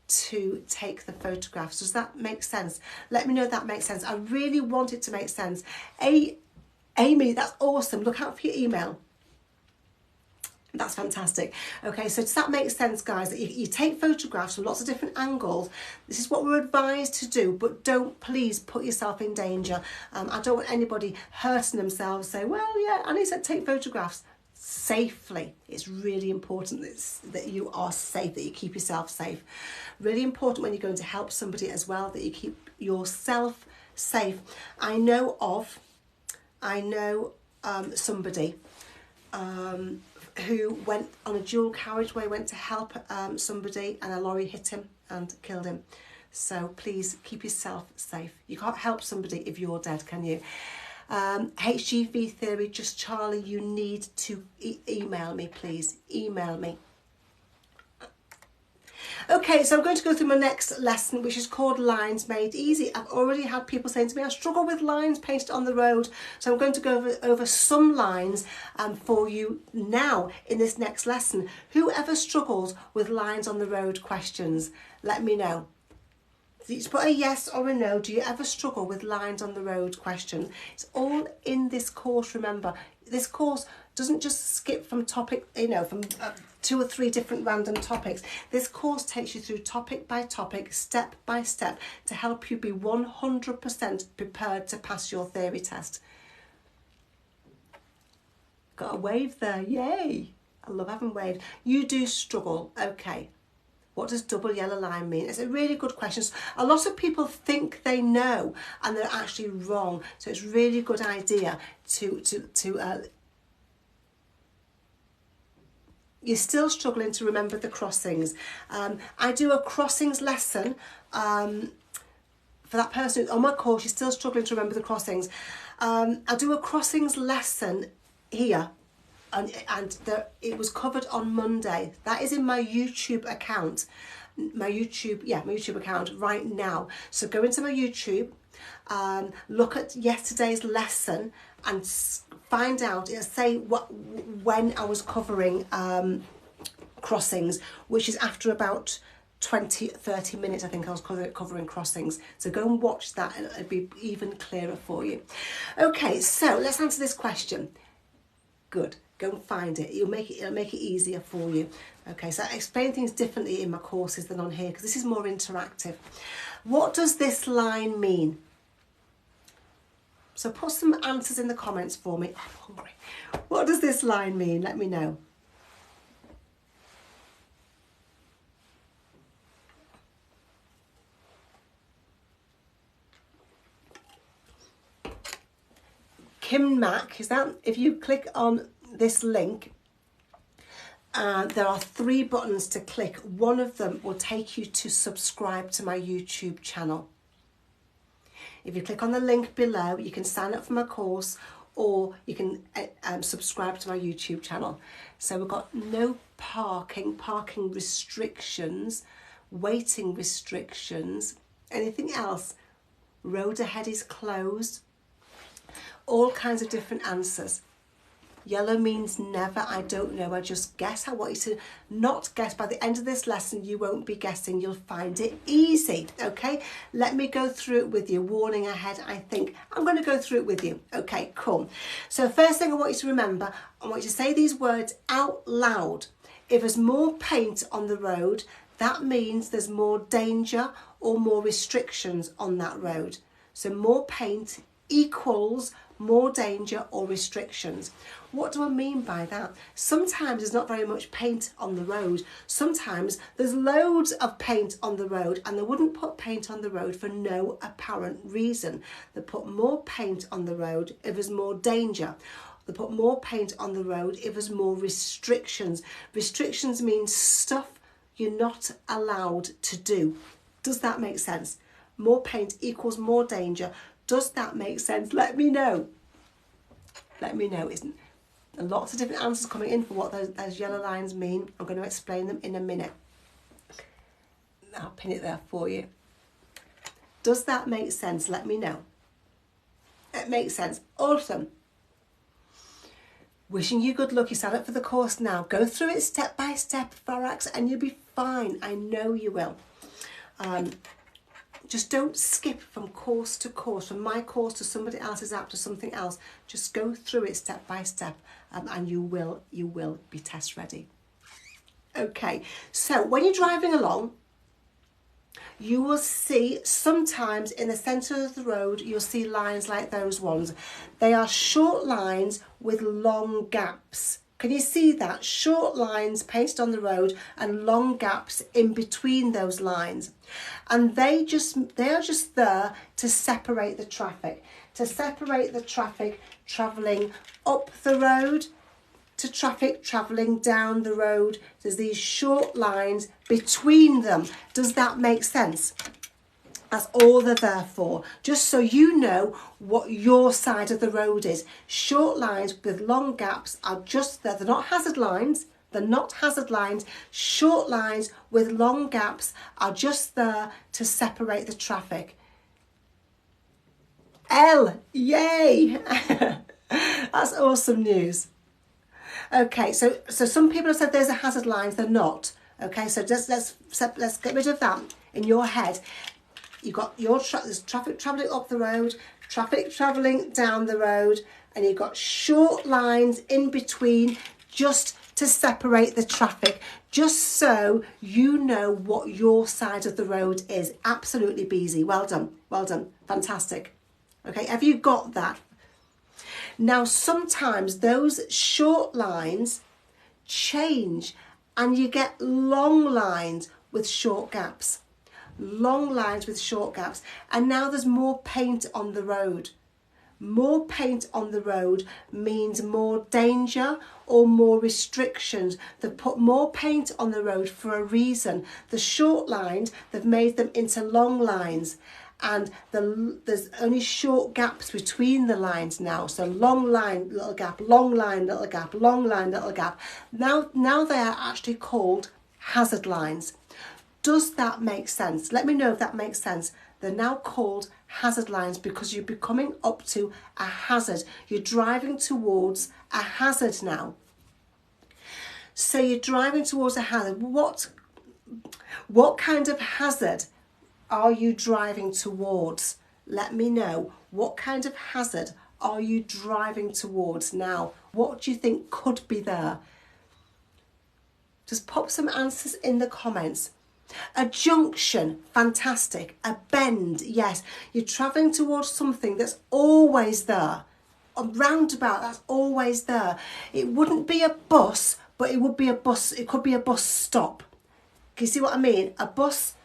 S1: to take the photographs. Does that make sense? Let me know if that makes sense. I really want it to make sense. Amy, that's awesome. Look out for your email. That's fantastic. Okay, so does that make sense, guys? That you take photographs from lots of different angles. This is what we're advised to do, but don't please put yourself in danger. I don't want anybody hurting themselves. Say, well, yeah, Annie said take photographs safely. It's really important that you are safe, that you keep yourself safe. Really important when you're going to help somebody as well, that you keep yourself safe. I know somebody who went on a dual carriageway, went to help somebody, and a lorry hit him and killed him. So please keep yourself safe. You can't help somebody if you're dead, can you? HGV theory, Just Charlie, you need to email me, please. Email me. Okay, so I'm going to go through my next lesson, which is called Lines Made Easy. I've already had people saying to me, I struggle with lines painted on the road. So I'm going to go over some lines for you now in this next lesson. Whoever struggles with lines on the road questions, let me know. Just put a yes or a no. Do you ever struggle with lines on the road questions? It's all in this course, remember. This course doesn't just skip from topic, from 2 or 3 different random topics. This course takes you through topic by topic, step by step, to help you be 100% prepared to pass your theory test. Got a wave there, yay. I love having waves. You do struggle, okay. What does double yellow line mean? It's a really good question. A lot of people think they know and they're actually wrong. So it's really good idea to you're still struggling to remember the crossings. I do a crossings lesson for that person on my course. You're still struggling to remember the crossings. I do a crossings lesson here, and it was covered on Monday. That is in my YouTube account, my YouTube account right now. So go into my YouTube, look at yesterday's lesson and find out, it'll say when I was covering crossings, which is after about 20-30 minutes. I think I was covering crossings. So go and watch that and it'll be even clearer for you. Okay, so let's answer this question. Good. Go and find it. It'll make it easier for you. Okay, so I explain things differently in my courses than on here because this is more interactive. What does this line mean? So put some answers in the comments for me. I'm hungry. What does this line mean? Let me know. Kim Mac, is that? If you click on this link, there are 3 buttons to click. One of them will take you to subscribe to my YouTube channel. If you click on the link below, you can sign up for my course or you can subscribe to my YouTube channel. So we've got no parking restrictions, waiting restrictions, anything else? Road ahead is closed. All kinds of different answers. Yellow means never, I don't know, I just guess. I want you to not guess. By the end of this lesson, you won't be guessing. You'll find it easy, okay? Let me go through it with you. Warning ahead, I think. I'm going to go through it with you. Okay, cool. So first thing I want you to remember, I want you to say these words out loud. If there's more paint on the road, that means there's more danger or more restrictions on that road. So more paint equals more danger or restrictions. What do I mean by that? Sometimes there's not very much paint on the road. Sometimes there's loads of paint on the road, and they wouldn't put paint on the road for no apparent reason. They put more paint on the road if there's more danger. They put more paint on the road if there's more restrictions. Restrictions mean stuff you're not allowed to do. Does that make sense? More paint equals more danger. Does that make sense? Let me know. Let me know. Isn't lots of different answers coming in for what those yellow lines mean. I'm going to explain them in a minute. I'll pin it there for you. Does that make sense? Let me know. It makes sense. Awesome. Wishing you good luck. You sign up for the course now. Go through it step by step, Forax, and you'll be fine. I know you will. Just don't skip from course to course, from my course to somebody else's app to something else. Just go through it step by step, and you will be test ready. Okay, so when you're driving along, you will see sometimes in the centre of the road, you'll see lines like those ones. They are short lines with long gaps. Can you see that? Short lines painted on the road and long gaps in between those lines. And they are just there to separate the traffic. To separate the traffic travelling up the road to traffic travelling down the road. There's these short lines between them. Does that make sense? That's all they're there for, just so you know what your side of the road is. Short lines with long gaps are just there. They're not hazard lines. They're not hazard lines. Short lines with long gaps are just there to separate the traffic. L, yay! That's awesome news. Okay, so some people have said there's a hazard lines. They're not. Okay, so just let's get rid of that in your head. You've got there's traffic travelling up the road, traffic travelling down the road, and you've got short lines in between just to separate the traffic, just so you know what your side of the road is. Absolutely Beezy. Well done. Well done. Fantastic. Okay, have you got that? Now, sometimes those short lines change and you get long lines. with short gaps. Long lines with short gaps. And now there's more paint on the road. More paint on the road means more danger or more restrictions. They've put more paint on the road for a reason. The short lines, they've made them into long lines. And there's only short gaps between the lines now. So long line, little gap, long line, little gap, long line, little gap. Now they are actually called hazard lines. Does that make sense? Let me know if that makes sense. They're now called hazard lines because you're becoming up to a hazard. You're driving towards a hazard now. So you're driving towards a hazard. What kind of hazard are you driving towards? Let me know. What kind of hazard are you driving towards now? What do you think could be there? Just pop some answers in the comments. A junction, fantastic. A bend, yes. You're travelling towards something that's always there. A roundabout, that's always there. It wouldn't be a bus, but it would be a bus. It could be a bus stop. Can you see what I mean? A bus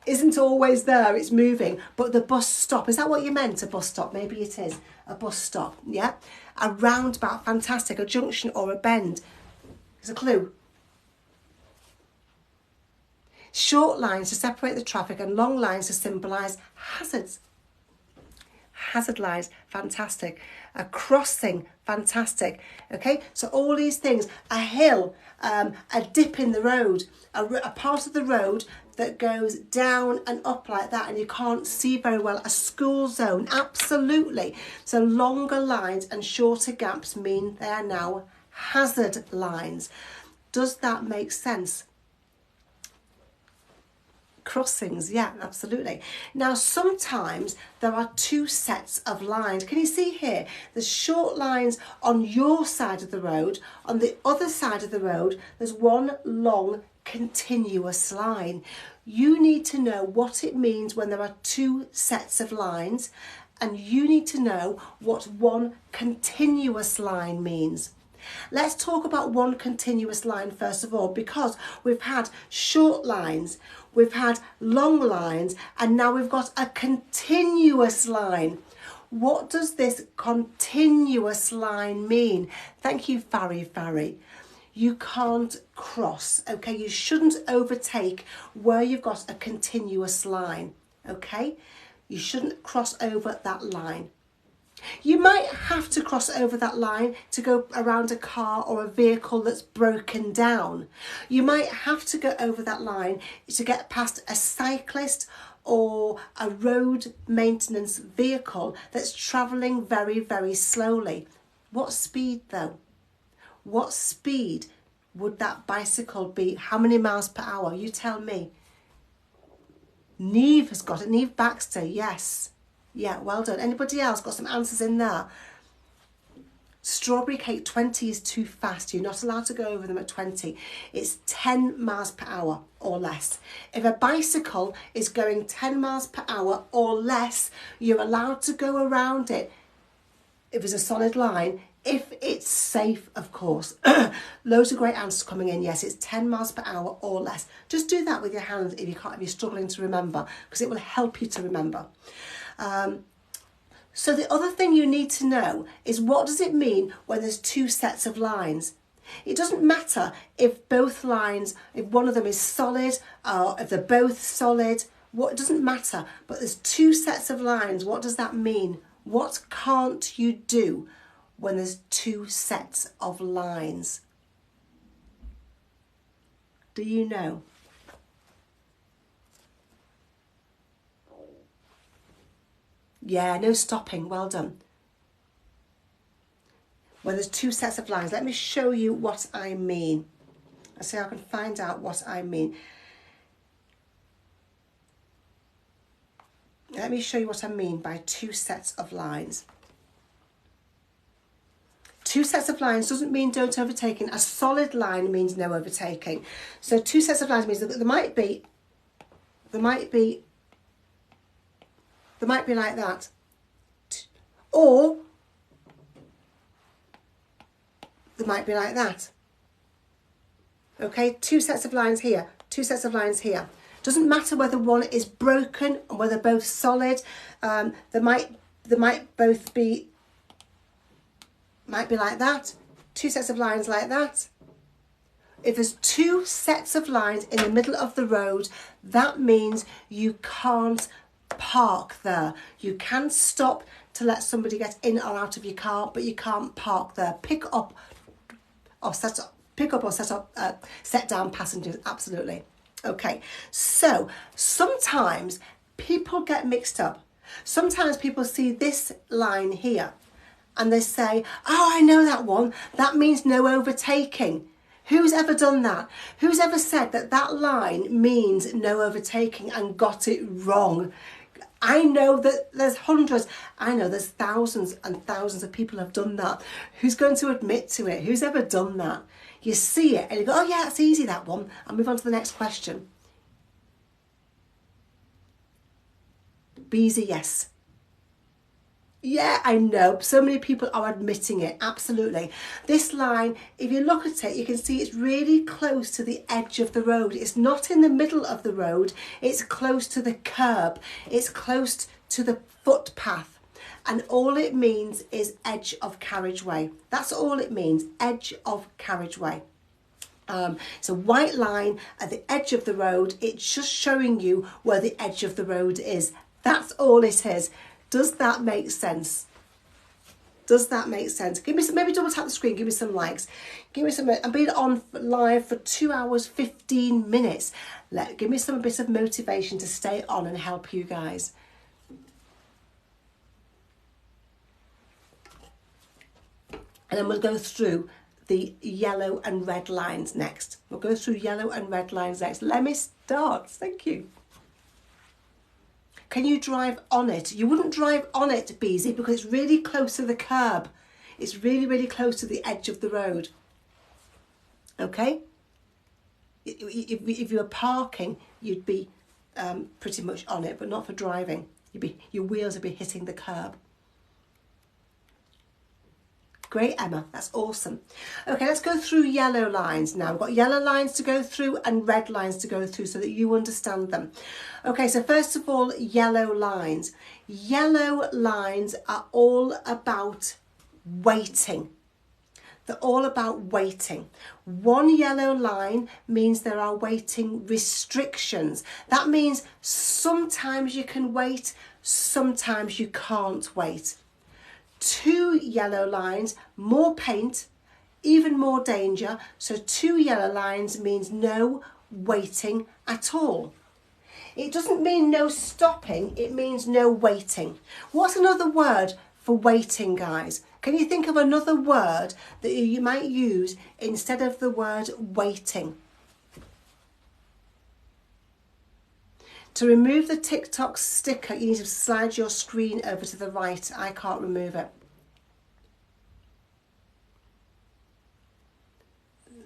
S1: isn't always there, it's moving. But the bus stop, is that what you meant, a bus stop? Maybe it is. A bus stop, yeah. A roundabout, fantastic. A junction or a bend. There's a clue. Short lines to separate the traffic and long lines to symbolise hazards. Hazard lines, fantastic. A crossing, fantastic. Okay, so all these things, a hill, a dip in the road, a part of the road that goes down and up like that and you can't see very well, a school zone, absolutely. So longer lines and shorter gaps mean they are now hazard lines. Does that make sense? Crossings, yeah, absolutely. Now sometimes there are two sets of lines. Can you see here? There's short lines on your side of the road. On the other side of the road, there's one long continuous line. You need to know what it means when there are two sets of lines, and you need to know what one continuous line means. Let's talk about one continuous line first of all, because we've had short lines, we've had long lines, and now we've got a continuous line. What does this continuous line mean? Thank you, Farry. You can't cross, okay? You shouldn't overtake where you've got a continuous line, okay? You shouldn't cross over that line. You might have to cross over that line to go around a car or a vehicle that's broken down. You might have to go over that line to get past a cyclist or a road maintenance vehicle that's travelling very, very slowly. What speed though? What speed would that bicycle be? How many miles per hour? You tell me. Neve has got it. Neve Baxter, yes. Yeah, well done. Anybody else got some answers in there? Strawberry cake, 20 is too fast. You're not allowed to go over them at 20. It's 10 miles per hour or less. If a bicycle is going 10 miles per hour or less, you're allowed to go around it. If it's a solid line, if it's safe, of course. Loads of great answers coming in. Yes, it's 10 miles per hour or less. Just do that with your hands if you're struggling to remember, because it will help you to remember. So the other thing you need to know is, what does it mean when there's two sets of lines? It doesn't matter if both lines, if one of them is solid or if they're both solid, it doesn't matter. But there's two sets of lines. What does that mean? What can't you do when there's two sets of lines? Do you know? Yeah, no stopping. Well done. When there's two sets of lines, let me show you what I mean. Let's see how I can find out what I mean. Let me show you what I mean by two sets of lines. Two sets of lines doesn't mean don't overtaking. A solid line means no overtaking. So two sets of lines means that there might be like that. Or there might be like that. Okay, two sets of lines here. Two sets of lines here. Doesn't matter whether one is broken or whether both solid. They might both be, might be like that. Two sets of lines like that. If there's two sets of lines in the middle of the road, that means you can't park there. You can stop to let somebody get in or out of your car, but you can't park there. Pick up or set down passengers, absolutely. Okay, so sometimes people get mixed up. Sometimes people see this line here and they say, oh, I know that one. That means no overtaking. Who's ever done that? Who's ever said that that line means no overtaking and got it wrong? I know that there's hundreds, I know there's thousands and thousands of people have done that. Who's going to admit to it? Who's ever done that? You see it and you go, oh yeah, that's easy, that one. I'll move on to the next question. Beezy, yes. Yeah, I know. So many people are admitting it. Absolutely. This line, if you look at it, you can see it's really close to the edge of the road. It's not in the middle of the road. It's close to the curb. It's close to the footpath. And all it means is edge of carriageway. That's all it means, edge of carriageway. It's a white line at the edge of the road. It's just showing you where the edge of the road is. That's all it is. Does that make sense? Does that make sense? Give me some, maybe double tap the screen, give me some likes. Give me some, I've been on live for 2 hours, 15 minutes. Give me some bit of motivation to stay on and help you guys. And then we'll go through the yellow and red lines next. We'll go through yellow and red lines next. Let me start, thank you. Can you drive on it? You wouldn't drive on it, Beezy, because it's really close to the curb. It's really, really close to the edge of the road. Okay? If you were parking, you'd be pretty much on it, but not for driving. Your wheels would be hitting the curb. Great, Emma, that's awesome. Okay, let's go through yellow lines now. We've got yellow lines to go through and red lines to go through so that you understand them. Okay, so first of all, yellow lines. Yellow lines are all about waiting. They're all about waiting. One yellow line means there are waiting restrictions. That means sometimes you can wait, sometimes you can't wait. Two yellow lines, more paint, even more danger. So two yellow lines means no waiting at all. It doesn't mean no stopping, it means no waiting. What's another word for waiting, guys? Can you think of another word that you might use instead of the word waiting? To remove the TikTok sticker, you need to slide your screen over to the right. I can't remove it.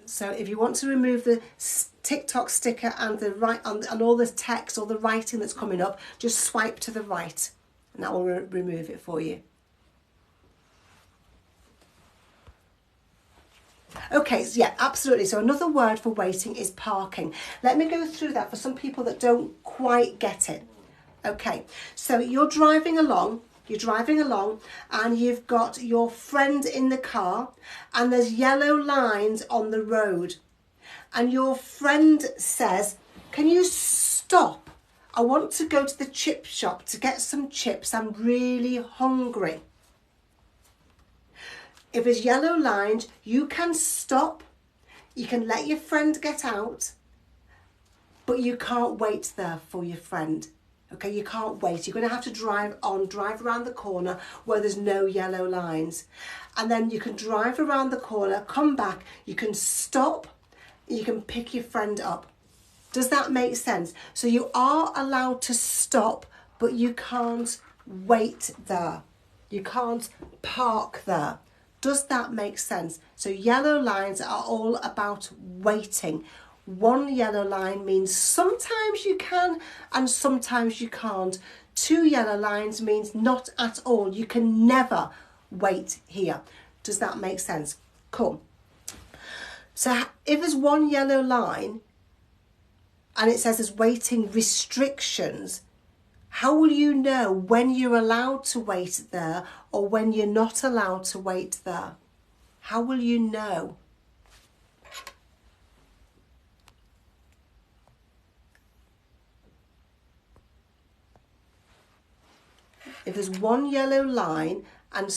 S1: So if you want to remove the TikTok sticker and and all the text or the writing that's coming up, just swipe to the right and that will remove it for you. Okay, so yeah, absolutely. So another word for waiting is parking. Let me go through that for some people that don't quite get it. Okay, so you're driving along and you've got your friend in the car and there's yellow lines on the road. And your friend says, can you stop? I want to go to the chip shop to get some chips. I'm really hungry. If there's yellow lines, you can stop, you can let your friend get out, but you can't wait there for your friend. Okay, you can't wait. You're going to have to drive around the corner where there's no yellow lines. And then you can drive around the corner, come back, you can stop, you can pick your friend up. Does that make sense? So you are allowed to stop, but you can't wait there. You can't park there. Does that make sense? So yellow lines are all about waiting. One yellow line means sometimes you can and sometimes you can't. Two yellow lines means not at all. You can never wait here. Does that make sense? Cool. So if there's one yellow line, and it says there's waiting restrictions, how will you know when you're allowed to wait there or when you're not allowed to wait there? How will you know? If there's one yellow line and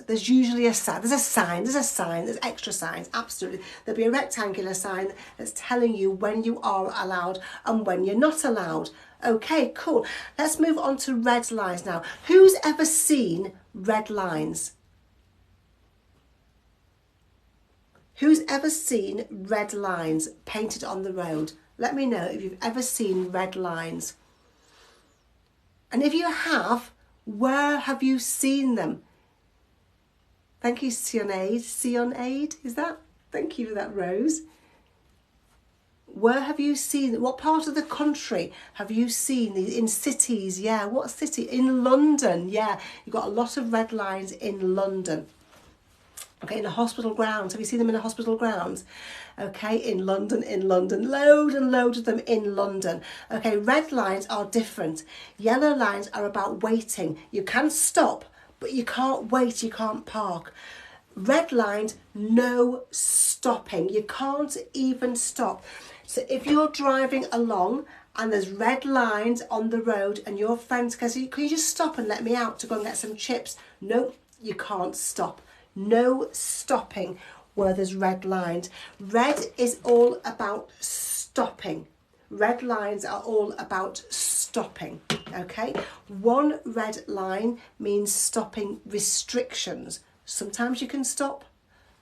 S1: there's usually a sign, there's extra signs, absolutely. There'll be a rectangular sign that's telling you when you are allowed and when you're not allowed. Okay, cool. Let's move on to red lines now. Who's ever seen red lines? Who's ever seen red lines painted on the road? Let me know if you've ever seen red lines. And if you have, where have you seen them? Thank you, Sionaid, is that? Thank you for that, Rose. Where have you seen, what part of the country have you seen these? In cities? Yeah, what city? In London, yeah. You've got a lot of red lines in London. Okay, in the hospital grounds. Have you seen them in the hospital grounds? Okay, in London, loads and loads of them in London. Okay, red lines are different. Yellow lines are about waiting. You can stop, but you can't wait, you can't park. Red lines, no stopping. You can't even stop. So if you're driving along and there's red lines on the road and your friend says, can you just stop and let me out to go and get some chips? No, you can't stop. No stopping where there's red lines. Red is all about stopping. Red lines are all about stopping, okay? One red line means stopping restrictions. Sometimes you can stop,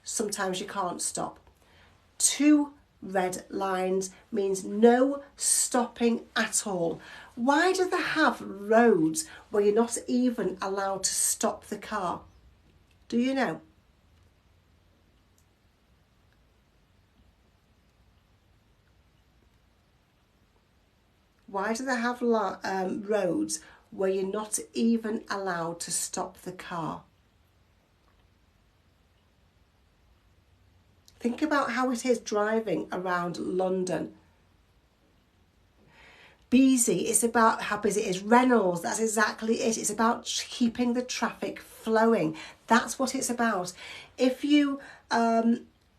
S1: sometimes you can't stop. Two red lines means no stopping at all. Why do they have roads where you're not even allowed to stop the car? Do you know? Why do they have roads where you're not even allowed to stop the car? Think about how it is driving around London. Busy, it's about how busy it is. Reynolds, that's exactly it. It's about keeping the traffic flowing. That's what it's about.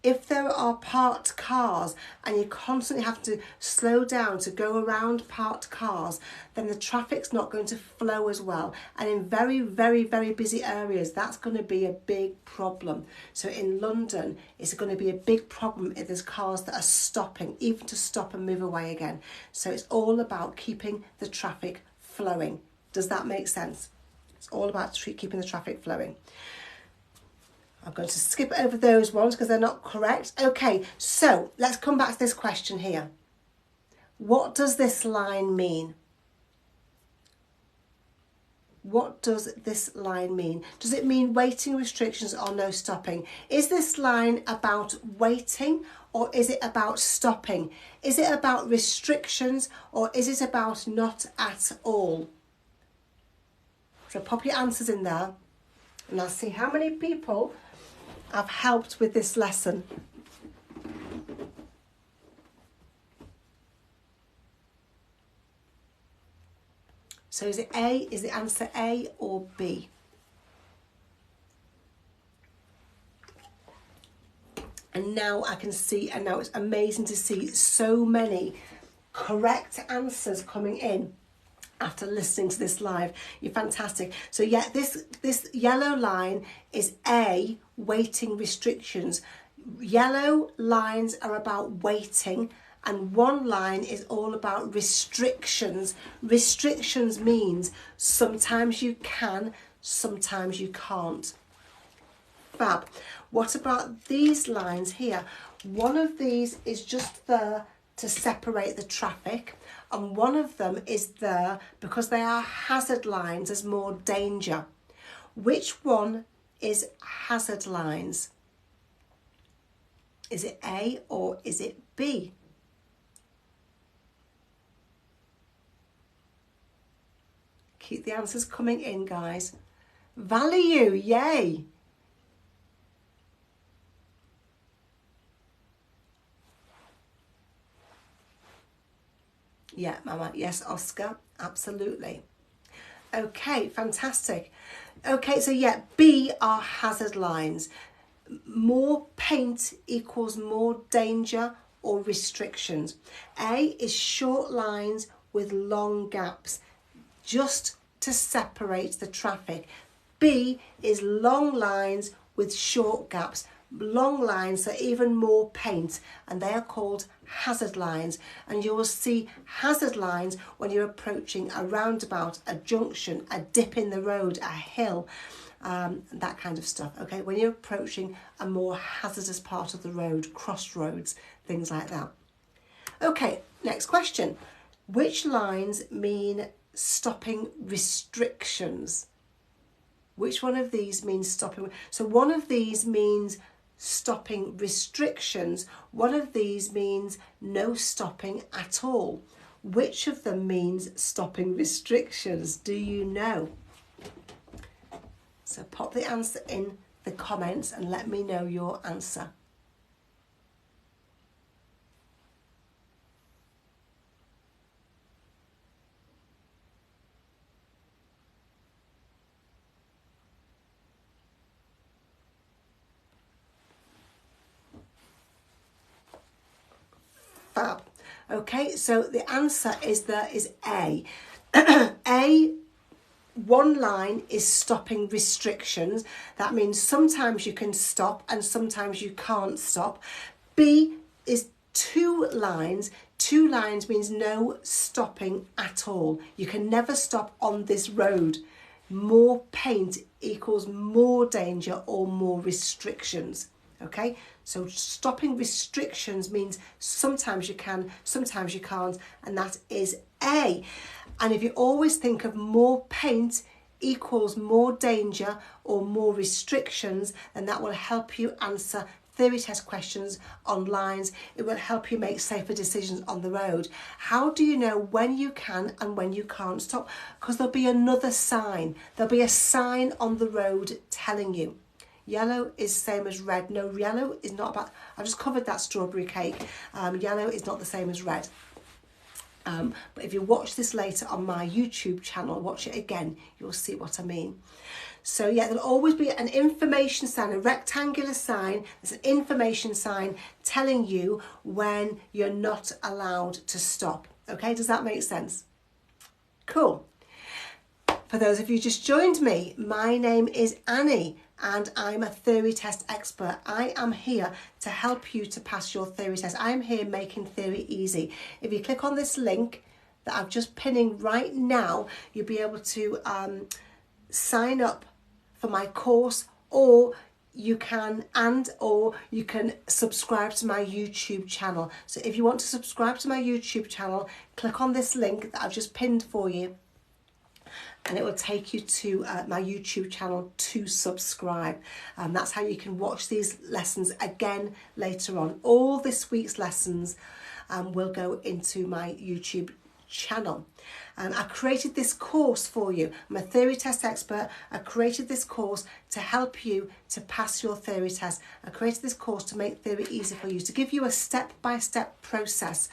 S1: If there are parked cars and you constantly have to slow down to go around parked cars, then the traffic's not going to flow as well. And in very, very, very busy areas, that's going to be a big problem. So in London, it's going to be a big problem if there's cars that are stopping, even to stop and move away again. So it's all about keeping the traffic flowing. Does that make sense? It's all about keeping the traffic flowing. I'm going to skip over those ones because they're not correct. Okay, so let's come back to this question here. What does this line mean? What does this line mean? Does it mean waiting restrictions or no stopping? Is this line about waiting or is it about stopping? Is it about restrictions or is it about not at all? So pop your answers in there and I'll see how many people I've helped with this lesson. So is it A? Is the answer A or B? And now I can see, and now it's amazing to see so many correct answers coming in after listening to this live. You're fantastic. So yeah, this yellow line is A, waiting restrictions. Yellow lines are about waiting and one line is all about restrictions. Restrictions means sometimes you can, sometimes you can't. Fab. What about these lines here? One of these is just there to separate the traffic, and one of them is there because they are hazard lines, there's more danger. Which one is hazard lines? Is it A or is it B? Keep the answers coming in, guys. Value, yay! Yeah, Mama. Yes, Oscar. Absolutely. Okay, fantastic. Okay, so yeah, B are hazard lines. More paint equals more danger or restrictions. A is short lines with long gaps, just to separate the traffic. B is long lines with short gaps. Long lines are even more paint, and they are called hazard lines. And you will see hazard lines when you're approaching a roundabout, a junction, a dip in the road, a hill, that kind of stuff. Okay, when you're approaching a more hazardous part of the road, crossroads, things like that. Okay, next question. Which lines mean stopping restrictions? Which one of these means stopping? So one of these means stopping restrictions. One of these means no stopping at all. Which of them means stopping restrictions? Do you know? So pop the answer in the comments and let me know your answer. Fab. Okay, so the answer is A. A, one line is stopping restrictions. That means sometimes you can stop and sometimes you can't stop. B is two lines. Two lines means no stopping at all. You can never stop on this road. More paint equals more danger or more restrictions. Okay, so stopping restrictions means sometimes you can, sometimes you can't, and that is A. And if you always think of more paint equals more danger or more restrictions, then that will help you answer theory test questions on lines. It will help you make safer decisions on the road. How do you know when you can and when you can't stop? Because there'll be another sign. There'll be a sign on the road telling you. Yellow is same as red. No, yellow is not about, I just covered that strawberry cake. Yellow is not the same as red. But if you watch this later on my YouTube channel, watch it again, you'll see what I mean. So yeah, there'll always be an information sign, a rectangular sign. There's an information sign telling you when you're not allowed to stop. Okay, does that make sense? Cool. For those of you who just joined me, my name is Annie and I'm a theory test expert. I am here to help you to pass your theory test. I'm here making theory easy. If you click on this link that I'm just pinning right now, you'll be able to sign up for my course, or you can subscribe to my YouTube channel. So if you want to subscribe to my YouTube channel, click on this link that I've just pinned for you, and it will take you to my YouTube channel to subscribe. That's how you can watch these lessons again later on. All this week's lessons will go into my YouTube channel. And I created this course for you. I'm a theory test expert. I created this course to help you to pass your theory test. I created this course to make theory easy for you, to give you a step-by-step process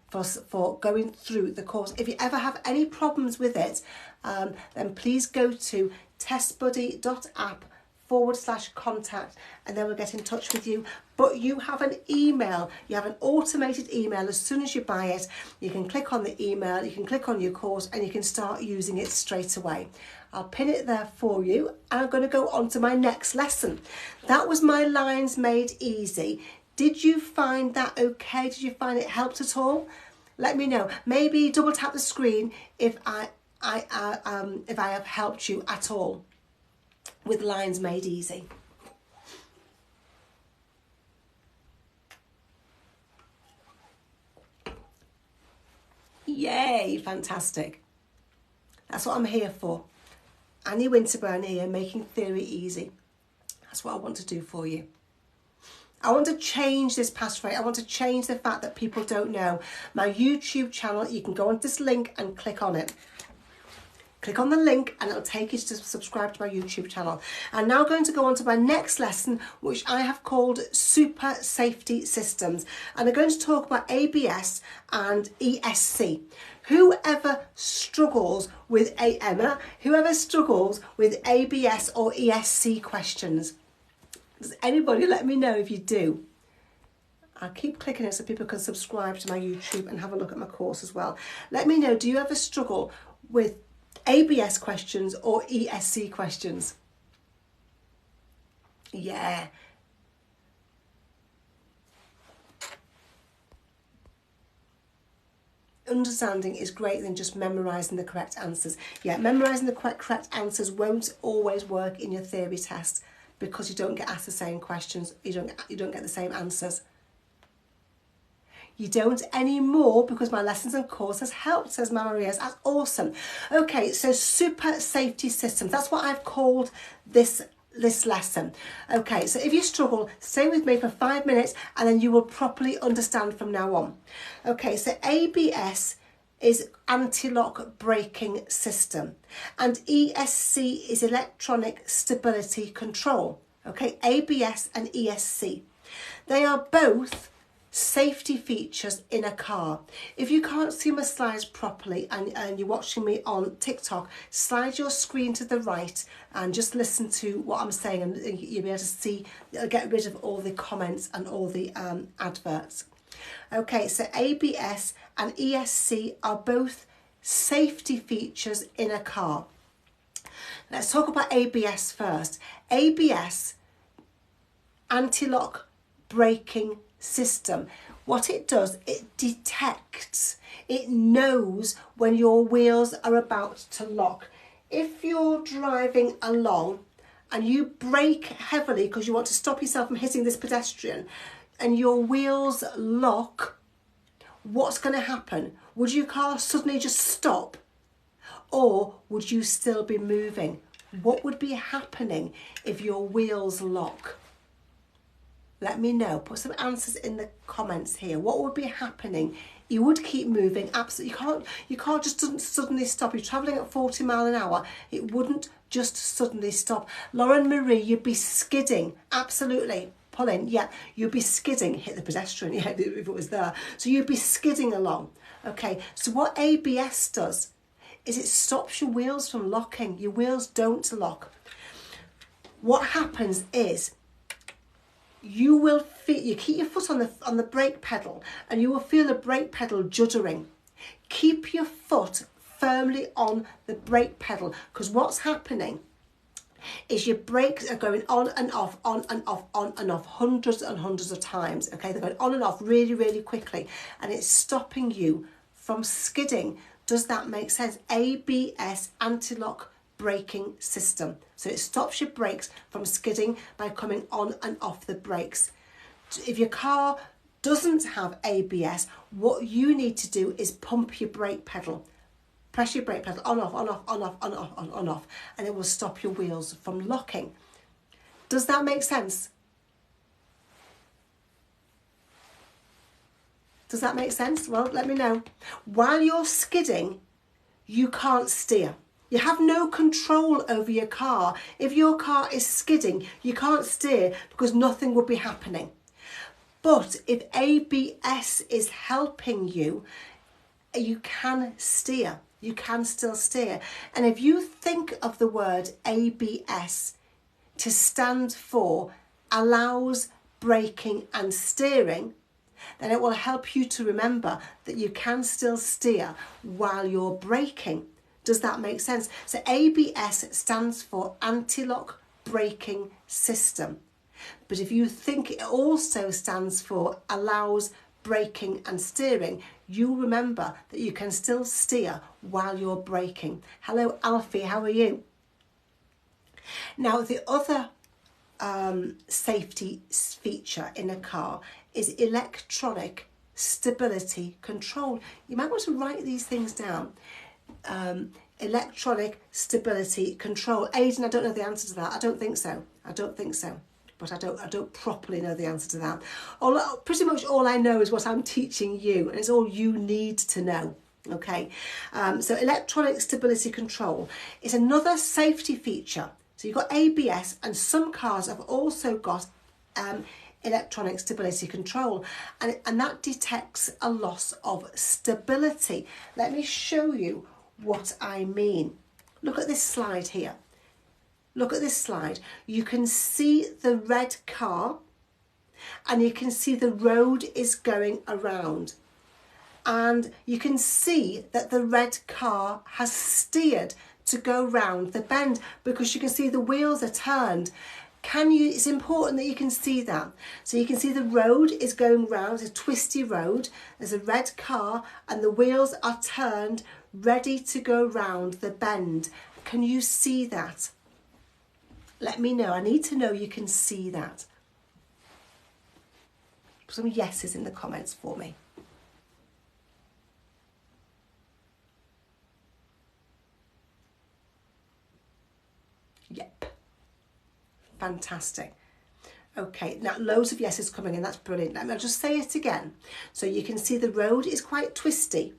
S1: for going through the course. If you ever have any problems with it, then please go to testbuddy.app/contact and then we'll get in touch with you. But you have an email, you have an automated email. As soon as you buy it, you can click on the email, you can click on your course and you can start using it straight away. I'll pin it there for you. I'm going to go on to my next lesson. That was my lines made easy. Did you find that okay? Did you find it helped at all? Let me know. Maybe double tap the screen if I have helped you at all with lines made easy. Yay, fantastic. That's what I'm here for. Annie Winterburn here, making theory easy. That's what I want to do for you. I want to change this pass rate. I want to change the fact that people don't know. My YouTube channel, you can go on this link and click on it. Click on the link and it'll take you to subscribe to my YouTube channel. I'm now going to go on to my next lesson, which I have called Super Safety Systems. And I'm going to talk about ABS and ESC. Whoever struggles with whoever struggles with ABS or ESC questions, does anybody let me know if you do? I'll keep clicking it so people can subscribe to my YouTube and have a look at my course as well. Let me know, do you ever struggle with ABS questions or ESC questions? Yeah. Understanding is greater than just memorising the correct answers. Yeah, memorising the correct answers won't always work in your theory test because you don't get asked the same questions, you don't get the same answers. You don't anymore because my lessons and course has helped, says Mama Riaz. That's awesome. Okay, so super safety systems. That's what I've called this lesson. Okay, so if you struggle, stay with me for 5 minutes and then you will properly understand from now on. Okay, so ABS is anti-lock braking system and ESC is electronic stability control. Okay, ABS and ESC. They are both safety features in a car. If you can't see my slides properly and you're watching me on TikTok, slide your screen to the right and just listen to what I'm saying and you'll be able to see, get rid of all the comments and all the adverts. Okay, so ABS and ESC are both safety features in a car. Let's talk about ABS first. ABS, anti-lock braking system. What it does, it detects, it knows when your wheels are about to lock. If you're driving along and you brake heavily because you want to stop yourself from hitting this pedestrian and your wheels lock, what's going to happen? Would your car suddenly just stop or would you still be moving? What would be happening if your wheels lock? Let me know. Put some answers in the comments here. What would be happening? You would keep moving. Absolutely. You can't just suddenly stop. You're travelling at 40 miles an hour. It wouldn't just suddenly stop. Lauren Marie, you'd be skidding. Absolutely. Pull in. Yeah, you'd be skidding. Hit the pedestrian. Yeah, if it was there. So you'd be skidding along. Okay. So what ABS does is it stops your wheels from locking. Your wheels don't lock. What happens is you will feel, you keep your foot on the brake pedal and you will feel the brake pedal juddering. Keep your foot firmly on the brake pedal because what's happening is your brakes are going on and off, on and off, on and off, hundreds and hundreds of times. Okay, they're going on and off really, really quickly and it's stopping you from skidding. Does that make sense? ABS, anti-lock braking system. So it stops your brakes from skidding by coming on and off the brakes. If your car doesn't have ABS, what you need to do is pump your brake pedal. Press your brake pedal on, off, on, off, on, off, on, off, on, off, and it will stop your wheels from locking. Does that make sense? Does that make sense? Well, let me know. While you're skidding, you can't steer. You have no control over your car. If your car is skidding, you can't steer because nothing will be happening. But if ABS is helping you, you can steer. You can still steer. And if you think of the word ABS to stand for allows braking and steering, then it will help you to remember that you can still steer while you're braking. Does that make sense? So ABS stands for anti-lock braking system. But if you think it also stands for allows braking and steering, you remember that you can still steer while you're braking. Hello Alfie, how are you? Now the other safety feature in a car is electronic stability control. You might want to write these things down. Electronic stability control. Aidan, I don't know the answer to that. I don't think so. But I don't properly know the answer to that. Pretty much all I know is what I'm teaching you, and it's all you need to know. Okay, so electronic stability control is another safety feature. So you've got ABS, and some cars have also got electronic stability control, and that detects a loss of stability. Let me show you what I mean. Look at this slide here. Look at this slide. You can see the red car, and you can see the road is going around. And you can see that the red car has steered to go round the bend, because you can see the wheels are turned. It's important that you can see that. So you can see the road is going round, it's a twisty road, there's a red car, and the wheels are turned, ready to go round the bend. Can you see that? Let me know. I need to know you can see that. Put some yeses in the comments for me. Yep. Fantastic. Okay, now loads of yeses coming in, that's brilliant. I'll just say it again. So you can see the road is quite twisty.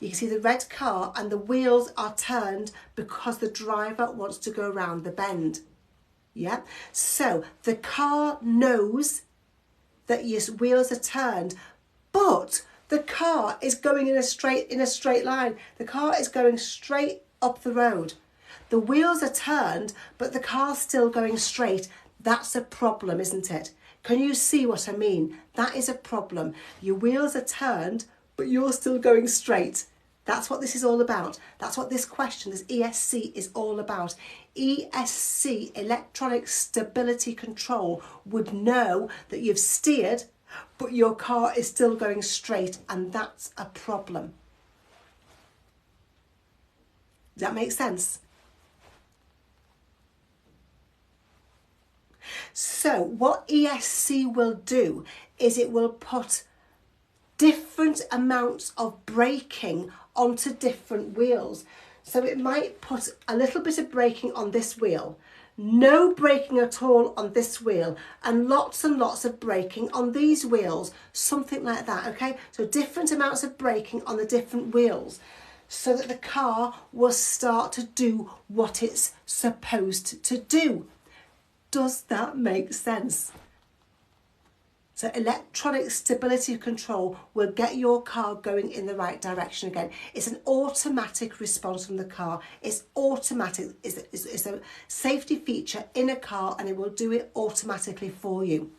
S1: You can see the red car, and the wheels are turned because the driver wants to go around the bend. Yeah, so the car knows that your wheels are turned, but the car is going in a straight line. The car is going straight up the road. The wheels are turned, but the car's still going straight. That's a problem, isn't it? Can you see what I mean? That is a problem. Your wheels are turned, but you're still going straight. That's what this is all about. That's what this question, this ESC, is all about. ESC, electronic stability control, would know that you've steered, but your car is still going straight, and that's a problem. Does that make sense? So what ESC will do is it will put different amounts of braking onto different wheels. So it might put a little bit of braking on this wheel, no braking at all on this wheel, and lots of braking on these wheels, something like that, okay? So different amounts of braking on the different wheels, so that the car will start to do what it's supposed to do. Does that make sense? So electronic stability control will get your car going in the right direction again. It's an automatic response from the car. It's automatic. It's a safety feature in a car, and it will do it automatically for you.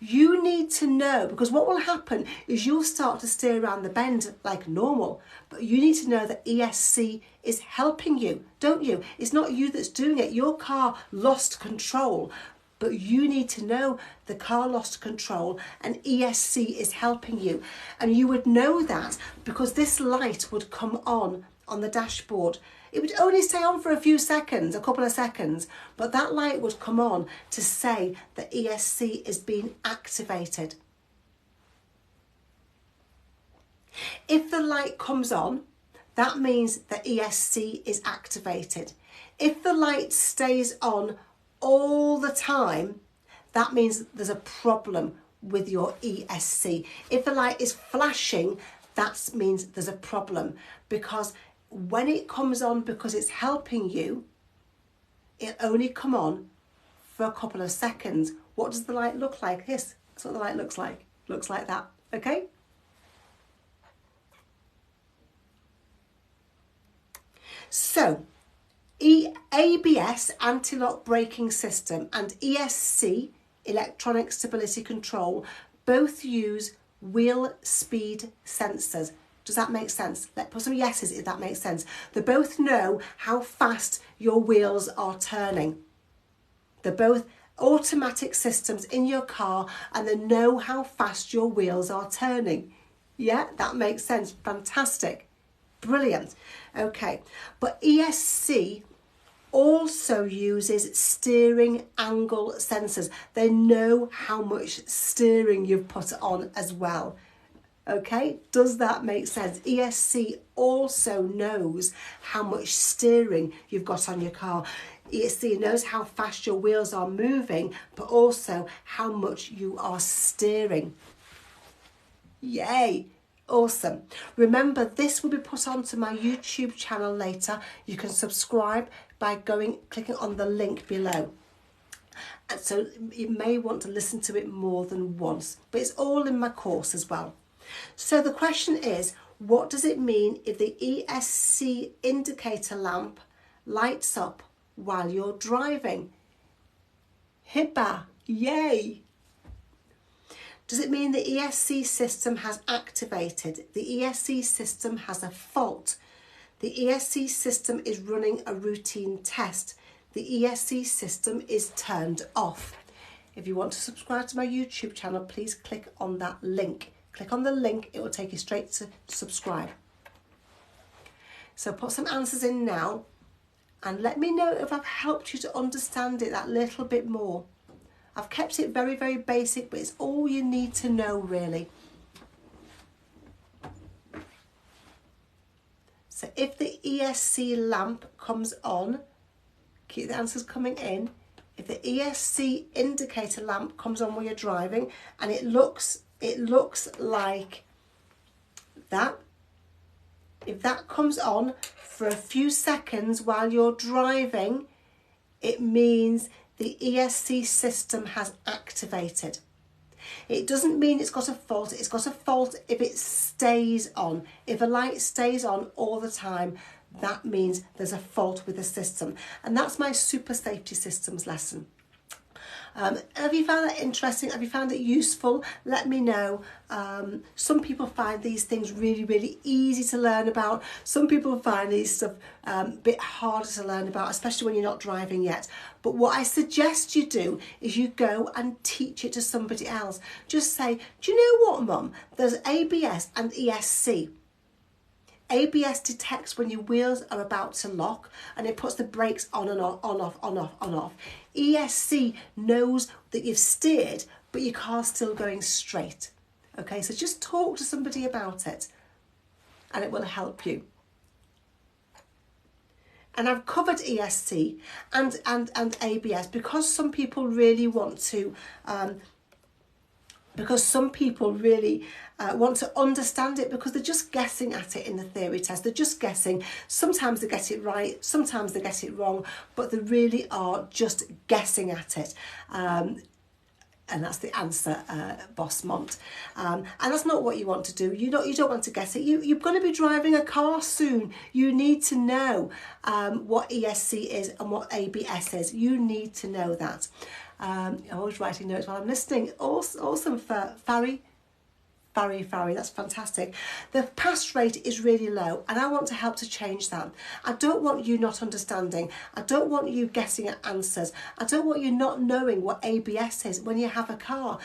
S1: You need to know, because what will happen is you'll start to steer around the bend like normal, but you need to know that ESC is helping you, don't you? It's not you that's doing it. Your car lost control, but you need to know the car lost control, and ESC is helping you. And you would know that because this light would come on the dashboard. It would only stay on for a few seconds, a couple of seconds, but that light would come on to say that ESC is being activated. If the light comes on, that means that ESC is activated. If the light stays on all the time, that means there's a problem with your ESC. If the light is flashing, that means there's a problem, because when it comes on because it's helping you, it'll only come on for a couple of seconds. What does the light look like? This. That's what the light looks like. Looks like that, okay? So, ABS, anti-lock braking system, and ESC, electronic stability control, both use wheel speed sensors. Does that make sense? Let's put some yeses if that makes sense. They both know how fast your wheels are turning. They're both automatic systems in your car, and they know how fast your wheels are turning. Yeah, that makes sense. Fantastic. Brilliant. Okay, but ESC also uses steering angle sensors. They know how much steering you've put on as well. Okay, does that make sense? ESC also knows how much steering you've got on your car. ESC knows how fast your wheels are moving, but also how much you are steering. Yay! Awesome. Remember, this will be put onto my YouTube channel later. You can subscribe by clicking on the link below. And so you may want to listen to it more than once, but it's all in my course as well. So the question is, what does it mean if the ESC indicator lamp lights up while you're driving? Hibba, yay! Does it mean the ESC system has activated? The ESC system has a fault. The ESC system is running a routine test. The ESC system is turned off. If you want to subscribe to my YouTube channel, please click on that link. Click on the link, it will take you straight to subscribe. So put some answers in now and let me know if I've helped you to understand it that little bit more. I've kept it very, very basic, but it's all you need to know, really. So if the ESC lamp comes on, keep the answers coming in. If the ESC indicator lamp comes on while you're driving and it looks like that, if that comes on for a few seconds while you're driving, it means the ESC system has activated. It doesn't mean it's got a fault. It's got a fault if it stays on. If a light stays on all the time, that means there's a fault with the system. And that's my super safety systems lesson. Have you found that interesting? Have you found it useful? Let me know. Some people find these things really, really easy to learn about. Some people find these stuff a bit harder to learn about, especially when you're not driving yet. But what I suggest you do is you go and teach it to somebody else. Just say, do you know what, Mum? There's ABS and ESC. ABS detects when your wheels are about to lock and it puts the brakes on and off, on off, on off, on off. ESC knows that you've steered but your car's still going straight. Okay, so just talk to somebody about it and it will help you. And I've covered ESC and ABS because some people really want to want to understand it because they're just guessing at it in the theory test. They're just guessing. Sometimes they get it right, sometimes they get it wrong, but they really are just guessing at it. And that's the answer, Boss Mont. And that's not what you want to do. You don't want to guess it. You're going to be driving a car soon. You need to know what ESC is and what ABS is. You need to know that. I'm always writing notes while I'm listening. Awesome for Farry, that's fantastic. The pass rate is really low and I want to help to change that. I don't want you not understanding. I don't want you guessing at answers. I don't want you not knowing what ABS is when you have a car.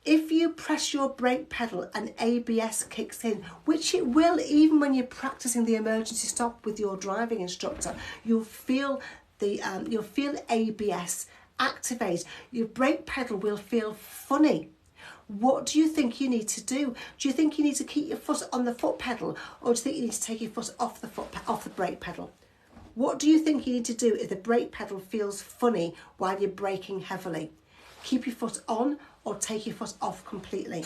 S1: If you press your brake pedal and ABS kicks in, which it will even when you're practicing the emergency stop with your driving instructor, you'll feel ABS activate. Your brake pedal will feel funny. What do you think you need to do? Do you think you need to keep your foot on the foot pedal, or do you think you need to take your foot off the brake pedal? What do you think you need to do if the brake pedal feels funny while you're braking heavily? Keep your foot on or take your foot off completely?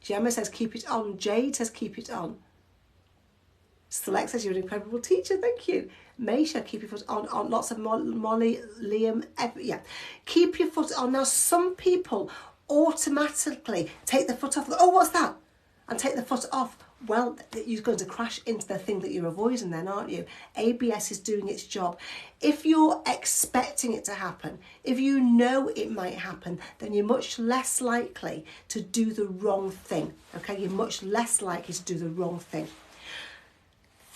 S1: Gemma says keep it on. Jade says keep it on. Select says you're an incredible teacher, thank you. Maisha, keep your foot on. Lots of Molly, Liam, yeah. Keep your foot on. Now, some people automatically take the foot off. Oh, what's that? And take the foot off. Well, you're going to crash into the thing that you're avoiding then, aren't you? ABS is doing its job. If you're expecting it to happen, if you know it might happen, then you're much less likely to do the wrong thing. Okay, you're much less likely to do the wrong thing.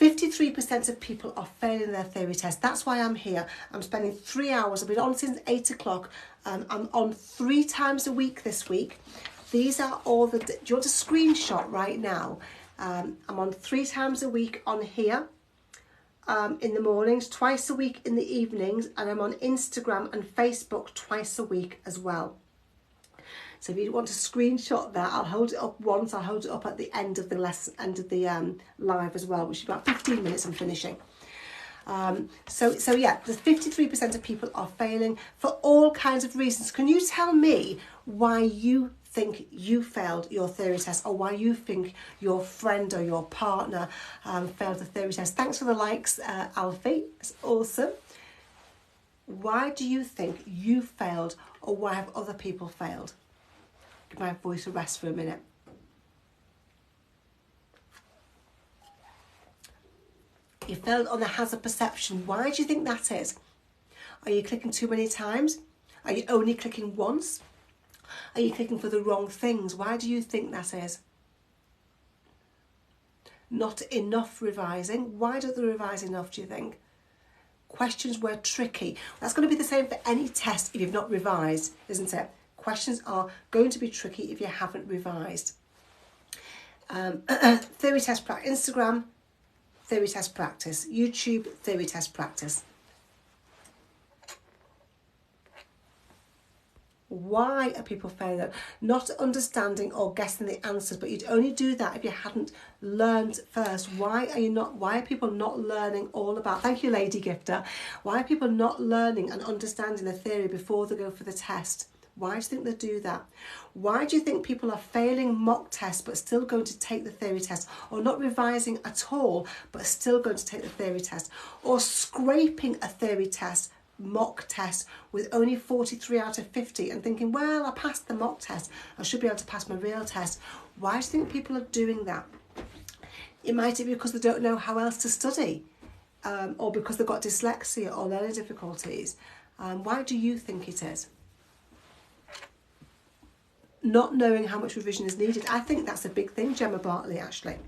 S1: 53% of people are failing their theory test. That's why I'm here. I'm spending 3 hours. I've been on since 8 o'clock. I'm on 3 times a week this week. These are all the... Do you want a screenshot right now? I'm on 3 times a week on here in the mornings, twice a week in the evenings, and I'm on Instagram and Facebook twice a week as well. So if you want to screenshot that, I'll hold it up once. I'll hold it up at the end of the lesson, end of the live as well, which is about 15 minutes. I'm finishing. So yeah, the 53% of people are failing for all kinds of reasons. Can you tell me why you think you failed your theory test, or why you think your friend or your partner failed the theory test? Thanks for the likes, Alfie. It's awesome. Why do you think you failed, or why have other people failed? Give my voice a rest for a minute. You failed on the hazard perception. Why do you think that is? Are you clicking too many times? Are you only clicking once? Are you clicking for the wrong things? Why do you think that is? Not enough revising. Why don't they revise enough, do you think? Questions were tricky. That's going to be the same for any test if you've not revised, isn't it? Questions are going to be tricky if you haven't revised. Theory test practice. Instagram, theory test practice. YouTube, theory test practice. Why are people failing? Not understanding or guessing the answers, but you'd only do that if you hadn't learned first. Why are people not learning all about, thank you Lady Gifter, why are people not learning and understanding the theory before they go for the test? Why do you think they do that? Why do you think people are failing mock tests but still going to take the theory test, or not revising at all but still going to take the theory test, or scraping a theory test, mock test with only 43 out of 50 and thinking, well, I passed the mock test, I should be able to pass my real test? Why do you think people are doing that? It might be because they don't know how else to study, or because they've got dyslexia or learning difficulties. Why do you think it is? Not knowing how much revision is needed. I think that's a big thing, Gemma Bartley, actually.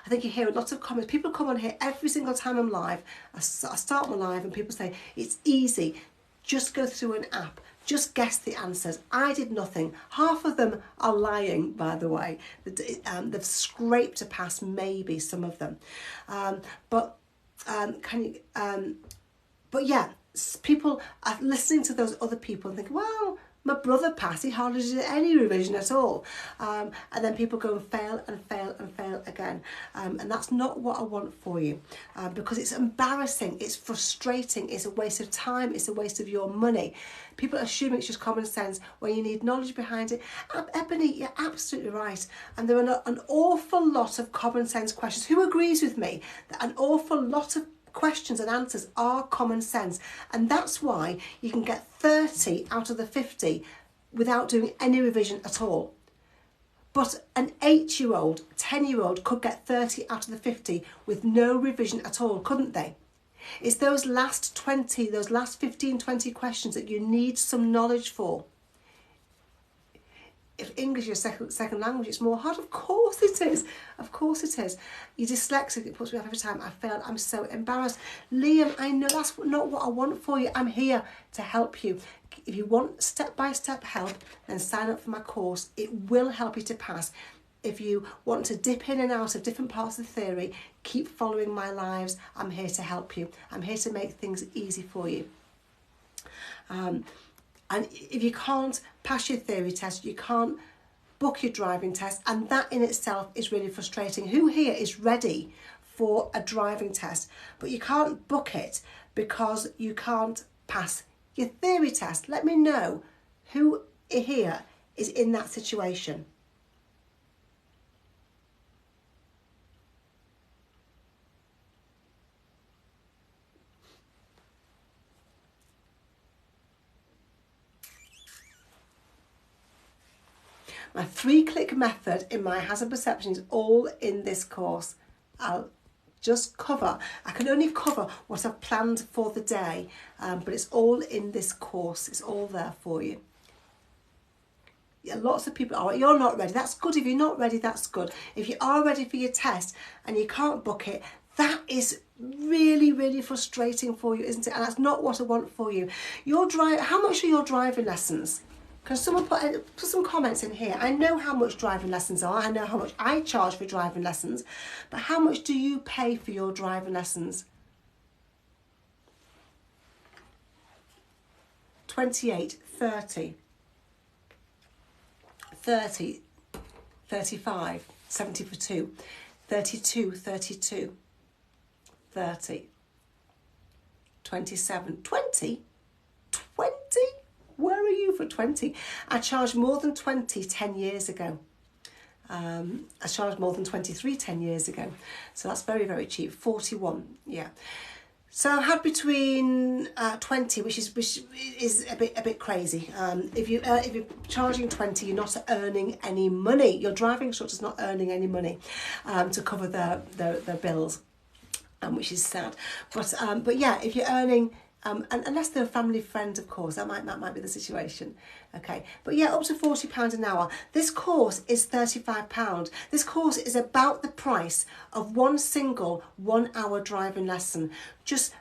S1: I think you hear a lot of comments. People come on here every single time I'm live. I start my live and people say, it's easy. Just go through an app. Just guess the answers. I did nothing. Half of them are lying, by the way. They've scraped a pass, maybe some of them. But yeah, people are listening to those other people and think, well, my brother passed, he hardly did any revision at all. And then people go and fail and fail and fail again. And that's not what I want for you, because it's embarrassing, it's frustrating, it's a waste of time, it's a waste of your money. People assume it's just common sense when you need knowledge behind it. Ebony, you're absolutely right. And there are an awful lot of common sense questions. Who agrees with me that an awful lot of questions and answers are common sense, and that's why you can get 30 out of the 50 without doing any revision at all. But an 8-year-old, 10-year-old could get 30 out of the 50 with no revision at all, couldn't they? It's those last 20, those last 15, 20 questions that you need some knowledge for. If English is your second language, it's more hard. Of course it is. Of course it is. You're dyslexic. It puts me off every time. I failed. I'm so embarrassed. Liam, I know that's not what I want for you. I'm here to help you. If you want step-by-step help, then sign up for my course. It will help you to pass. If you want to dip in and out of different parts of the theory, keep following my lives. I'm here to help you. I'm here to make things easy for you. And if you can't pass your theory test, you can't book your driving test, and that in itself is really frustrating. Who here is ready for a driving test, but you can't book it because you can't pass your theory test? Let me know who here is in that situation. My 3-click method in my hazard perception is all in this course. I'll just cover, I can only cover what I've planned for the day, but it's all in this course. It's all there for you. Yeah, lots of people are, you're not ready. That's good. If you're not ready, that's good. If you are ready for your test and you can't book it, that is really, really frustrating for you, isn't it? And that's not what I want for you. How much are your driving lessons? Can someone put some comments in here? I know how much driving lessons are. I know how much I charge for driving lessons. But how much do you pay for your driving lessons? 28, 30, 30, 35, 70 for 2, 32, 32, 30, 27, 20? 20? Where are you for 20? I charged more than 20 10 years ago. I charged more than 23 10 years ago. So that's very, very cheap. 41, yeah. So I had between 20, which is a bit crazy. If you're charging 20, you're not earning any money. Your driving instructor's not earning any money to cover their bills, which is sad. But yeah, if you're earning, and unless they're a family friend, of course, that might be the situation. Okay, but yeah, up to £40 an hour. This course is £35. This course is about the price of one single 1 hour driving lesson. Just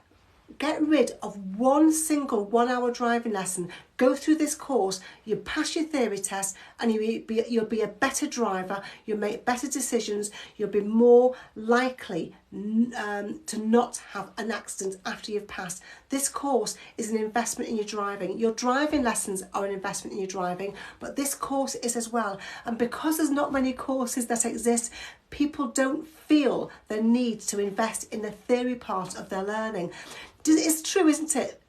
S1: get rid of one single 1 hour driving lesson. Go through this course, you pass your theory test, and you'll be a better driver. You'll make better decisions. You'll be more likely to not have an accident after you've passed. This course is an investment in your driving. Your driving lessons are an investment in your driving, but this course is as well. And because there's not many courses that exist, people don't feel the need to invest in the theory part of their learning. It's true, isn't it?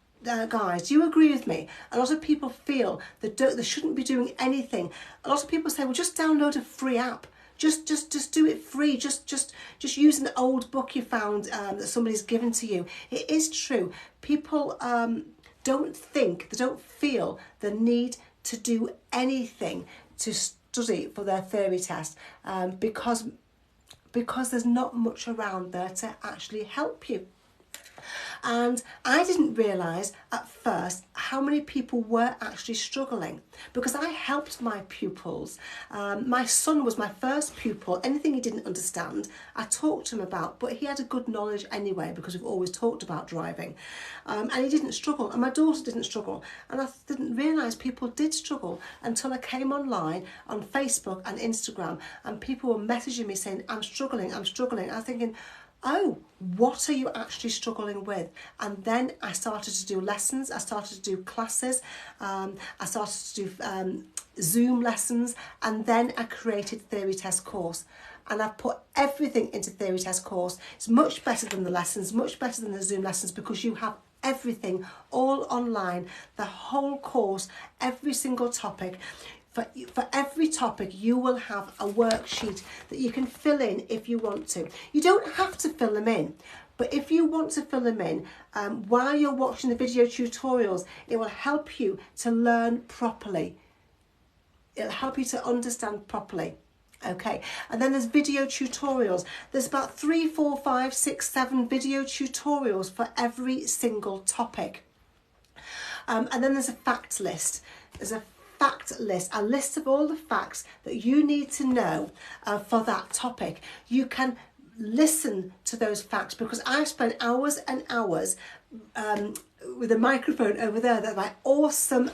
S1: Guys, do you agree with me? A lot of people feel that they shouldn't be doing anything. A lot of people say, well, just download a free app. Just do it free. Just use an old book you found that somebody's given to you. It is true. People don't feel the need to do anything to study for their theory test because there's not much around there to actually help you. And I didn't realise at first how many people were actually struggling, because I helped my pupils. My son was my first pupil. Anything he didn't understand, I talked to him about, but he had a good knowledge anyway because we've always talked about driving. And he didn't struggle, and my daughter didn't struggle. And I didn't realise people did struggle until I came online on Facebook and Instagram, and people were messaging me saying, I'm struggling. I was thinking, oh, what are you actually struggling with? And then I started to do lessons, I started to do classes, I started to do Zoom lessons, and then I created Theory Test Course. And I've put everything into Theory Test Course. It's much better than the lessons, much better than the Zoom lessons, because you have everything all online, the whole course, every single topic. For every topic, you will have a worksheet that you can fill in if you want to. You don't have to fill them in, but if you want to fill them in while you're watching the video tutorials, it will help you to learn properly. It'll help you to understand properly. Okay, and then there's video tutorials. There's about 3, 4, 5, 6, 7 video tutorials for every single topic. And then there's a fact list. There's a fact list, a list of all the facts that you need to know for that topic. You can listen to those facts, because I spent hours and hours with a microphone over there that my awesome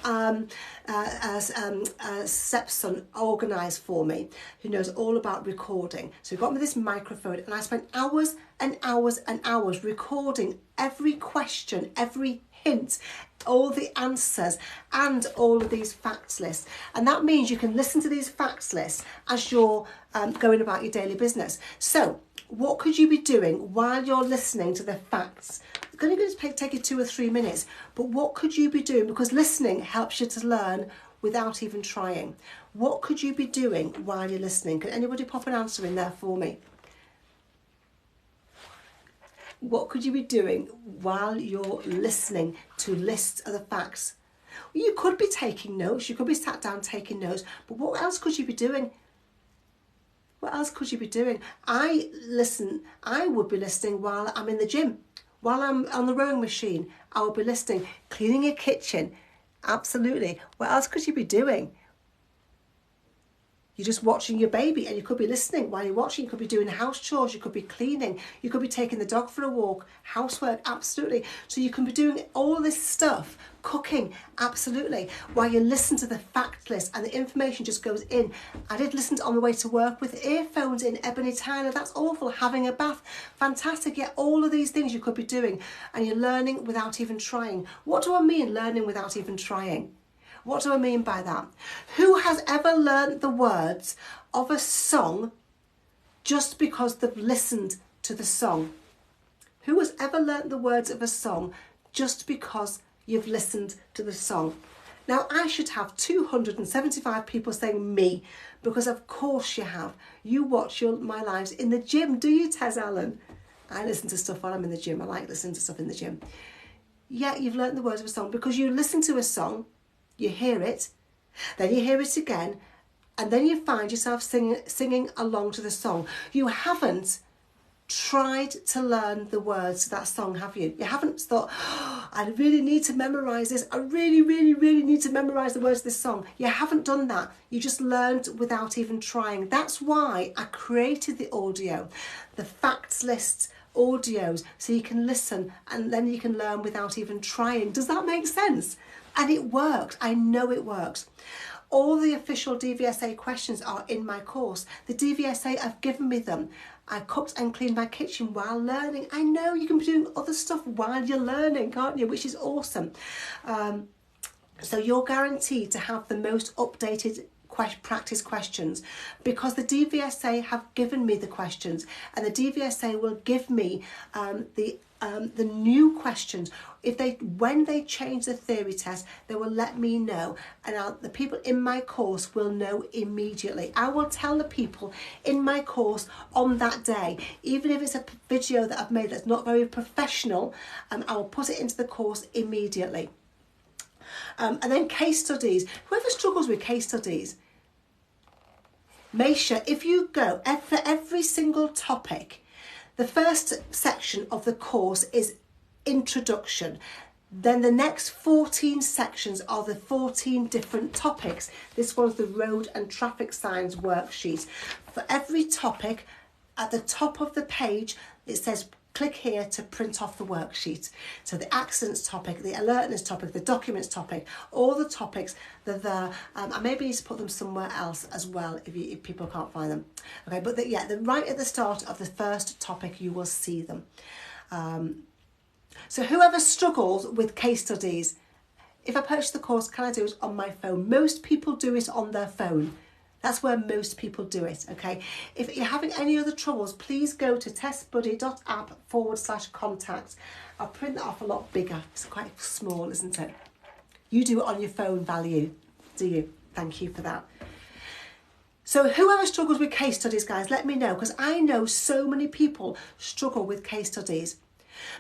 S1: stepson organised for me, who knows all about recording. So he got me this microphone, and I spent hours and hours and hours recording every question, every hint, all the answers, and all of these facts lists. And that means you can listen to these facts lists as you're going about your daily business. So what could you be doing while you're listening to the facts? It's going to take you 2 or 3 minutes, but what could you be doing? Because listening helps you to learn without even trying. What could you be doing while you're listening? Can anybody pop an answer in there for me? What could you be doing while you're listening to lists of the facts? Well, you could be taking notes. You could be sat down taking notes. But what else could you be doing? What else could you be doing? I would be listening while I'm in the gym. While I'm on the rowing machine, I would be listening. Cleaning your kitchen. Absolutely. What else could you be doing? You're just watching your baby, and you could be listening while you're watching. You could be doing house chores, you could be cleaning, you could be taking the dog for a walk, housework, absolutely. So you can be doing all this stuff, cooking, absolutely, while you listen to the fact list and the information just goes in. I did listen to on the way to work with earphones in, Ebony Tyler, that's awful. Having a bath, fantastic. Yeah, all of these things you could be doing, and you're learning without even trying. What do I mean, learning without even trying? What do I mean by that? Who has ever learned the words of a song just because they've listened to the song? Who has ever learnt the words of a song just because you've listened to the song? Now, I should have 275 people saying me, because of course you have. You watch my lives in the gym, do you, Tez Allen? I listen to stuff while I'm in the gym. I like listening to stuff in the gym. Yeah, you've learnt the words of a song because you listen to a song, you hear it, then you hear it again, and then you find yourself singing along to the song. You haven't tried to learn the words to that song, have you? You haven't thought, oh, I really need to memorise this. I really, really, really need to memorise the words of this song. You haven't done that. You just learned without even trying. That's why I created the audio, the facts lists, audios, so you can listen and then you can learn without even trying. Does that make sense? And it works. I know it works. All the official DVSA questions are in my course. The DVSA have given me them. I cooked and cleaned my kitchen while learning. I know you can be doing other stuff while you're learning, can't you? Which is awesome. So you're guaranteed to have the most updated practice questions because the DVSA have given me the questions, and the DVSA will give me the new questions. When they change the theory test, they will let me know, and the people in my course will know immediately. I will tell the people in my course on that day, even if it's a video that I've made that's not very professional, I will put it into the course immediately. And then case studies. Whoever struggles with case studies, make sure if you go for every single topic, the first section of the course is introduction. Then the next 14 sections are the 14 different topics. This one's the road and traffic signs worksheet. For every topic, at the top of the page, it says click here to print off the worksheet. So the accidents topic, the alertness topic, the documents topic, all the topics, they're there. I maybe need to put them somewhere else as well if people can't find them. Okay, but they're right at the start of the first topic, you will see them. So whoever struggles with case studies, if I purchase the course, can I do it on my phone? Most people do it on their phone. That's where most people do it, okay? If you're having any other troubles, please go to testbuddy.app/contact. I'll print that off a lot bigger. It's quite small, isn't it? You do it on your phone value, do you? Thank you for that. So whoever struggles with case studies, guys, let me know, because I know so many people struggle with case studies.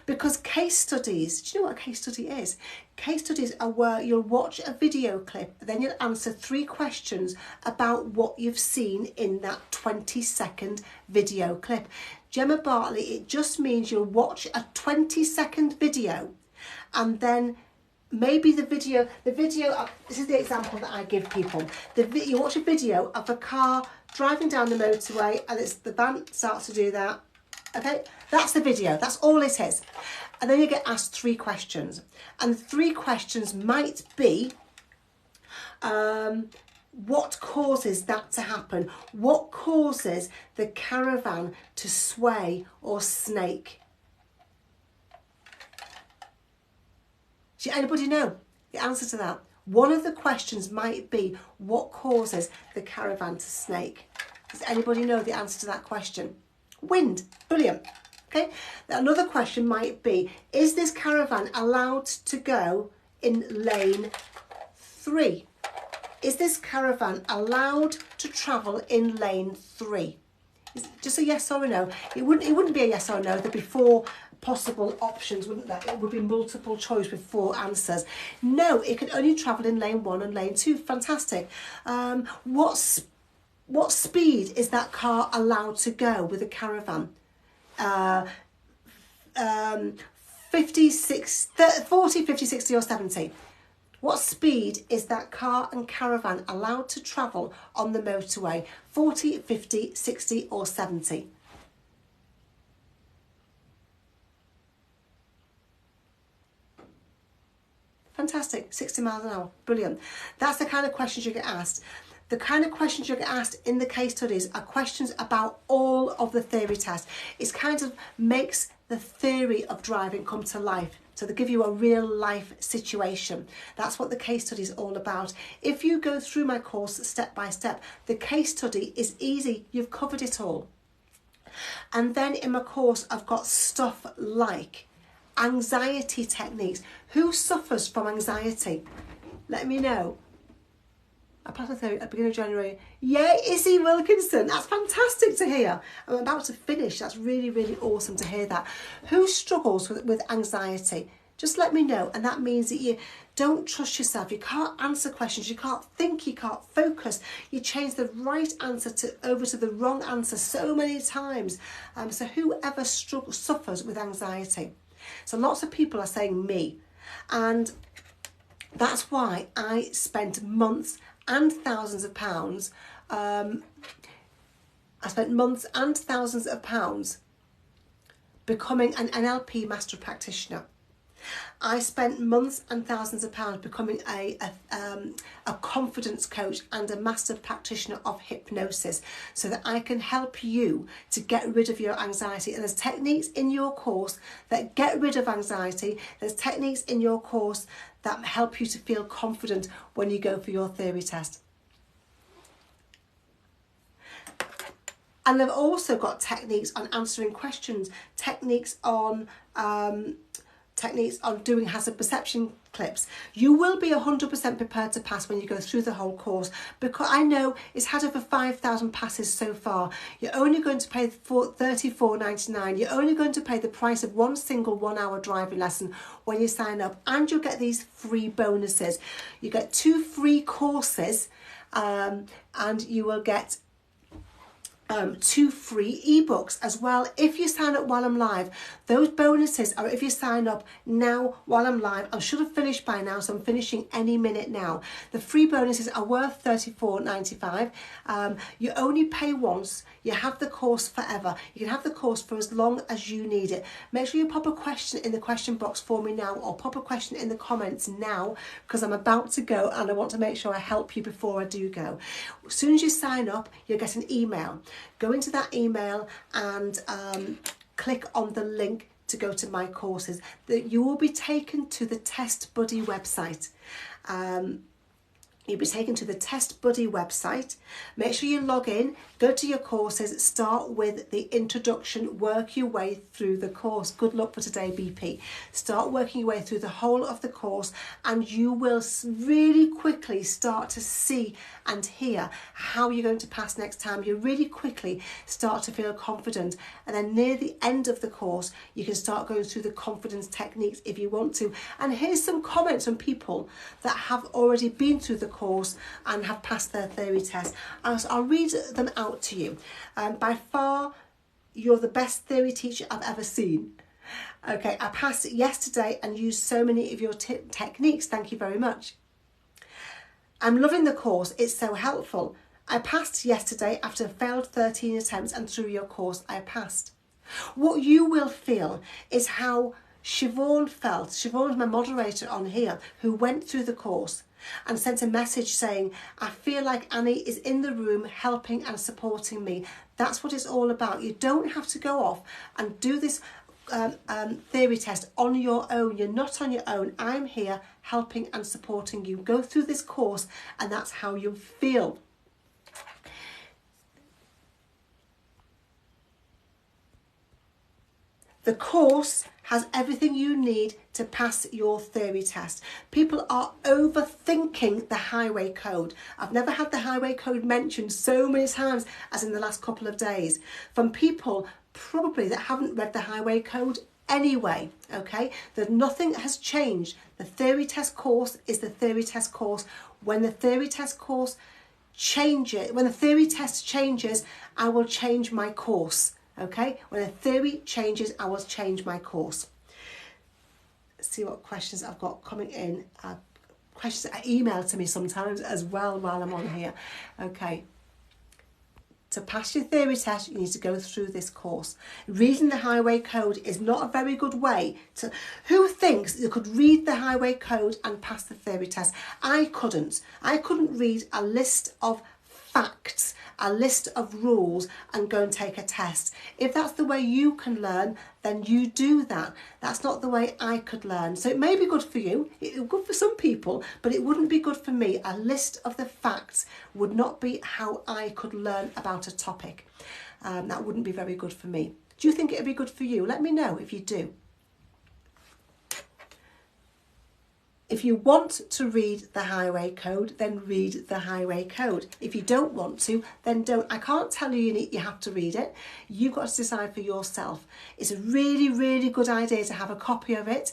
S1: Because case studies, do you know what a case study is? Case studies are where you'll watch a video clip, then you'll answer 3 questions about what you've seen in that 20-second video clip. Gemma Bartley, it just means you'll watch a 20-second video, and then maybe the video, this is the example that I give people. You watch a video of a car driving down the motorway, and the van starts to do that. Okay, that's the video, that's all it is. And then you get asked 3 questions. And 3 questions might be, what causes that to happen? What causes the caravan to sway or snake? Does anybody know the answer to that? One of the questions might be, what causes the caravan to snake? Does anybody know the answer to that question? Wind. Brilliant. Okay. Another question might be, is this caravan allowed to go in lane 3? Is this caravan allowed to travel in lane 3? Just a yes or a no. It wouldn't be a yes or a no. There'd be 4 possible options, wouldn't there? It would be multiple choice with 4 answers. No, it can only travel in lane 1 and lane 2. Fantastic. What speed is that car allowed to go with a caravan? 40, 50, 60 or 70? What speed is that car and caravan allowed to travel on the motorway? 40, 50, 60 or 70? Fantastic, 60 miles an hour, brilliant. That's the kind of questions you get asked. The kind of questions you get asked in the case studies are questions about all of the theory tests. It kind of makes the theory of driving come to life. So they give you a real life situation. That's what the case study is all about. If you go through my course step by step, the case study is easy. You've covered it all. And then in my course, I've got stuff like anxiety techniques. Who suffers from anxiety? Let me know. I passed my theory at the beginning of January. Yeah, Izzy Wilkinson. That's fantastic to hear. I'm about to finish. That's really, really awesome to hear that. Who struggles with anxiety? Just let me know. And that means that you don't trust yourself. You can't answer questions. You can't think. You can't focus. You change the right answer over to the wrong answer so many times. So whoever suffers with anxiety. So lots of people are saying me. And that's why I spent months and thousands of pounds. I spent months and thousands of pounds becoming an NLP master practitioner. I spent months and thousands of pounds becoming a confidence coach and a master practitioner of hypnosis, so that I can help you to get rid of your anxiety. And there's techniques in your course that get rid of anxiety. There's techniques in your course that help you to feel confident when you go for your theory test. And I've also got techniques on answering questions, techniques on doing hazard perception clips. You will be 100% prepared to pass when you go through the whole course, because I know it's had over 5,000 passes so far. You're only going to pay $34.99. You're only going to pay the price of one single 1 hour driving lesson when you sign up, and you'll get these free bonuses. You get 2 free courses, and you will get 2 free ebooks as well if you sign up while I'm live. Those bonuses are if you sign up now while I'm live. I should have finished by now, so I'm finishing any minute now. The free bonuses are worth $34.95. You only pay once. You have the course forever. You can have the course for as long as you need it. Make sure you pop a question in the question box for me now, or pop a question in the comments now, because I'm about to go and I want to make sure I help you before I do go. As soon as you sign up, you'll get an email. Go into that email and click on the link to go to my courses. That you will be taken to the Test Buddy website. You'll be taken to the Test Buddy website. Make sure you log in, go to your courses, start with the introduction, work your way through the course. Good luck for today, BP. Start working your way through the whole of the course, and you will really quickly start to see and hear how you're going to pass next time. You really quickly start to feel confident, and then near the end of the course, you can start going through the confidence techniques if you want to. And here's some comments from people that have already been through the course and have passed their theory test. I'll read them out to you. By far, you're the best theory teacher I've ever seen. Okay, I passed it yesterday and used so many of your techniques. Thank you very much. I'm loving the course. It's so helpful. I passed yesterday after a failed 13 attempts, and through your course, I passed. What you will feel is how Siobhan felt. Siobhan is my moderator on here, who went through the course and sent a message saying, I feel like Annie is in the room helping and supporting me. That's what it's all about. You don't have to go off and do this theory test on your own. You're not on your own. I'm here helping and supporting you. Go through this course and that's how you feel. The course has everything you need to pass your theory test. People are overthinking the highway code. I've never had the highway code mentioned so many times as in the last couple of days from people probably that haven't read the highway code anyway, okay? That nothing has changed. The theory test course is the theory test course. When the theory test course changes, when the theory test changes, I will change my course. Okay, when a theory changes, I will change my course. Let's see what questions I've got coming in. Questions that are emailed to me sometimes as well while I'm on here. Okay. To pass your theory test, you need to go through this course. Reading the highway code is not a very good way to... Who thinks you could read the highway code and pass the theory test? I couldn't. I couldn't read a list of facts, a list of rules and go and take a test. If that's the way you can learn, then you do that. That's not the way I could learn. So it may be good for you, it's good for some people, but it wouldn't be good for me. A list of the facts would not be how I could learn about a topic. That wouldn't be very good for me. Do you think it would be good for you? Let me know if you do. If you want to read the highway code, then read the highway code. If you don't want to, then don't. I can't tell you you have to read it. You've got to decide for yourself. It's a really, really good idea to have a copy of it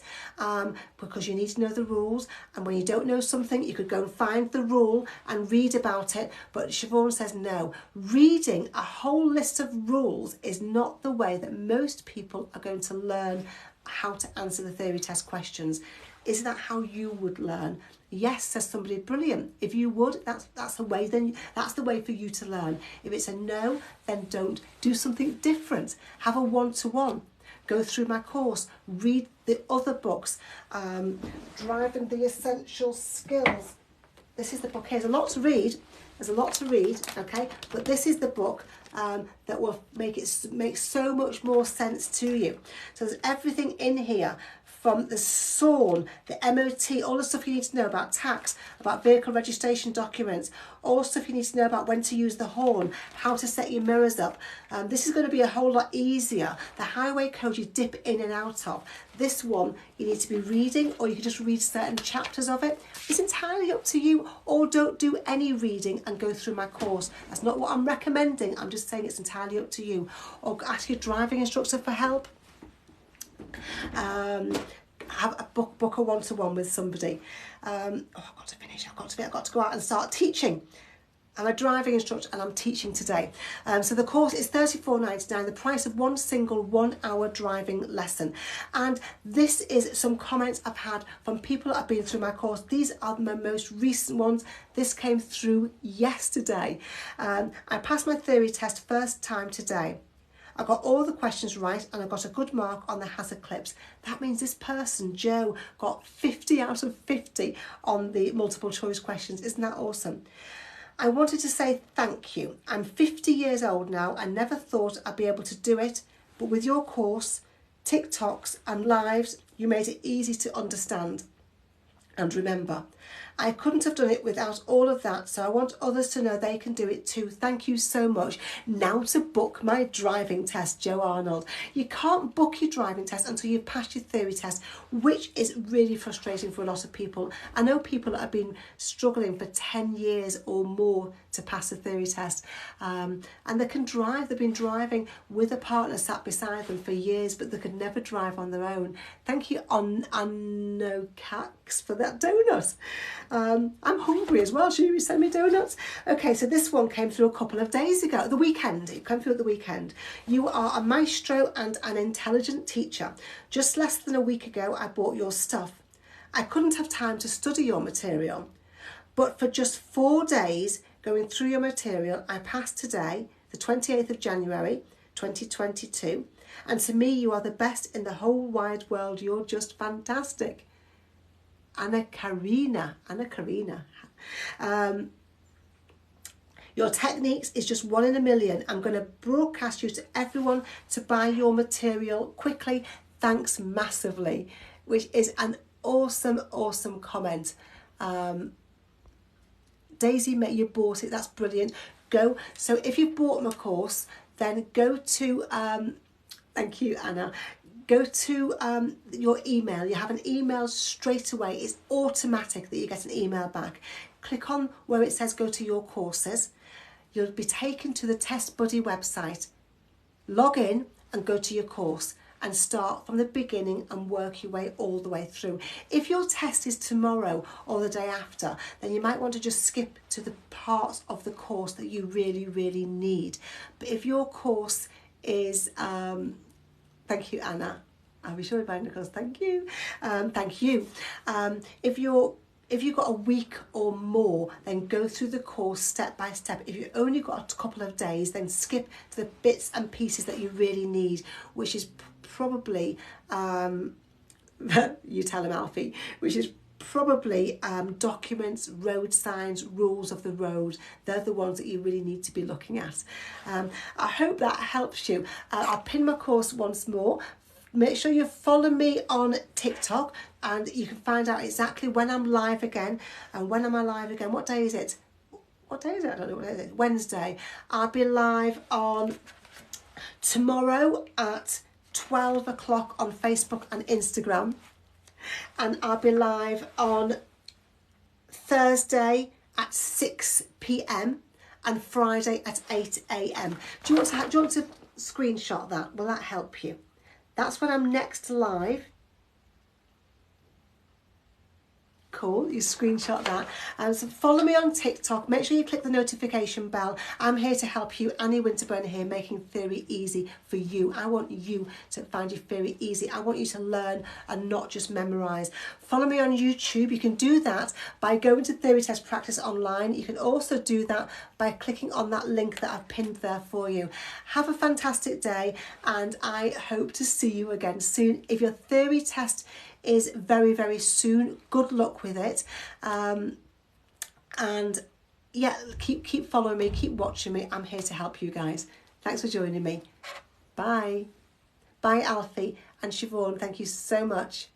S1: because you need to know the rules. And when you don't know something, you could go and find the rule and read about it. But Siobhan says no. Reading a whole list of rules is not the way that most people are going to learn how to answer the theory test questions. Is that how you would learn? Yes, says somebody, brilliant. If you would, that's the way. Then that's the way for you to learn. If it's a no, then don't. Do something different. Have a one-to-one. Go through my course. Read the other books. Driving the Essential Skills. This is the book here. There's a lot to read. There's a lot to read, okay? But this is the book that will make so much more sense to you. So there's everything in here, from the SORN, the MOT, all the stuff you need to know about tax, about vehicle registration documents, all the stuff you need to know about when to use the horn, how to set your mirrors up. This is going to be a whole lot easier. The highway code you dip in and out of. This one you need to be reading, or you can just read certain chapters of it. It's entirely up to you, or don't do any reading and go through my course. That's not what I'm recommending. I'm just saying it's entirely up to you. Or ask your driving instructor for help. Have a book a one-to-one with somebody. I've got to finish. I've got to go out and start teaching. I'm a driving instructor and I'm teaching today. So the course is $34.99, the price of one single 1 hour driving lesson. And this is some comments I've had from people that have been through my course. These are my most recent ones. This came through yesterday. I passed my theory test first time today. I got all the questions right and I got a good mark on the hazard clips. That means this person, Joe, got 50 out of 50 on the multiple choice questions. Isn't that awesome? I wanted to say thank you. I'm 50 years old now. I never thought I'd be able to do it, but with your course, TikToks and lives, you made it easy to understand and remember. I couldn't have done it without all of that, so I want others to know they can do it too. Thank you so much. Now to book my driving test, Joe Arnold. You can't book your driving test until you've passed your theory test, which is really frustrating for a lot of people. I know people that have been struggling for 10 years or more to pass a theory test, and they can drive. They've been driving with a partner sat beside them for years, but they could never drive on their own. Thank you, No Cax, for that donut. I'm hungry as well. Should you send me donuts? Okay, so this one came through a couple of days ago, the weekend. It came through at the weekend. You are a maestro and an intelligent teacher. Just less than a week ago, I bought your stuff. I couldn't have time to study your material, but for just 4 days going through your material, I passed today, the 28th of January, 2022. And to me, you are the best in the whole wide world. You're just fantastic. Anna Karina. Your techniques is just 1 in a million. I'm going to broadcast you to everyone to buy your material quickly. Thanks massively, which is an awesome comment. Daisy, you bought it. That's brilliant. Go. So if you bought my course, then go to, thank you, Anna. Go to your email. You have an email straight away. It's automatic that you get an email back. Click on where it says go to your courses. You'll be taken to the Test Buddy website. Log in and go to your course and start from the beginning and work your way all the way through. If your test is tomorrow or the day after, then you might want to just skip to the parts of the course that you really, really need. But if your course is... thank you, Anna. I'll be sure about it because thank you. Thank you. If you've got a week or more, then go through the course step by step. If you've only got a couple of days, then skip to the bits and pieces that you really need, which is probably, you tell him, Alfie, which is probably documents, road signs, rules of the road. They're the ones that you really need to be looking at. I hope that helps you. I'll pin my course once more. Make sure you follow me on TikTok and you can find out exactly when I'm live again. And when am I live again? What day is it? I don't know what day is it. Wednesday. I'll be live on tomorrow at 12 o'clock on Facebook and Instagram. And I'll be live on Thursday at 6 p.m. and Friday at 8 a.m. Do you want to screenshot that? Will that help you? That's when I'm next live. Cool, you screenshot that. So follow me on TikTok. Make sure you click the notification bell. I'm here to help you. Annie Winterburn here, making theory easy for you. I want you to find your theory easy. I want you to learn and not just memorise. Follow me on YouTube. You can do that by going to Theory Test Practice Online. You can also do that by clicking on that link that I've pinned there for you. Have a fantastic day, and I hope to see you again soon. If your theory test is very, very soon, good luck with it. And yeah, keep following me, keep watching me. I'm here to help you guys. Thanks for joining me. Bye. Bye, Alfie and Siobhan. Thank you so much.